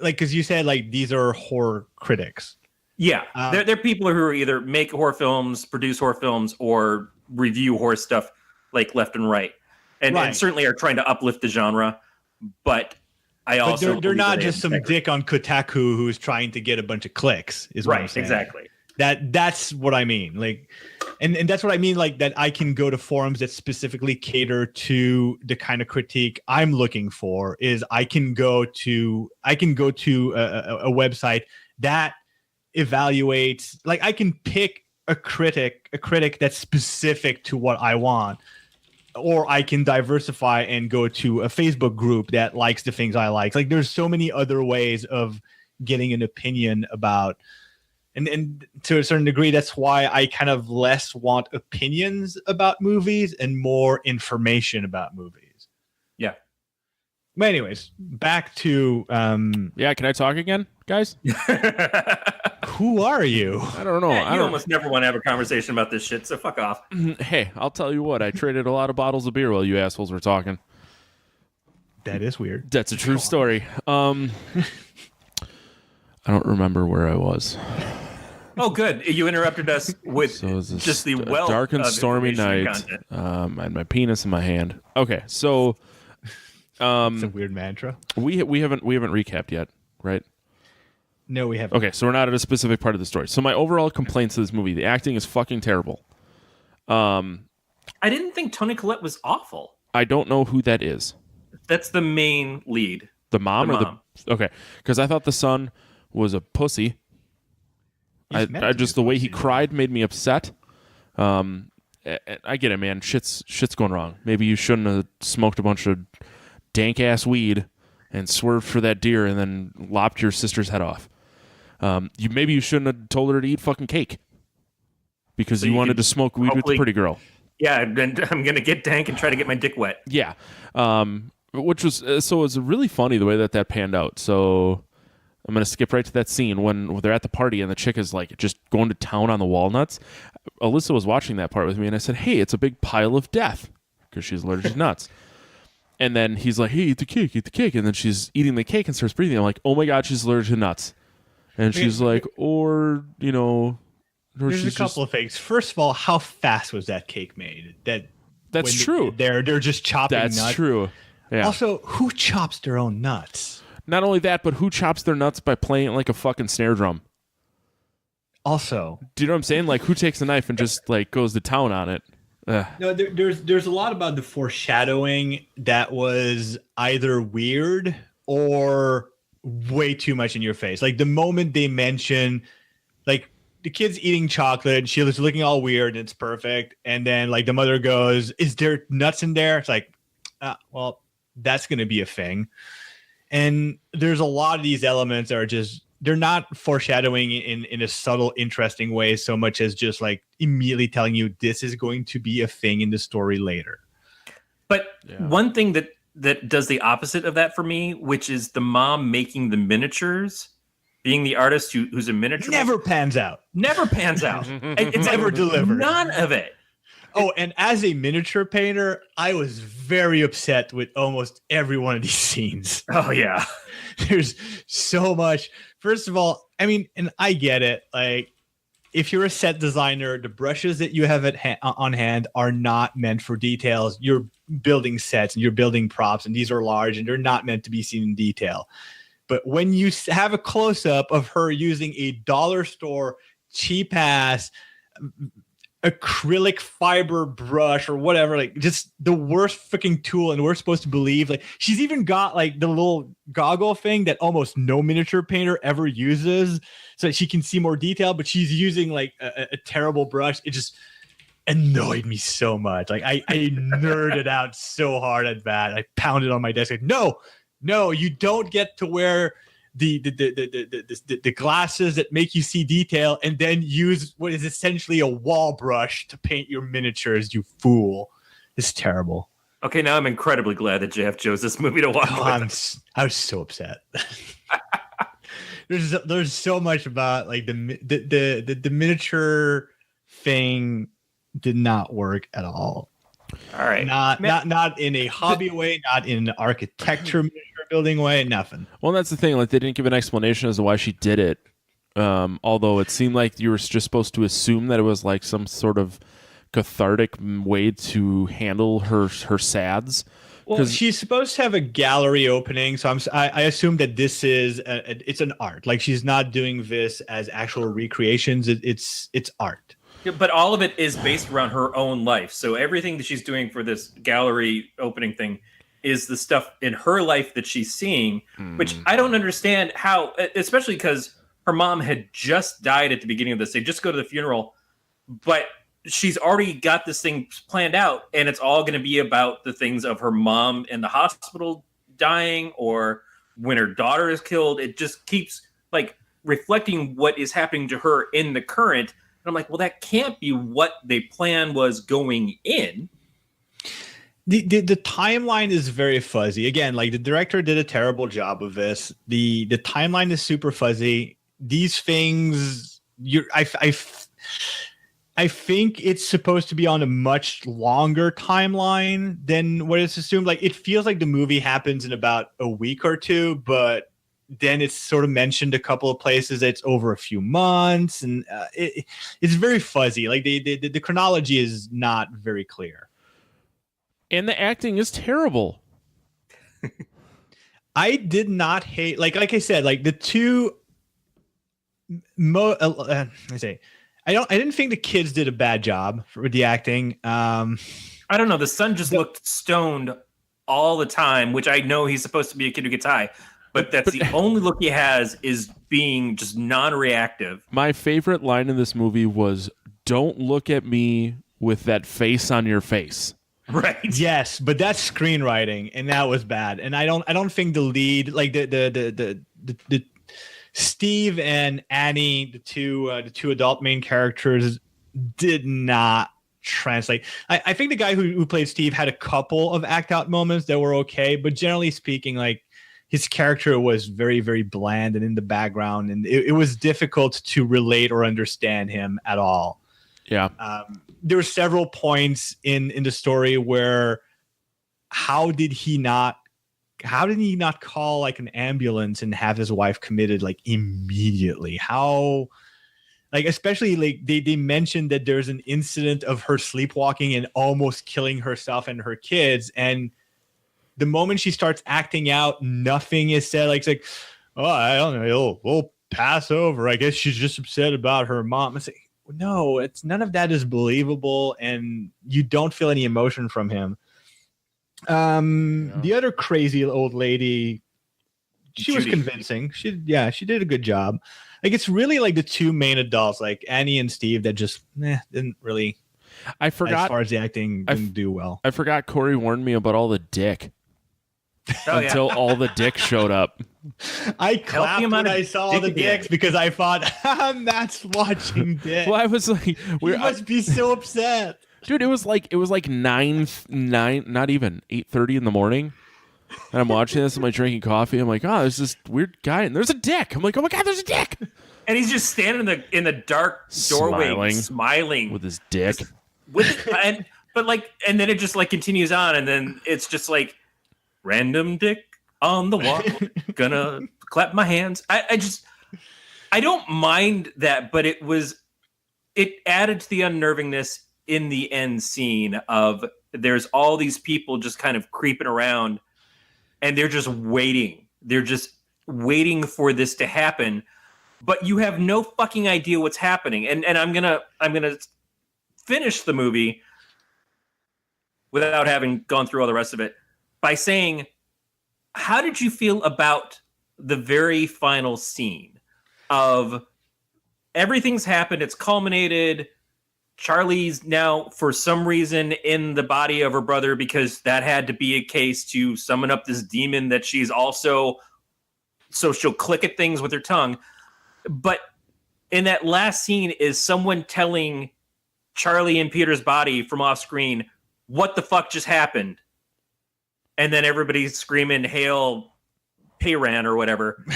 like, because you said like these are horror critics. Yeah, they're people who either make horror films, produce horror films, or review horror stuff like left and right, and certainly are trying to uplift the genre. But they're not just some dick on Kotaku who's trying to get a bunch of clicks. Is what I'm saying. Exactly. That's what I mean. Like, and that's what I mean. Like that, I can go to forums that specifically cater to the kind of critique I'm looking for. Is I can go to a website that evaluates. Like I can pick a critic that's specific to what I want, or I can diversify and go to a Facebook group that likes the things I like. Like there's so many other ways of getting an opinion about. And to a certain degree, that's why I kind of less want opinions about movies and more information about movies. Yeah. But anyways, back to... can I talk again, guys? Who are you? I don't know. You almost never want to have a conversation about this shit, so fuck off. Hey, I'll tell you what. I traded a lot of bottles of beer while you assholes were talking. That is weird. That's a true story. I don't remember where I was. Oh, good. You interrupted us with just the dark and stormy night. I had my penis in my hand. Okay, so it's a weird mantra. We haven't recapped yet, right? No, we haven't. Okay, so we're not at a specific part of the story. So my overall complaints to this movie: the acting is fucking terrible. I didn't think Toni Collette was awful. I don't know who that is. That's the main lead. The mom The or mom. the okay? Because I thought the son was a pussy. He's meant I to just be a the way he pussy. cried made me upset. I get it, man. Shit's going wrong. Maybe you shouldn't have smoked a bunch of dank ass weed and swerved for that deer and then lopped your sister's head off. Maybe you shouldn't have told her to eat fucking cake because So you you wanted could to smoke weed with the hopefully- pretty girl. Yeah, and I'm gonna get dank and try to get my dick wet. Yeah. Which was so it was really funny the way that panned out. So I'm gonna skip right to that scene when they're at the party and the chick is like just going to town on the walnuts. Alyssa was watching that part with me and I said, "Hey, it's a big pile of death," because she's allergic to nuts. And then he's like, "Hey, eat the cake," and then she's eating the cake and starts breathing. I'm like, "Oh my god, she's allergic to nuts," and she's like, "Or There's a she's couple of things. First of all, how fast was that cake made? That's when true. They're just chopping That's nuts. true. Yeah. Also, who chops their own nuts? Not only that, but who chops their nuts by playing it like a fucking snare drum? Also, Do you know what I'm saying? Like, who takes a knife and just like goes to town on it? no, there's a lot about the foreshadowing that was either weird or way too much in your face. Like the moment they mention, like the kid's eating chocolate, she was looking all weird, and it's perfect. And then like the mother goes, "Is there nuts in there?" It's like, well, that's going to be a thing. And there's a lot of these elements that are just, they're not foreshadowing in a subtle, interesting way so much as just like immediately telling you this is going to be a thing in the story later. But one thing that does the opposite of that for me, which is the mom making the miniatures, being the artist who's a miniature Never pans out. never pans out. It's Never like delivered. None of it. Oh, and as a miniature painter, I was very upset with almost every one of these scenes. Oh yeah. There's so much. First of all, I mean, and I get it. Like, if you're a set designer, the brushes that you have on hand are not meant for details. You're building sets and you're building props, and these are large and they're not meant to be seen in detail. But when you have a close up of her using a dollar store cheap ass acrylic fiber brush or whatever, like just the worst freaking tool, and we're supposed to believe like she's even got like the little goggle thing that almost no miniature painter ever uses so that she can see more detail, but she's using like a terrible brush. It just annoyed me so much. Like I nerded out so hard at that. I pounded on my desk like, no, you don't get to wear the glasses that make you see detail and then use what is essentially a wall brush to paint your miniatures, you fool. It's terrible. Okay, now I'm incredibly glad that JF chose this movie to watch. I was so upset. There's so much about like the miniature thing did not work at all. All right. Not in a hobby way, not in an architecture miniature building way, nothing. Well, that's the thing. Like, they didn't give an explanation as to why she did it. Although it seemed like you were just supposed to assume that it was like some sort of cathartic way to handle her sads. Well, she's supposed to have a gallery opening, so I assume that this is it's an art. Like, she's not doing this as actual recreations. It's art. Yeah, but all of it is based around her own life. So everything that she's doing for this gallery opening thing is the stuff in her life that she's seeing, which I don't understand how, especially because her mom had just died at the beginning of this. They just go to the funeral, but she's already got this thing planned out, and it's all going to be about the things of her mom in the hospital dying or when her daughter is killed. It just keeps like reflecting what is happening to her in the current. And I'm like, well, that can't be what the plan was going in. The timeline is very fuzzy. Again, like the director did a terrible job of this. The timeline is super fuzzy. These things, I think it's supposed to be on a much longer timeline than what it's assumed. Like, it feels like the movie happens in about a week or two, but then it's sort of mentioned a couple of places that it's over a few months, and it's very fuzzy. Like the chronology is not very clear. And the acting is terrible. I did not hate, like I said, like the two I say, I didn't think the kids did a bad job with the acting. I don't know. The son just looked stoned all the time, which I know he's supposed to be a kid who gets high, but that's the only look he has is being just non-reactive. My favorite line in this movie was, "Don't look at me with that face on your face." Right. Yes, but that's screenwriting, and that was bad. And I don't think the lead, like the Steve and Annie, the two adult main characters, did not translate. I think the guy who played Steve had a couple of act out moments that were okay, but generally speaking, like his character was very, very bland and in the background, and it was difficult to relate or understand him at all. Yeah. There were several points in the story where how did he not call like an ambulance and have his wife committed like immediately? How, like, especially like they mentioned that there's an incident of her sleepwalking and almost killing herself and her kids, and the moment she starts acting out, nothing is said. Like, it's like, oh, I don't know, we'll pass over. I guess she's just upset about her mom. It's like, no, it's none of that is believable, and you don't feel any emotion from him. The other crazy old lady, she was convincing. She did a good job. Like, it's really like the two main adults, like Annie and Steve, that just didn't really. I forgot, as far as the acting, didn't do well. I forgot Corey warned me about all the dick. Until all the dicks showed up. I clapped when I saw the dicks because I thought, Matt's watching dicks. Well, I was like, he must be so upset. Dude, it was like 9, not even 8:30 in the morning. And I'm watching this, I'm like drinking coffee. I'm like, oh, there's this weird guy, and there's a dick. I'm like, oh my God, there's a dick. And he's just standing in the dark doorway, smiling with his dick. And then it just like continues on, and then it's just like, random dick on the wall, gonna clap my hands. I don't mind that, but it added to the unnervingness in the end scene of there's all these people just kind of creeping around, and they're just waiting. They're just waiting for this to happen, but you have no fucking idea what's happening. And I'm gonna finish the movie without having gone through all the rest of it by saying, how did you feel about the very final scene of everything's happened, it's culminated, Charlie's now for some reason in the body of her brother because that had to be a case to summon up this demon that she's also, so she'll click at things with her tongue. But in that last scene is someone telling Charlie in Peter's body from off screen, what the fuck just happened? And then everybody's screaming, hail Payran or whatever.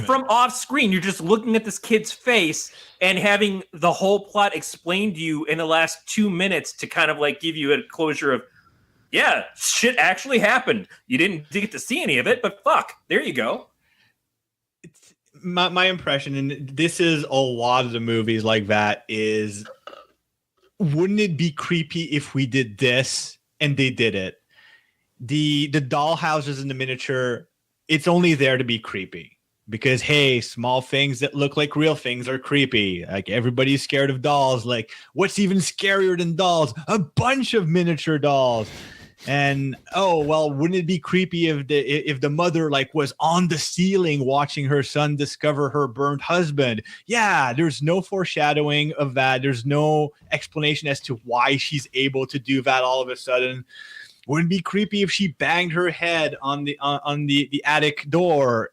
From off screen, you're just looking at this kid's face and having the whole plot explained to you in the last 2 minutes to kind of like give you a closure of, yeah, shit actually happened. You didn't get to see any of it, but fuck, there you go. It's my impression, and this is a lot of the movies like that, is wouldn't it be creepy if we did this and they did it? The doll houses in the miniature, it's only there to be creepy because, hey, small things that look like real things are creepy. Like, everybody's scared of dolls. Like, what's even scarier than dolls? A bunch of miniature dolls. And oh well, wouldn't it be creepy if the mother like was on the ceiling watching her son discover her burnt husband? Yeah, there's no foreshadowing of that. There's no explanation as to why she's able to do that all of a sudden. Wouldn't it be creepy if she banged her head on the attic door,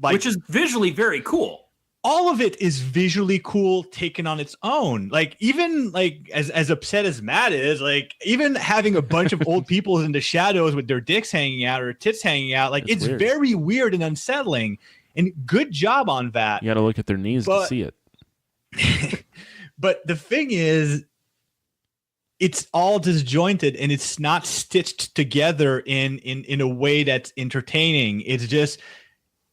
like, which is visually very cool. All of it is visually cool taken on its own. Like, even like as upset as Matt is, like, even having a bunch of old people in the shadows with their dicks hanging out or tits hanging out, like, it's weird. Very weird and unsettling. And good job on that. You got to look at their knees to see it. But the thing is, it's all disjointed and it's not stitched together in a way that's entertaining.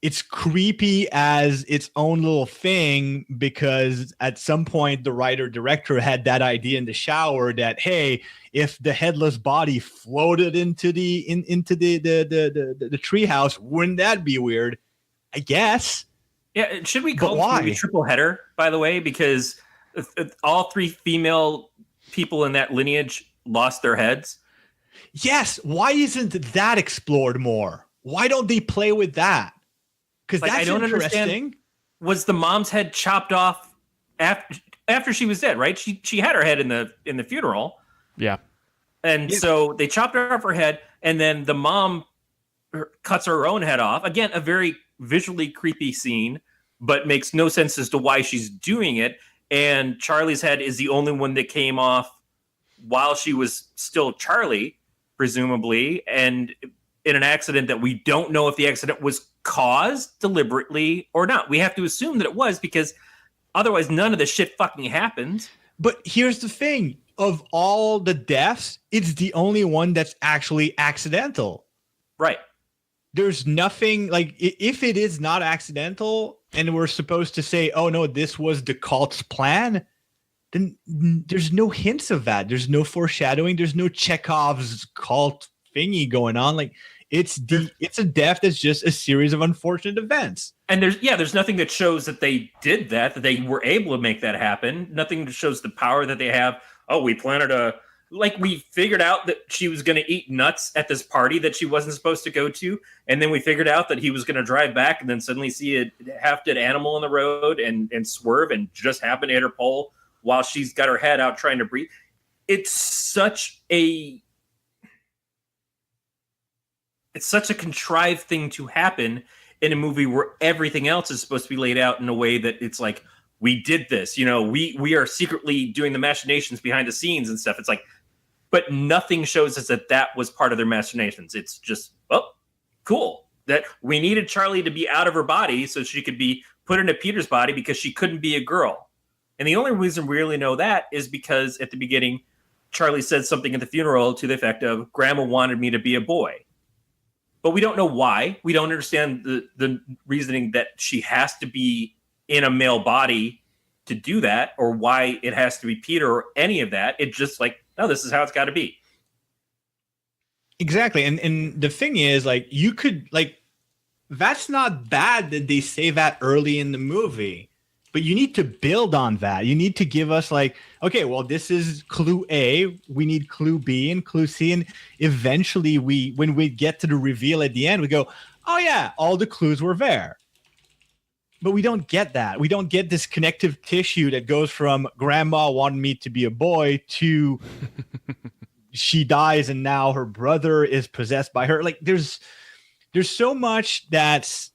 It's creepy as its own little thing because at some point the writer-director had that idea in the shower that, hey, if the headless body floated into the treehouse, wouldn't that be weird? I guess. Yeah, should we call But this movie why? triple header, by the way? Because all three female people in that lineage lost their heads. Yes. Why isn't that explored more? Why don't they play with that? Because Like, that's I don't interesting. understand. Was the mom's head chopped off after she was dead? Right? She had her head in the funeral, Yeah. and so they chopped off her head, and then the mom cuts her own head off. Again, a very visually creepy scene, but makes no sense as to why she's doing it. And Charlie's head is the only one that came off while she was still Charlie, presumably, and in an accident that we don't know if the accident was caused deliberately or not. We have to assume that it was, because otherwise none of this shit fucking happened. But here's the thing. Of all the deaths, it's the only one that's actually accidental. Right. There's nothing like if it is not accidental and we're supposed to say, oh no, this was the cult's plan, then there's no hints of that. There's no foreshadowing. There's no Chekhov's cult thingy going on. Like it's a death that's just a series of unfortunate events. And there's nothing that shows that they did that they were able to make that happen. Nothing that shows the power that they have. Oh, we planted we figured out that she was going to eat nuts at this party that she wasn't supposed to go to. And then we figured out that he was going to drive back and then suddenly see a half-dead animal on the road and swerve and just happen to hit her pole while she's got her head out trying to breathe. It's such a contrived thing to happen in a movie where everything else is supposed to be laid out in a way that it's like, we did this, we are secretly doing the machinations behind the scenes and stuff. It's like, but nothing shows us that was part of their machinations. It's just, cool. That we needed Charlie to be out of her body so she could be put into Peter's body because she couldn't be a girl. And the only reason we really know that is because at the beginning, Charlie said something at the funeral to the effect of, Grandma wanted me to be a boy. But we don't know why. We don't understand the reasoning that she has to be in a male body to do that, or why it has to be Peter or any of that. It's just like, no, this is how it's got to be. Exactly. And the thing is, like, you could, like, that's not bad that they say that early in the movie, but you need to build on that. You need to give us like, okay, well, this is clue A, we need clue B and clue C. And eventually when we get to the reveal at the end, we go, oh yeah, all the clues were there. But we don't get that. We don't get this connective tissue that goes from grandma wanted me to be a boy to she dies and now her brother is possessed by her. Like there's so much that's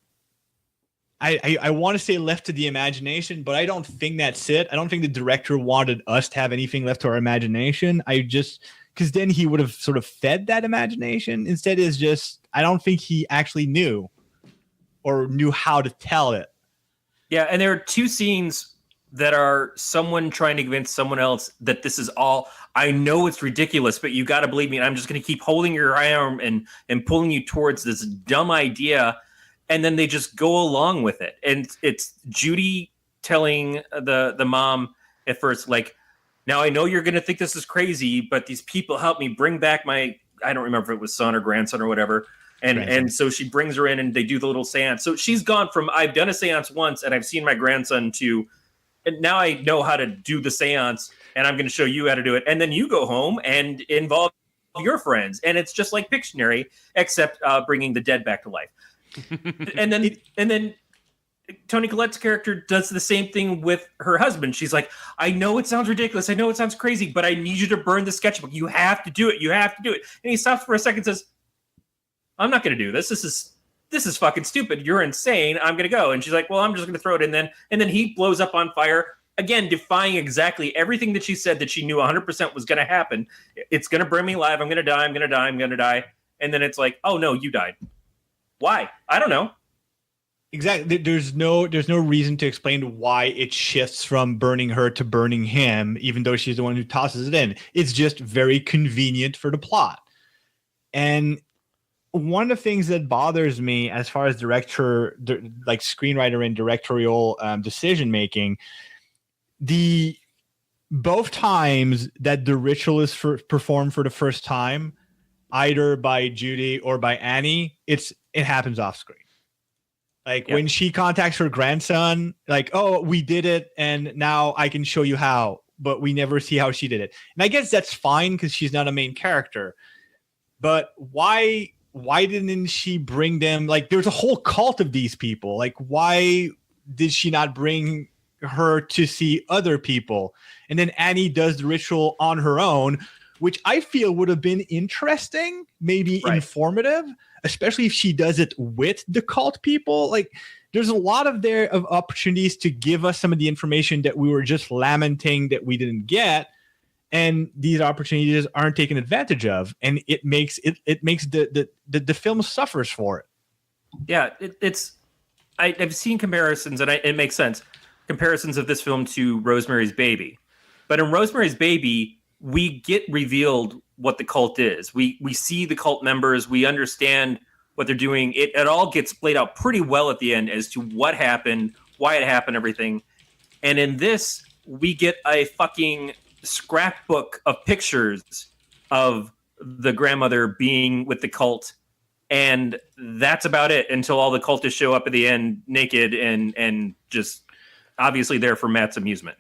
I want to say left to the imagination, but I don't think that's it. I don't think the director wanted us to have anything left to our imagination. Because then he would have sort of fed that imagination. Instead, is just I don't think he actually knew how to tell it. Yeah, and there are two scenes that are someone trying to convince someone else that this is all, I know it's ridiculous, but you got to believe me. And I'm just going to keep holding your arm and pulling you towards this dumb idea. And then they just go along with it. And it's Judy telling the mom at first, like, now I know you're going to think this is crazy, but these people helped me bring back I don't remember if it was son or grandson or whatever. And so she brings her in and they do the little seance. So she's gone from, I've done a seance once and I've seen my grandson, to, and now I know how to do the seance and I'm going to show you how to do it. And then you go home and involve your friends. And it's just like Pictionary, except bringing the dead back to life. and then Toni Collette's character does the same thing with her husband. She's like, I know it sounds ridiculous. I know it sounds crazy, but I need you to burn the sketchbook. You have to do it. You have to do it. And he stops for a second and says, I'm not going to do this. This is fucking stupid. You're insane. I'm going to go. And she's like, well, I'm just going to throw it in then. And then he blows up on fire, again, defying exactly everything that she said that she knew 100% was going to happen. It's going to burn me alive. I'm going to die. I'm going to die. I'm going to die. And then it's like, oh no, you died. Why? I don't know. Exactly. There's no reason to explain why it shifts from burning her to burning him, even though she's the one who tosses it in. It's just very convenient for the plot. And one of the things that bothers me as far as screenwriter and directorial decision making, both times that the ritual is performed for the first time, either by Judy or by Annie, it happens off screen. Like when she contacts her grandson, like, oh, we did it, and now I can show you how, but we never see how she did it. And I guess that's fine because she's not a main character. But why didn't she bring them? Like, there's a whole cult of these people. Like, why did she not bring her to see other people? And then Annie does the ritual on her own, which I feel would have been interesting, maybe informative, especially if she does it with the cult people. Like, there's a lot of opportunities to give us some of the information that we were just lamenting that we didn't get. And these opportunities aren't taken advantage of, and it makes the film suffers for it. Yeah, I've seen comparisons, and it makes sense. Comparisons of this film to Rosemary's Baby, but in Rosemary's Baby, we get revealed what the cult is. We see the cult members. We understand what they're doing. It all gets played out pretty well at the end as to what happened, why it happened, everything. And in this, we get a fucking scrapbook of pictures of the grandmother being with the cult, and that's about it until all the cultists show up at the end naked and just obviously there for Matt's amusement.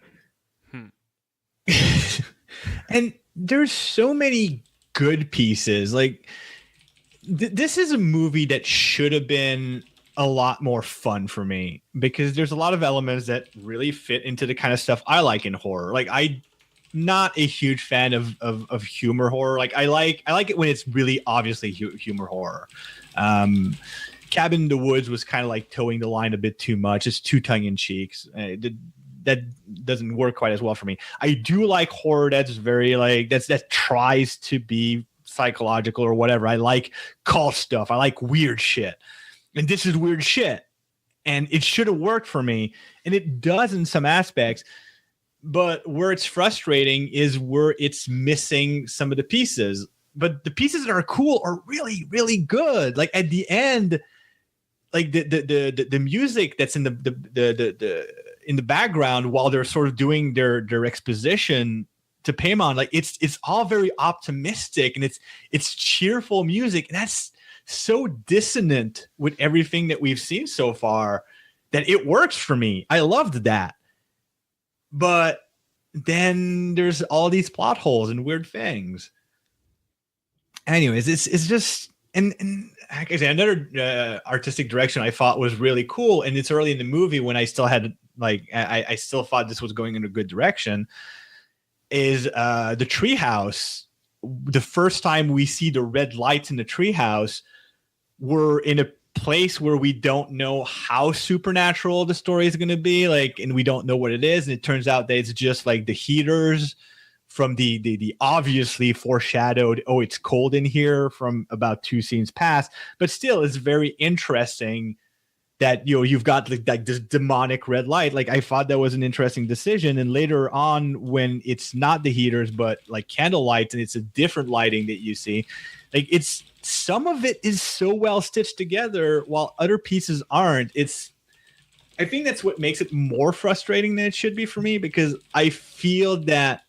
And there's so many good pieces. Like this is a movie that should have been a lot more fun for me, because there's a lot of elements that really fit into the kind of stuff I like in horror. Like I'm not a huge fan of humor horror. Like I like it when it's really obviously humor horror. Cabin in the Woods was kind of like towing the line a bit too much. It's too tongue in cheek. That doesn't work quite as well for me. I do like horror that's very like that tries to be psychological or whatever. I like cult stuff. I like weird shit, and this is weird shit, and it should have worked for me, and it does in some aspects. But where it's frustrating is where it's missing some of the pieces. But the pieces that are cool are really, really good. Like at the end, like the music that's in the background while they're sort of doing their exposition to Paimon, like it's all very optimistic, and it's cheerful music, and that's so dissonant with everything that we've seen so far that it works for me. I loved that. But then there's all these plot holes and weird things. Anyways, it's just and like I said, another artistic direction I thought was really cool, and it's early in the movie when I still had like I still thought this was going in a good direction, is the treehouse. The first time we see the red lights in the treehouse, we're in a place where we don't know how supernatural the story is going to be, like, and we don't know what it is, and it turns out that it's just like the heaters from the obviously foreshadowed, oh, it's cold in here from about 2 scenes past. But still, it's very interesting that, you know, you've got like this demonic red light. Like, I thought that was an interesting decision. And later on, when it's not the heaters but like candle lights, and it's a different lighting that you see, like, it's some of it is so well stitched together while other pieces aren't. I think that's what makes it more frustrating than it should be for me, because I feel that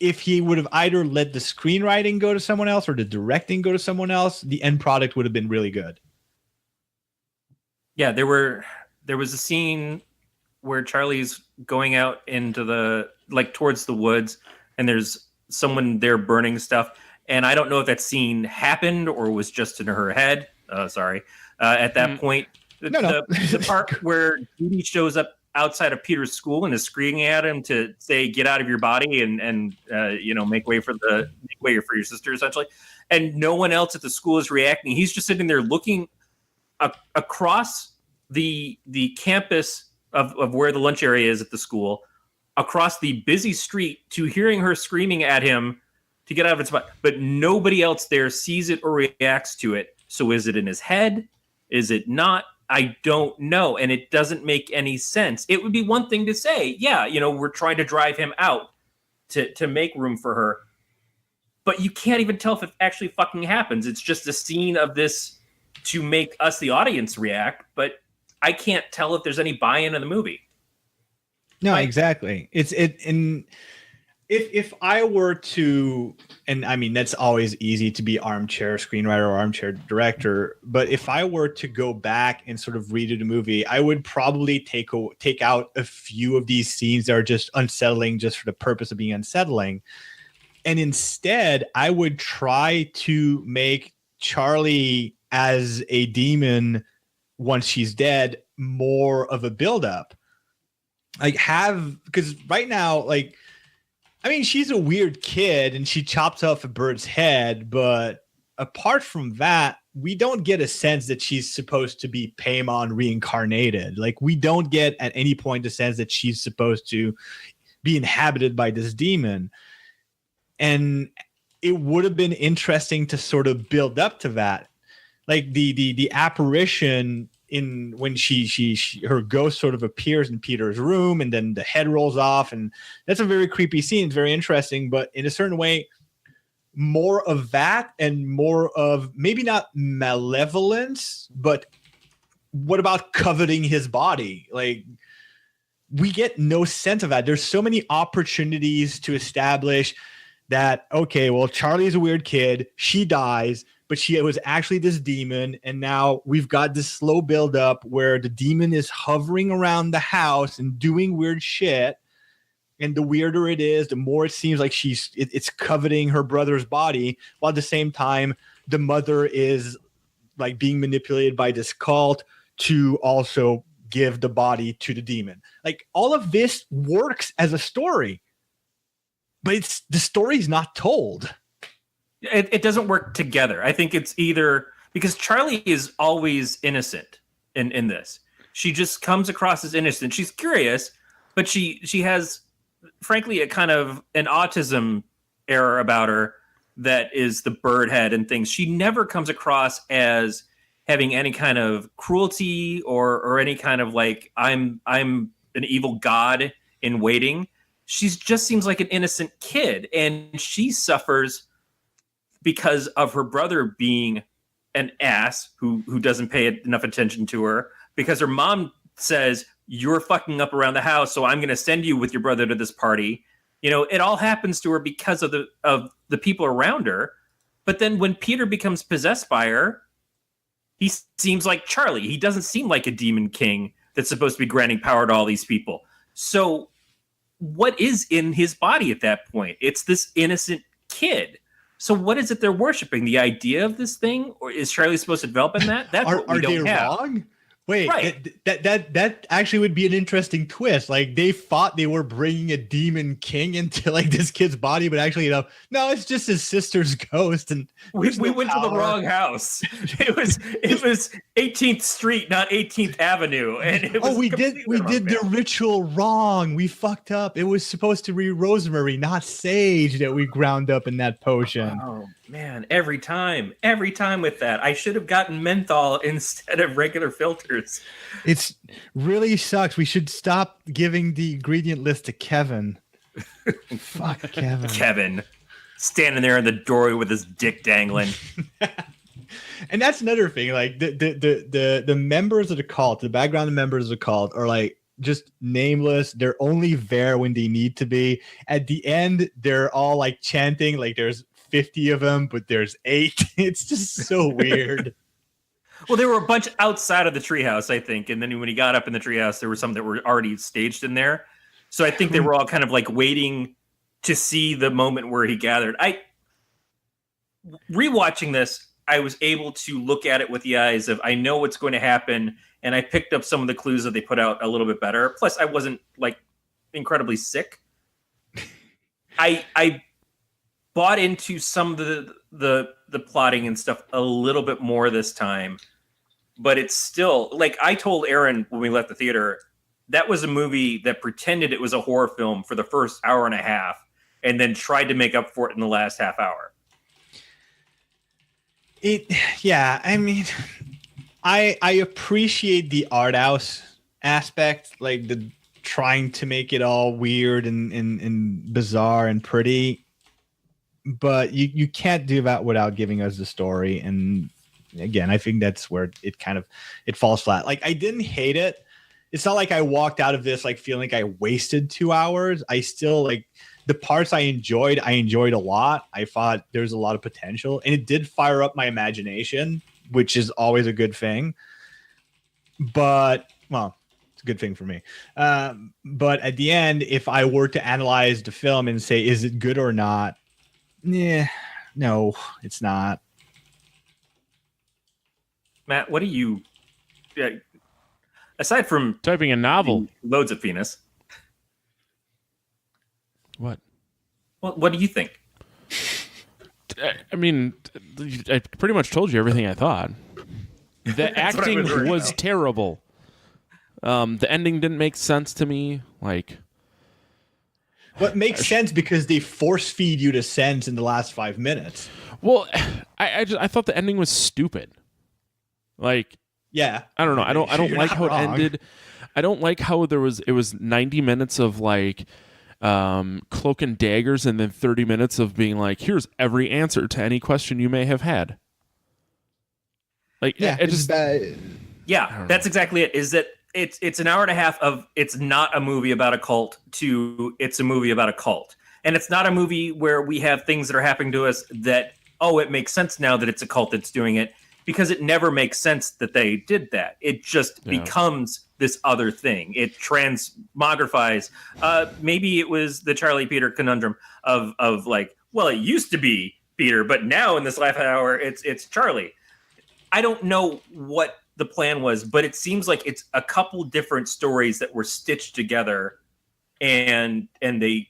if he would have either let the screenwriting go to someone else or the directing go to someone else, the end product would have been really good. Yeah, there was a scene where Charlie's going out into the, like, towards the woods, and there's someone there burning stuff. And I don't know if that scene happened or was just in her head. At that point, the part where Judy shows up outside of Peter's school and is screaming at him to say, "Get out of your body and make way for your sister," essentially. And no one else at the school is reacting. He's just sitting there looking across the campus of where the lunch area is at the school, across the busy street, to hearing her screaming at him to get out of its spot. But nobody else there sees it or reacts to it. So is it in his head? Is it not? I don't know. And it doesn't make any sense. It would be one thing to say, yeah, we're trying to drive him out to make room for her. But you can't even tell if it actually fucking happens. It's just a scene of this to make us, the audience, react. But I can't tell if there's any buy-in in the movie. No, exactly. It's If I were to, and I mean that's always easy to be armchair screenwriter or armchair director, but if I were to go back and sort of redo the movie, I would probably take out a few of these scenes that are just unsettling, just for the purpose of being unsettling, and instead I would try to make Charlie as a demon once she's dead more of a buildup. Like because right now, like, I mean, she's a weird kid and she chops off a bird's head, but apart from that, we don't get a sense that she's supposed to be Paimon reincarnated. Like, we don't get at any point the sense that she's supposed to be inhabited by this demon. And it would have been interesting to sort of build up to that. Like the apparition in when she her ghost sort of appears in Peter's room and then the head rolls off, and that's a very creepy scene. It's very interesting, but in a certain way, more of that and more of maybe not malevolence, but what about coveting his body? Like, we get no sense of that. There's so many opportunities to establish that, okay, well, Charlie is a weird kid. She dies, but she was actually this demon. And now we've got this slow buildup where the demon is hovering around the house and doing weird shit. And the weirder it is, the more it seems like it's coveting her brother's body, while at the same time, the mother is like being manipulated by this cult to also give the body to the demon. Like, all of this works as a story, but the story's not told. It doesn't work together. I think it's either because Charlie is always innocent in this. She just comes across as innocent. She's curious, but she has, frankly, a kind of an autism error about her that is the bird head and things. She never comes across as having any kind of cruelty or any kind of like, I'm an evil god in waiting. She just seems like an innocent kid, and she suffers because of her brother being an ass who doesn't pay enough attention to her, because her mom says, you're fucking up around the house, so I'm going to send you with your brother to this party. You know, it all happens to her because of the people around her. But then when Peter becomes possessed by her, he seems like Charlie. He doesn't seem like a demon king that's supposed to be granting power to all these people. So what is in his body at that point? It's this innocent kid. So what is it they're worshiping? The idea of this thing? Or is Charlie supposed to develop in that? That's what we don't have. Wrong? Wait, right. that actually would be an interesting twist. Like, they thought they were bringing a demon king into like this kid's body, but actually, no, it's just his sister's ghost. And we went to the wrong house. It was 18th Street, not 18th Avenue, and it was we did the ritual wrong. We fucked up. It was supposed to be rosemary, not sage, that we ground up in that potion. Oh man, every time with that, I should have gotten menthol instead of regular filters. It's really sucks. We should stop giving the ingredient list to Kevin. Fuck Kevin. Kevin standing there in the doorway with his dick dangling. And that's another thing. Like the members of the cult, the background members of the cult are like just nameless. They're only there when they need to be. At the end, they're all like chanting, like there's 50 of them, but there's 8. It's just so weird. Well, there were a bunch outside of the treehouse, I think, and then when he got up in the treehouse, there were some that were already staged in there. So I think they were all kind of like waiting to see the moment where he gathered. Rewatching this, I was able to look at it with the eyes of, I know what's going to happen, and I picked up some of the clues that they put out a little bit better. Plus, I wasn't like incredibly sick. I bought into some of the plotting and stuff a little bit more this time, but it's still, like I told Aaron when we left the theater, that was a movie that pretended it was a horror film for the first hour and a half and then tried to make up for it in the last half hour. I mean, I appreciate the art house aspect, like the trying to make it all weird and bizarre and pretty, but you can't do that without giving us the story. And again, I think that's where it falls flat. Like, I didn't hate it. It's not like I walked out of this like feeling like I wasted 2 hours. I still like the parts I enjoyed a lot. I thought there's a lot of potential, and it did fire up my imagination, which is always a good thing. But, well, it's a good thing for me. But at the end, if I were to analyze the film and say, is it good or not? No, it's not. Matt, what do you... aside from Typing a novel. Loads of penis. What? Well, what do you think? I mean, I pretty much told you everything I thought. The acting was terrible. The ending didn't make sense to me. Like, what makes sense because they force feed you to sense in the last 5 minutes. Well, I thought the ending was stupid. Like, yeah, I don't know. I don't like how it ended. I don't like how it was 90 minutes of like cloak and daggers, and then 30 minutes of being like, here's every answer to any question you may have had. Like, yeah, it just yeah, that's exactly it. Is that it's an hour and a half of it's not a movie about a cult to it's a movie about a cult, and it's not a movie where we have things that are happening to us that it makes sense now that it's a cult that's doing it, because it never makes sense that they did that. It just becomes this other thing. It transmogrifies. Maybe it was the Charlie Peter conundrum of like, well, it used to be Peter, but now in this last hour, it's Charlie. I don't know what the plan was, but it seems like it's a couple different stories that were stitched together, and they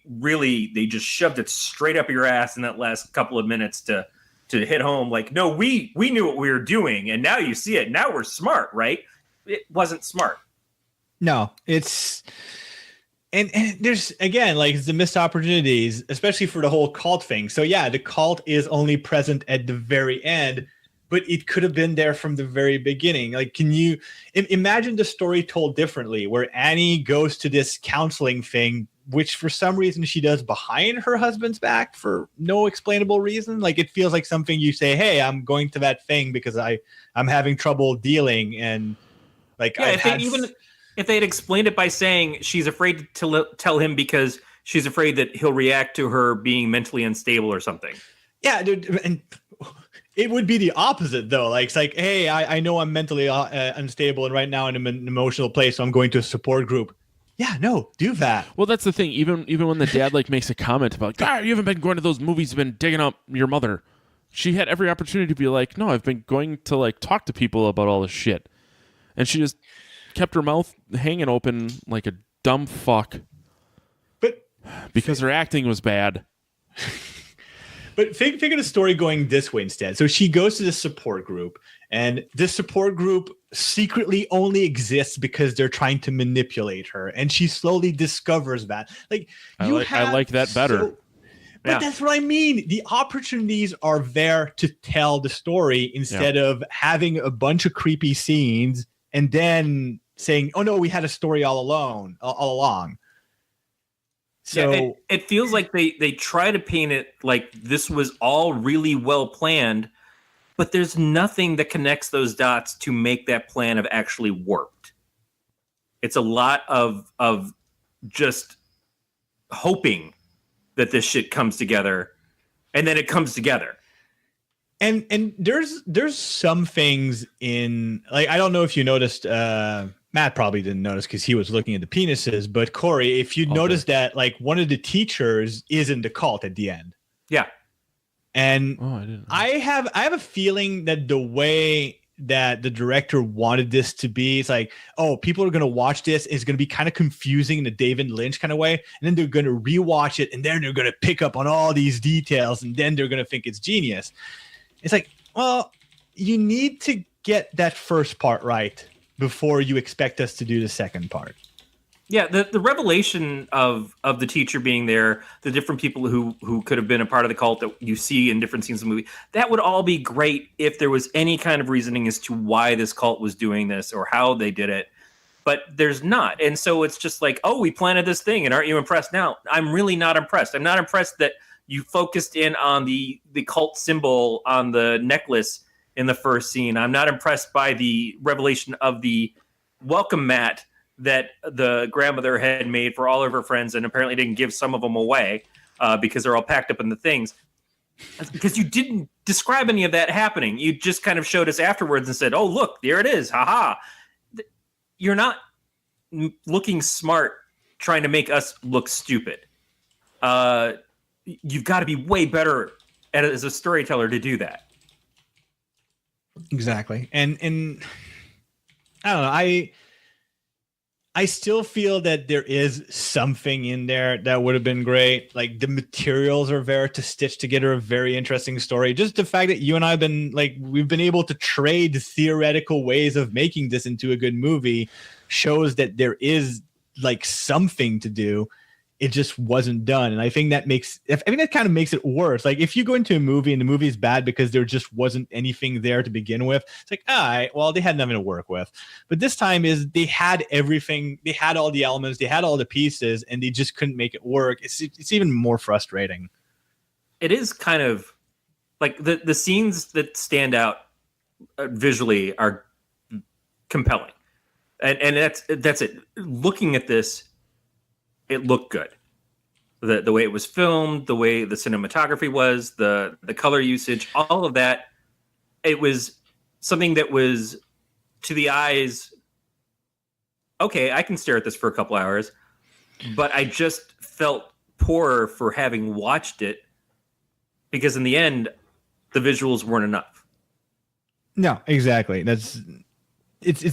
just shoved it straight up your ass in that last couple of minutes to hit home. Like, no, we knew what we were doing, and now you see it. Now we're smart, right? It wasn't smart. No, it's and there's again like the missed opportunities, especially for the whole cult thing. So yeah, the cult is only present at the very end, but it could have been there from the very beginning. Like, can you imagine the story told differently, where Annie goes to this counseling thing, which for some reason she does behind her husband's back for no explainable reason? Like, it feels like something you say, hey, I'm going to that thing because I'm having trouble dealing. And like, yeah, if they had explained it by saying she's afraid to tell him because she's afraid that he'll react to her being mentally unstable or something. Yeah, dude, and it would be the opposite though. Like, it's like, hey, I know I'm mentally unstable, and right now I'm in an emotional place, so I'm going to a support group. Yeah, no, do that. Well, that's the thing. Even when the dad like makes a comment about, God, you haven't been going to those movies, you've been digging up your mother. She had every opportunity to be like, no, I've been going to like talk to people about all this shit, and she just kept her mouth hanging open like a dumb fuck. But because her acting was bad. But think of the story going this way instead. So she goes to this support group, and this support group secretly only exists because they're trying to manipulate her, and she slowly discovers that. Like, I like that better. But that's what I mean. The opportunities are there to tell the story instead of having a bunch of creepy scenes and then saying, "Oh no, we had a story all along." So yeah, it feels like they try to paint it like this was all really well planned, but there's nothing that connects those dots to make that plan have actually worked. It's a lot of just hoping that this shit comes together, and then it comes together. And there's some things in, like, I don't know if you noticed, Matt probably didn't notice because he was looking at the penises, but Corey, if you noticed that, like, one of the teachers is in the cult at the end. Yeah. And I didn't. I have a feeling that the way that the director wanted this to be, it's like, oh, people are going to watch this. It's going to be kind of confusing in a David Lynch kind of way. And then they're going to rewatch it, and then they're going to pick up on all these details, and then they're going to think it's genius. It's like, well, you need to get that first part right before you expect us to do the second part. Yeah, the revelation of the teacher being there, the different people who could have been a part of the cult that you see in different scenes of the movie, that would all be great if there was any kind of reasoning as to why this cult was doing this or how they did it. But there's not. And so it's just like, oh, we planted this thing, and aren't you impressed now? I'm really not impressed. I'm not impressed that you focused in on the cult symbol on the necklace in the first scene. I'm not impressed by the revelation of the welcome mat that the grandmother had made for all of her friends and apparently didn't give some of them away. because they're all packed up in the things. That's because you didn't describe any of that happening. You just kind of showed us afterwards and said, "Oh, look, there it is. Haha." You're not looking smart trying to make us look stupid. You've got to be way better as a storyteller to do that. Exactly. And I don't know. I still feel that there is something in there that would have been great. Like the materials are there to stitch together a very interesting story. Just the fact that you and I have been we've been able to trade theoretical ways of making this into a good movie shows that there is like something to do. It just wasn't done. And I think that kind of makes it worse. Like if you go into a movie and the movie is bad because there just wasn't anything there to begin with, it's like, all right, well, they had nothing to work with. But this time is they had everything. They had all the elements. They had all the pieces and they just couldn't make it work. It's even more frustrating. It is kind of like the scenes that stand out visually are compelling. And that's it. Looking at this, it looked good. The way it was filmed, the way the cinematography was, the color usage, all of that. It was something that was to the eyes, okay, I can stare at this for a couple hours, but I just felt poorer for having watched it because in the end, the visuals weren't enough. No, exactly. It's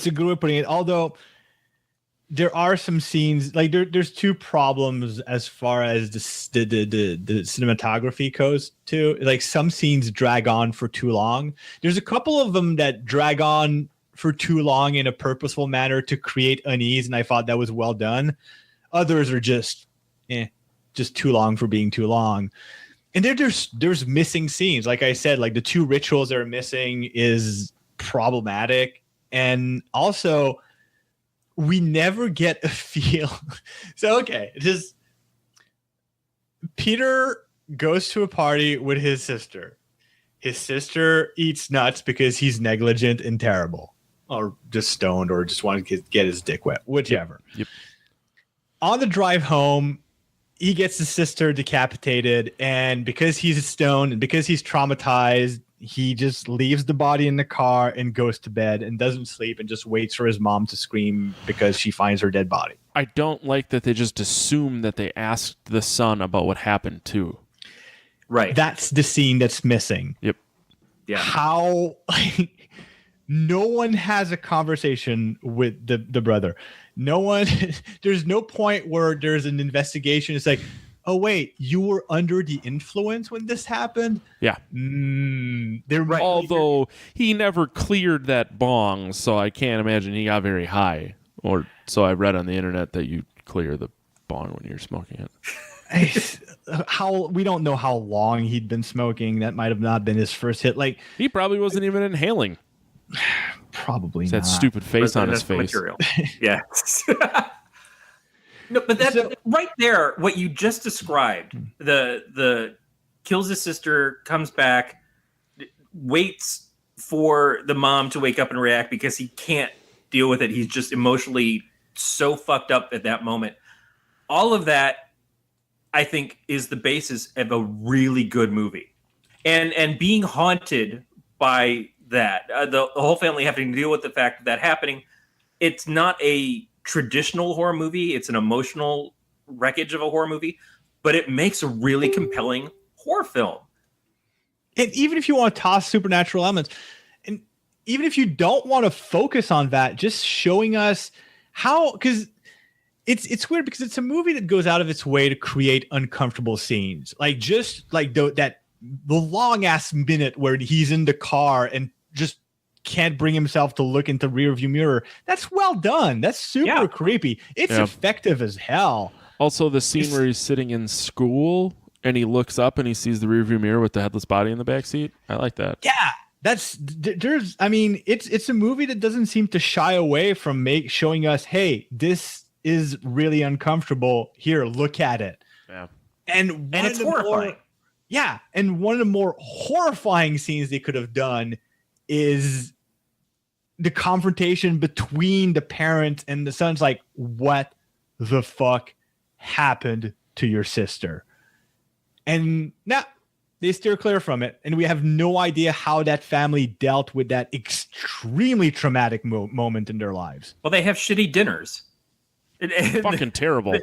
a good way of putting it. Although there are some scenes like there's two problems as far as the cinematography goes too. Like some scenes drag on for too long. There's a couple of them that drag on for too long in a purposeful manner to create unease, and I thought that was well done. Others are just too long for being too long. And there's missing scenes. Like I said, like the two rituals that are missing is problematic, and also we never get a feel. So, okay, just Peter goes to a party with his sister. His sister eats nuts because he's negligent and terrible, or just stoned, or just wanted to get his dick wet, whichever. Yep. On the drive home, he gets his sister decapitated, and because he's stoned and because he's traumatized, he just leaves the body in the car and goes to bed and doesn't sleep and just waits for his mom to scream because she finds her dead body. I don't like that they just assume that they asked the son about what happened too. Right. That's the scene that's missing. Yep. Yeah. How no one has a conversation with the brother. No one, there's no point where there's an investigation. It's like, oh, wait, you were under the influence when this happened? Yeah. Right. Although he never cleared that bong, so I can't imagine he got very high. Or so I read on the internet that you clear the bong when you're smoking it. We don't know how long he'd been smoking. That might have not been his first hit. Like he probably wasn't even inhaling. Probably it's not. That stupid face on his face. Material. Yeah. No, but that's right there. What you just described, the kills his sister, comes back, waits for the mom to wake up and react because he can't deal with it. He's just emotionally so fucked up at that moment. All of that, I think, is the basis of a really good movie, and being haunted by that, the whole family having to deal with the fact of that happening. It's not a traditional horror movie. It's an emotional wreckage of a horror movie, but it makes a really compelling horror film. And even if you want to toss supernatural elements, and even if you don't want to focus on that, just showing us how, because it's weird because it's a movie that goes out of its way to create uncomfortable scenes, like just like the long ass minute where he's in the car and just can't bring himself to look into the rearview mirror. That's well done. That's super creepy. It's effective as hell. Also, the scene where he's sitting in school and he looks up and he sees the rearview mirror with the headless body in the backseat. I like that. Yeah, it's a movie that doesn't seem to shy away from showing us, hey, this is really uncomfortable. Here, look at it. Yeah, and it's horrifying. And one of the more horrifying scenes they could have done is the confrontation between the parent and the son's like, what the fuck happened to your sister? And now they steer clear from it. And we have no idea how that family dealt with that extremely traumatic moment in their lives. Well, they have shitty dinners. Fucking terrible.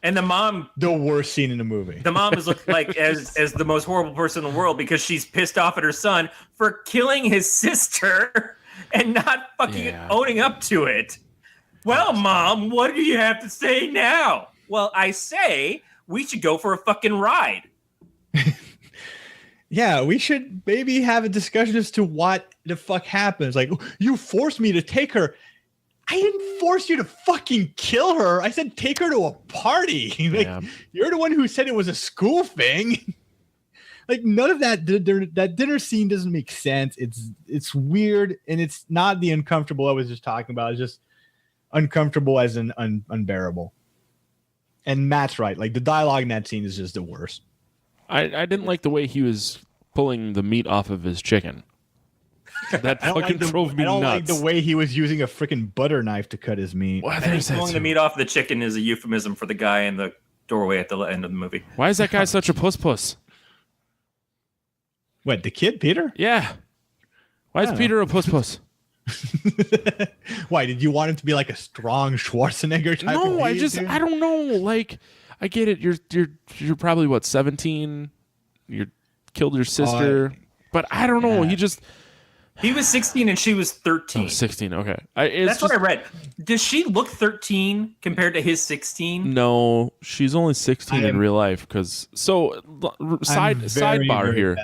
And the mom, The worst scene in the movie. the mom is looked like as the most horrible person in the world because she's pissed off at her son for killing his sister and not fucking owning up to it. Well, Mom, what do you have to say now? Well, I say we should go for a fucking ride. Yeah, we should maybe have a discussion as to what the fuck happens. Like, you forced me to take her. I didn't force you to fucking kill her. I said take her to a party. Like, you're the one who said it was a school thing. Like, none of that dinner scene doesn't make sense. It's weird, and it's not the uncomfortable I was just talking about. It's just uncomfortable as an unbearable. And Matt's right. Like, the dialogue in that scene is just the worst. I didn't like the way he was pulling the meat off of his chicken. That fucking drove me nuts. I don't like the way he was using a freaking butter knife to cut his meat. I think pulling the meat off the chicken is a euphemism for the guy in the doorway at the end of the movie. Why is that guy such a puss? What, the kid, Peter? Yeah. Why is Peter a puss? Why, did you want him to be like a strong Schwarzenegger type of No, I don't know. Like, I get it. You're probably what, 17? You killed your sister. But I don't know. He was 16 and she was 13. Oh, 16. Okay. That's what I read. Does she look 13 compared to his 16? No, she's only 16 in real life. Sidebar here.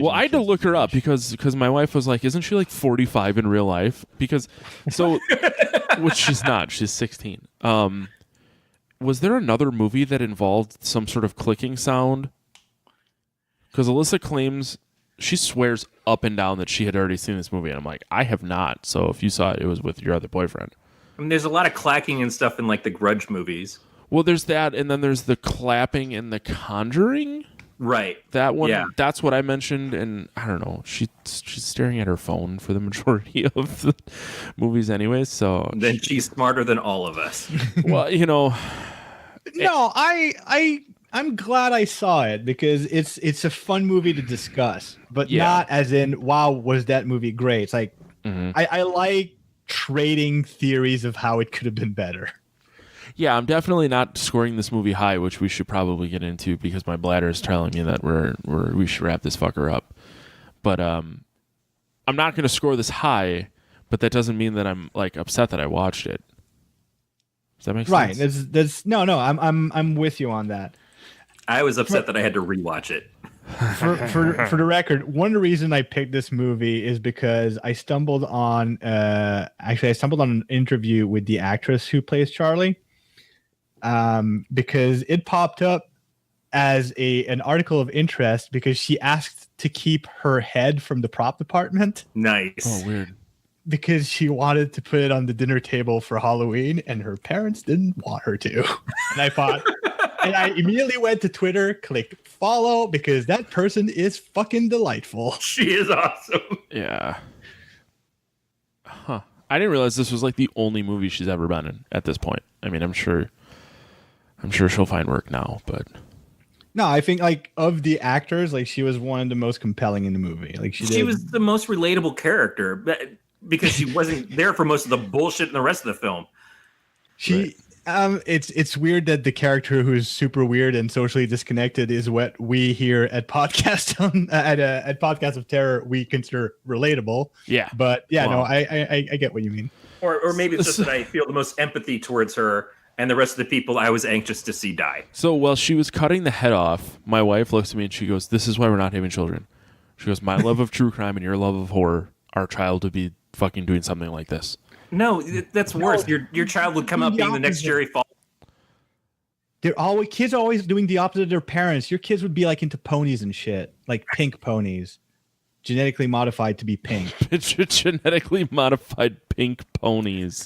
Well, I had to look her up because my wife was like, "Isn't she like 45 in real life?" Which she's not. She's 16. Was there another movie that involved some sort of clicking sound? Because Alyssa claims she swears up and down that she had already seen this movie, and I'm like, I have not. So if you saw it, it was with your other boyfriend. I mean, there's a lot of clacking and stuff in like the Grudge movies. Well, there's that, and then there's the clapping in The Conjuring. Right. That one, that's what I mentioned, and I don't know. She's staring at her phone for the majority of the movies anyway, so... Then she's smarter than all of us. Well, you know... No, I'm glad I saw it because it's a fun movie to discuss, but not as in, wow, was that movie great? It's like, I like trading theories of how it could have been better. Yeah, I'm definitely not scoring this movie high, which we should probably get into because my bladder is telling me that we should wrap this fucker up. But I'm not going to score this high, but that doesn't mean that I'm like upset that I watched it. Does that make sense? Right. That's no. I'm with you on that. I was upset that I had to rewatch it. For the record, one reason I picked this movie is because I stumbled on an interview with the actress who plays Charlie. Because it popped up as an article of interest because she asked to keep her head from the prop department. Nice. Oh, weird. Because she wanted to put it on the dinner table for Halloween and her parents didn't want her to. And I thought, and I immediately went to Twitter, clicked follow because that person is fucking delightful. She is awesome. Yeah. Huh. I didn't realize this was like the only movie she's ever been in at this point. I mean, I'm sure she'll find work now, but no, I think like of the actors, like she was one of the most compelling in the movie. Like she was the most relatable character because she wasn't there for most of the bullshit in the rest of the film. It's weird that the character who's super weird and socially disconnected is what we here at Podcast at Podcast of Terror we consider relatable. Yeah, but I get what you mean. Or maybe it's just that I feel the most empathy towards her. And the rest of the people I was anxious to see die. So while she was cutting the head off, my wife looks at me and she goes, "This is why we're not having children." She goes, "My love of true crime and your love of horror, our child would be fucking doing something like this." No, that's worse. Your child would come up being the next Jerry Falwell. Kids are always doing the opposite of their parents. Your kids would be like into ponies and shit, like pink ponies, genetically modified to be pink. Genetically modified pink ponies.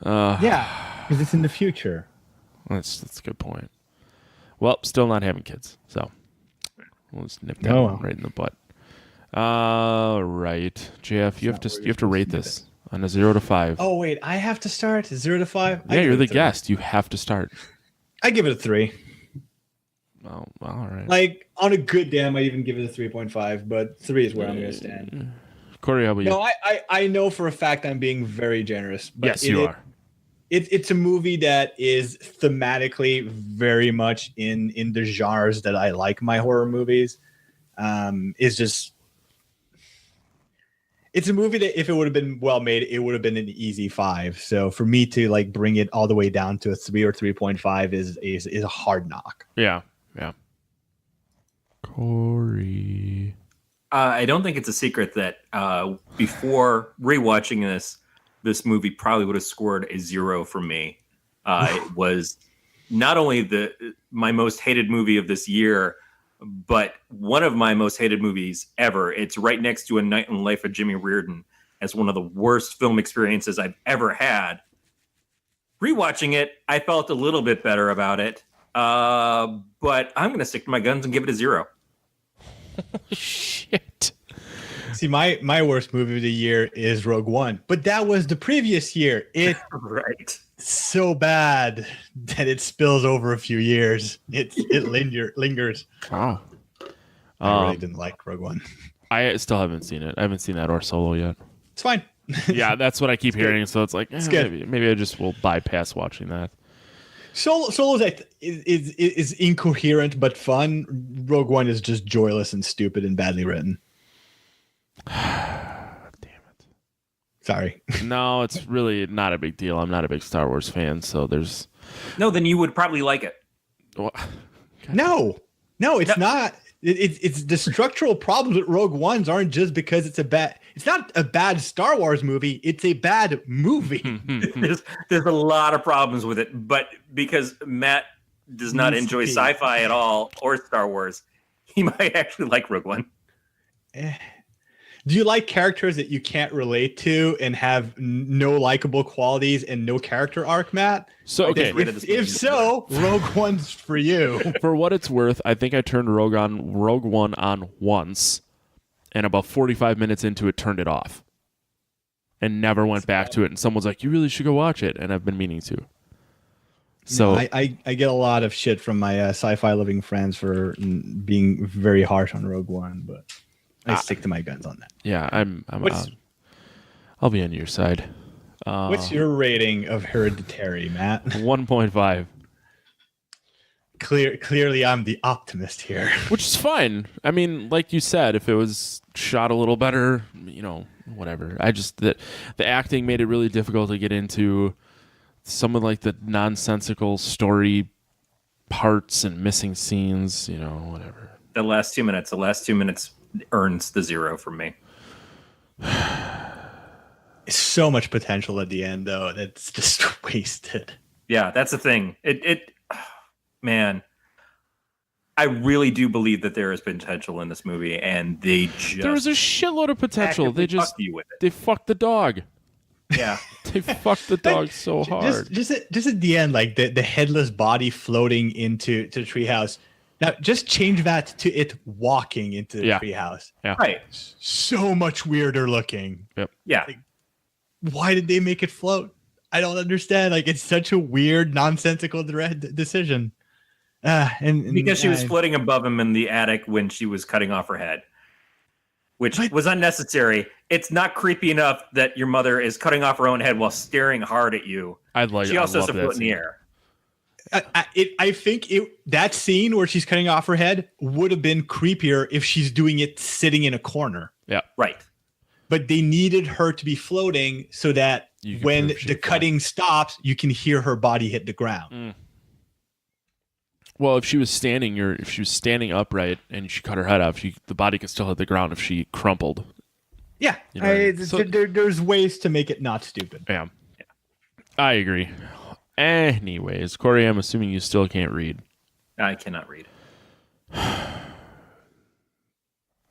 Yeah. Because it's in the future. That's a good point. Well, still not having kids, so we'll just nip that one right in the butt. All right, JF, you have to rate this on a 0 to 5. Oh wait, I have to start 0 to 5. Yeah, you're the guest. You have to start. I give it a 3. Oh, all right. Like on a good day, I might even give it a 3.5, but 3 is where I'm going to stand. Corey, how about you? No, I know for a fact I'm being very generous. But Yes, you are. It's a movie that is thematically very much in the genres that I like my horror movies. It's a movie that if it would have been well made, it would have been an easy 5. So for me to like bring it all the way down to a 3 or 3.5 is a hard knock. Yeah. Corey. I don't think it's a secret that before rewatching this movie probably would have scored a 0 from me. It was not only my most hated movie of this year, but one of my most hated movies ever. It's right next to A Night in the Life of Jimmy Reardon as one of the worst film experiences I've ever had. Rewatching it, I felt a little bit better about it, but I'm going to stick to my guns and give it a 0. Shit. See, my worst movie of the year is Rogue One, but that was the previous year. It Right. so bad that it spills over a few years. It lingers. Wow. I really didn't like Rogue One. I still haven't seen it. I haven't seen that or Solo yet. It's fine. Yeah, that's what I keep hearing. So it's like, It's good. maybe I just will bypass watching that. Solo is incoherent but fun. Rogue One is just joyless and stupid and badly written. Damn it. Sorry. No, it's really not a big deal. I'm not a big Star Wars fan, so there's... No, then you would probably like it. Well, No, it's not. It's the structural problems with Rogue Ones aren't just because it's not a bad Star Wars movie. It's a bad movie. There's a lot of problems with it, but because Matt does not enjoy sci-fi at all or Star Wars, he might actually like Rogue One. Do you like characters that you can't relate to and have no likable qualities and no character arc, Matt? So, okay. If so, Rogue One's for you. For what it's worth, I think I turned Rogue One on once, and about 45 minutes into it, turned it off. And never went back to it. And someone's like, you really should go watch it. And I've been meaning to. So I get a lot of shit from my sci-fi loving friends for being very harsh on Rogue One, but I stick to my guns on that. yeah, I'll be on your side. What's your rating of Hereditary, Matt? 1.5. Clearly, I'm the optimist here. Which is fine. I mean, like you said, if it was shot a little better, whatever. The acting made it really difficult to get into some of like the nonsensical story parts and missing scenes, whatever. The last 2 minutes earns the 0 from me. So much potential at the end, though. That's just wasted. Yeah, that's the thing. Man, I really do believe that there is potential in this movie, and they just There was a shitload of potential. They just fuck you with it. they fucked the dog. Yeah, They fucked the dog so hard. Just at the end, like the headless body floating into the treehouse. Now, just change that to it walking into the treehouse. Yeah. right. So much weirder looking. Yep. Yeah, Why did they make it float? I don't understand. Like, it's such a weird, nonsensical decision. And because she was floating above him in the attic when she was cutting off her head, which was unnecessary. It's not creepy enough that your mother is cutting off her own head while staring hard at you. She also has a foot in the air. I think that scene where she's cutting off her head would have been creepier if she's doing it sitting in a corner. Yeah. Right. But they needed her to be floating so that when the cutting stops, you can hear her body hit the ground. Well, if she was standing upright and she cut her head off, the body could still hit the ground if she crumpled. Yeah. There's ways to make it not stupid. Yeah. I agree. Anyways, Corey, I'm assuming you still can't read. I cannot read.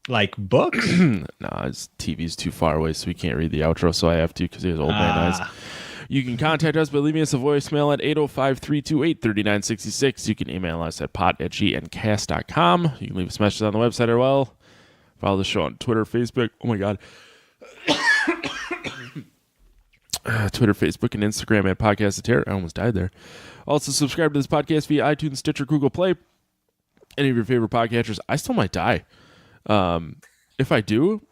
Like books? No, his TV's too far away, so we can't read the outro, so I have to because he has old man eyes. You can contact us by leaving us a voicemail at 805-328-3966. You can email us at pot@gncast.com. You can leave us messages on the website as well. Follow the show on Twitter, Facebook. Oh, my God. Twitter, Facebook, and Instagram at Podcast of Terror. I almost died there. Also, subscribe to this podcast via iTunes, Stitcher, Google Play. any of your favorite podcasters. I still might die. If I do,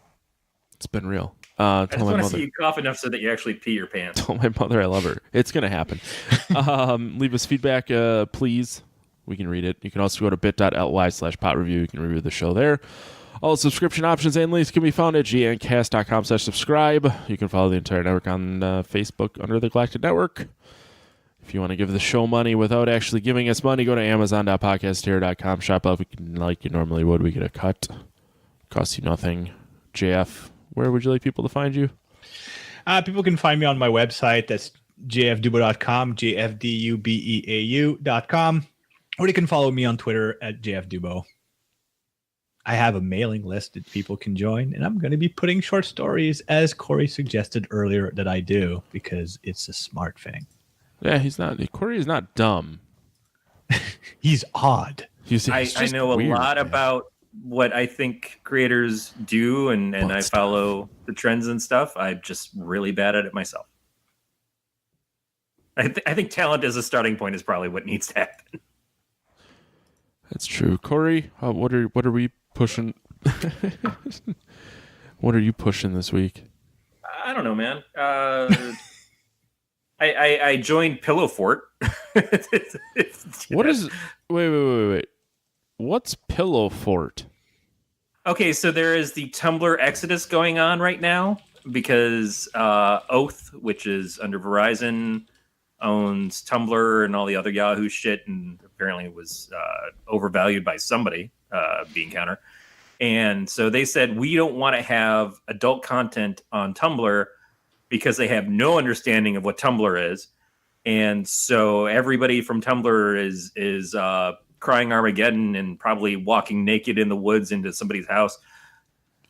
it's been real. I just want to see you cough enough so that you actually pee your pants. Tell my mother I love her. It's going to happen. Leave us feedback, please. We can read it. You can also go to bit.ly/pot review. You can review the show there. All subscription options and links can be found at gncast.com/subscribe. You can follow the entire network on Facebook under the Galactic Network. If you want to give the show money without actually giving us money, go to amazon.podcastterror.com. Shop up like you normally would. We get a cut. Costs you nothing. JF, where would you like people to find you? People can find me on my website. That's jfdubeau.com, jfdubeau.com. Or you can follow me on Twitter at JF Dubeau. I have a mailing list that people can join, and I'm going to be putting short stories, as Corey suggested earlier, that I do, because it's a smart thing. Yeah, he's not. Corey is not dumb. He's odd. I know weird, a lot about what I think creators do, and I follow the trends and stuff. I'm just really bad at it myself. I think talent as a starting point is probably what needs to happen. That's true. Corey, what are we pushing? What are you pushing this week? I don't know, man. I joined Pillow Fort. What is? Wait. What's Pillow Fort? Okay, so there is the Tumblr exodus going on right now because Oath, which is under Verizon, owns Tumblr and all the other Yahoo shit, and apparently it was overvalued by somebody, being counter. And so they said, we don't want to have adult content on Tumblr because they have no understanding of what Tumblr is. And so everybody from Tumblr is crying Armageddon and probably walking naked in the woods into somebody's house.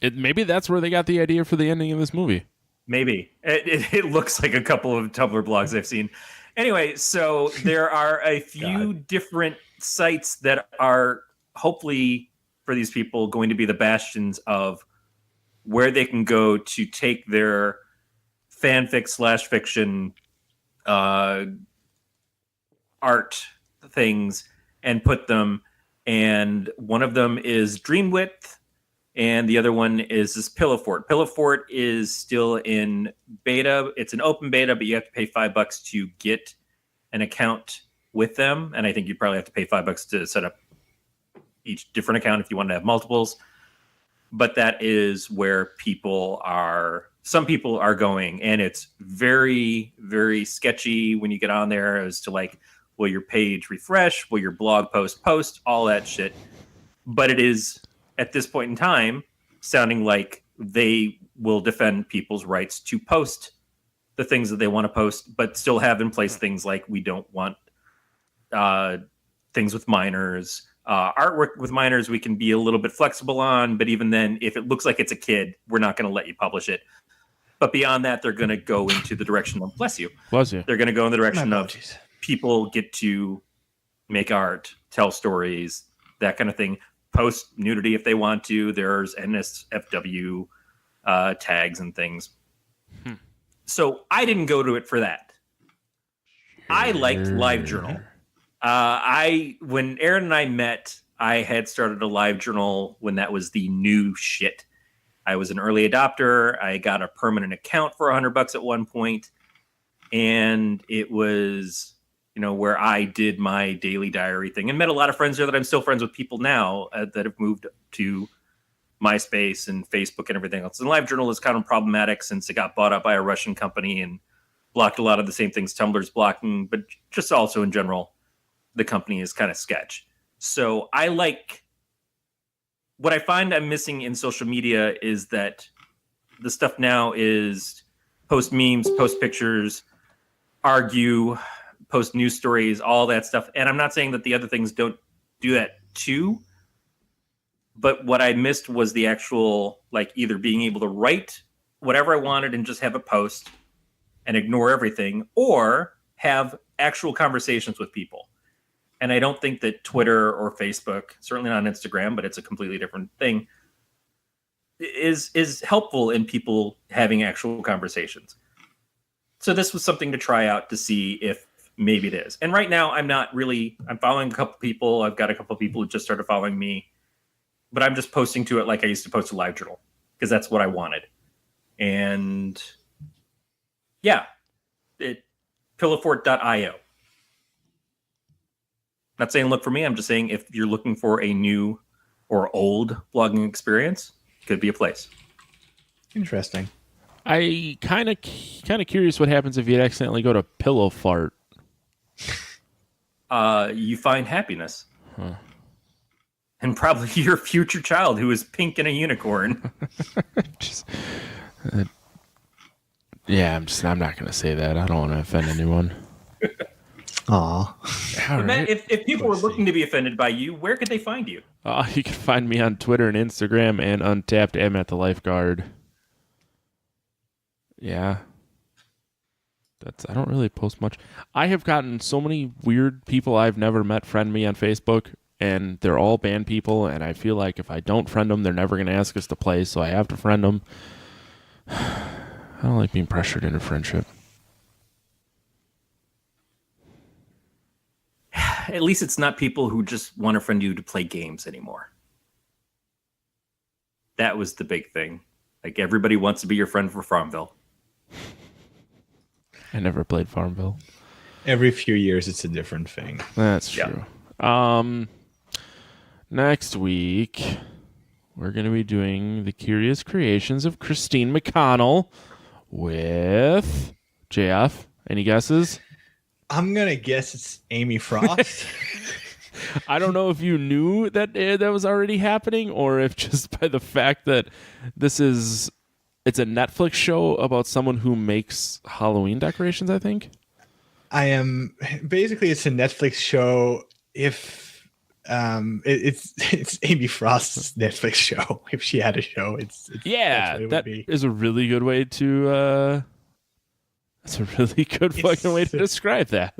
Maybe that's where they got the idea for the ending of this movie. Maybe. It looks like a couple of Tumblr blogs I've seen. Anyway, so there are a few different sites that are hopefully for these people going to be the bastions of where they can go to take their fanfic/fiction art things and put them. And one of them is Dreamwidth, and the other one is this Pillow Fort. Pillow Fort is still in beta. It's an open beta, but you have to pay $5 to get an account with them. And I think you probably have to pay $5 to set up each different account if you want to have multiples. But that is where some people are going. And it's very, very sketchy when you get on there as to like, will your page refresh? Will your blog post, all that shit. But it is, at this point in time, sounding like they will defend people's rights to post the things that they want to post, but still have in place things like we don't want things with minors. Artwork with minors we can be a little bit flexible on, but even then, if it looks like it's a kid, we're not going to let you publish it. But beyond that, they're going to go into the direction of, bless you. They're going to go in the direction of people get to make art, tell stories, that kind of thing. Post nudity if they want to. There's NSFW tags and things. So I didn't go to it for that. I liked LiveJournal. When Aaron and I met, I had started a LiveJournal when that was the new shit. I was an early adopter. I got a permanent account for $100 at one point, and it was, where I did my daily diary thing and met a lot of friends there that I'm still friends with people now that have moved to MySpace and Facebook and everything else. And LiveJournal is kind of problematic since it got bought up by a Russian company and blocked a lot of the same things Tumblr's blocking, but just also in general, the company is kind of sketch. So what I find I'm missing in social media is that the stuff now is post memes, post pictures, argue, post news stories, all that stuff. And I'm not saying that the other things don't do that too, but what I missed was the actual, either being able to write whatever I wanted and just have a post and ignore everything, or have actual conversations with people. And I don't think that Twitter or Facebook, certainly not Instagram, but it's a completely different thing, is helpful in people having actual conversations. So this was something to try out to see if maybe it is. And right now, I'm following a couple people. I've got a couple people who just started following me, but I'm just posting to it like I used to post to LiveJournal because that's what I wanted. And yeah, pillowfort.io. Not saying look for me. I'm just saying if you're looking for a new or old blogging experience, could be a place. Interesting. I kind of curious what happens if you accidentally go to Pillow Fart. You find happiness. And probably your future child who is pink and a unicorn. I'm not going to say that. I don't want to offend anyone. Aw. But Matt, if people were looking to be offended by you, where could they find you? You can find me on Twitter and Instagram and Untapped. I'm at the Lifeguard. Yeah. I don't really post much. I have gotten so many weird people I've never met friend me on Facebook, and they're all band people, and I feel like if I don't friend them, they're never going to ask us to play, so I have to friend them. I don't like being pressured into friendship. At least it's not people who just want to friend you to play games anymore. That was the big thing. Like, everybody wants to be your friend for Farmville. I never played Farmville. Every few years, it's a different thing. That's true. Next week, we're going to be doing The Curious Creations of Christine McConnell with JF. Any guesses? I'm going to guess it's Amy Frost. I don't know if you knew that was already happening or if just by the fact that it's a Netflix show about someone who makes Halloween decorations, I think. It's a Netflix show. If it's Amy Frost's Netflix show. If she had a show, that is a really good way to that's a really good fucking way to describe that.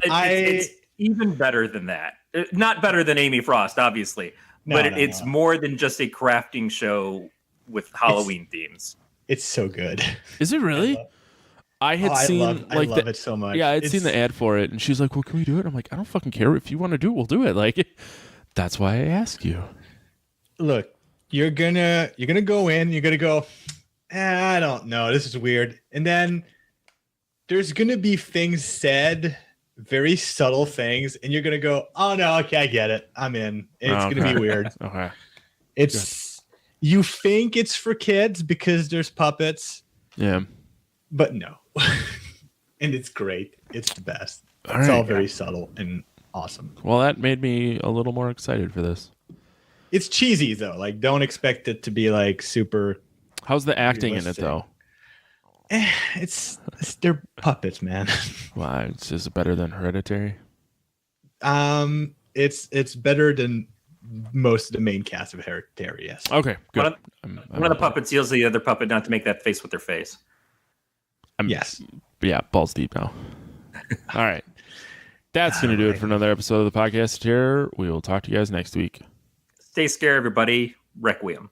It's even better than that. Not better than Amy Frost, obviously, but it's more than just a crafting show with Halloween themes. It's so good. Is it really? I love it so much. Yeah, I'd seen the ad for it, and she's like, "Well, can we do it?" I'm like, "I don't fucking care. If you want to do it, we'll do it." Like, that's why I ask you. Look, you're gonna go in. You're gonna go. I don't know. This is weird, and then there's gonna be things said, very subtle things, and you're gonna go, "Oh no, okay, I get it. I'm in." And it's gonna be weird. Okay. You think it's for kids because there's puppets. Yeah. But no. And it's great. It's the best. All it's right. all very subtle and awesome. Well, that made me a little more excited for this. It's cheesy though. Like, don't expect it to be like super. How's the acting realistic in it though? It's they're puppets, man. Wow, is it better than Hereditary? It's better than most of the main cast of Hereditary. Yes. Okay. Good. One of the puppets yells at the other puppet not to make that face with their face. Yes. Yeah, balls deep now. All right. That's going to do it for another episode of the Podcast Terror. We will talk to you guys next week. Stay scared, everybody. Requiem.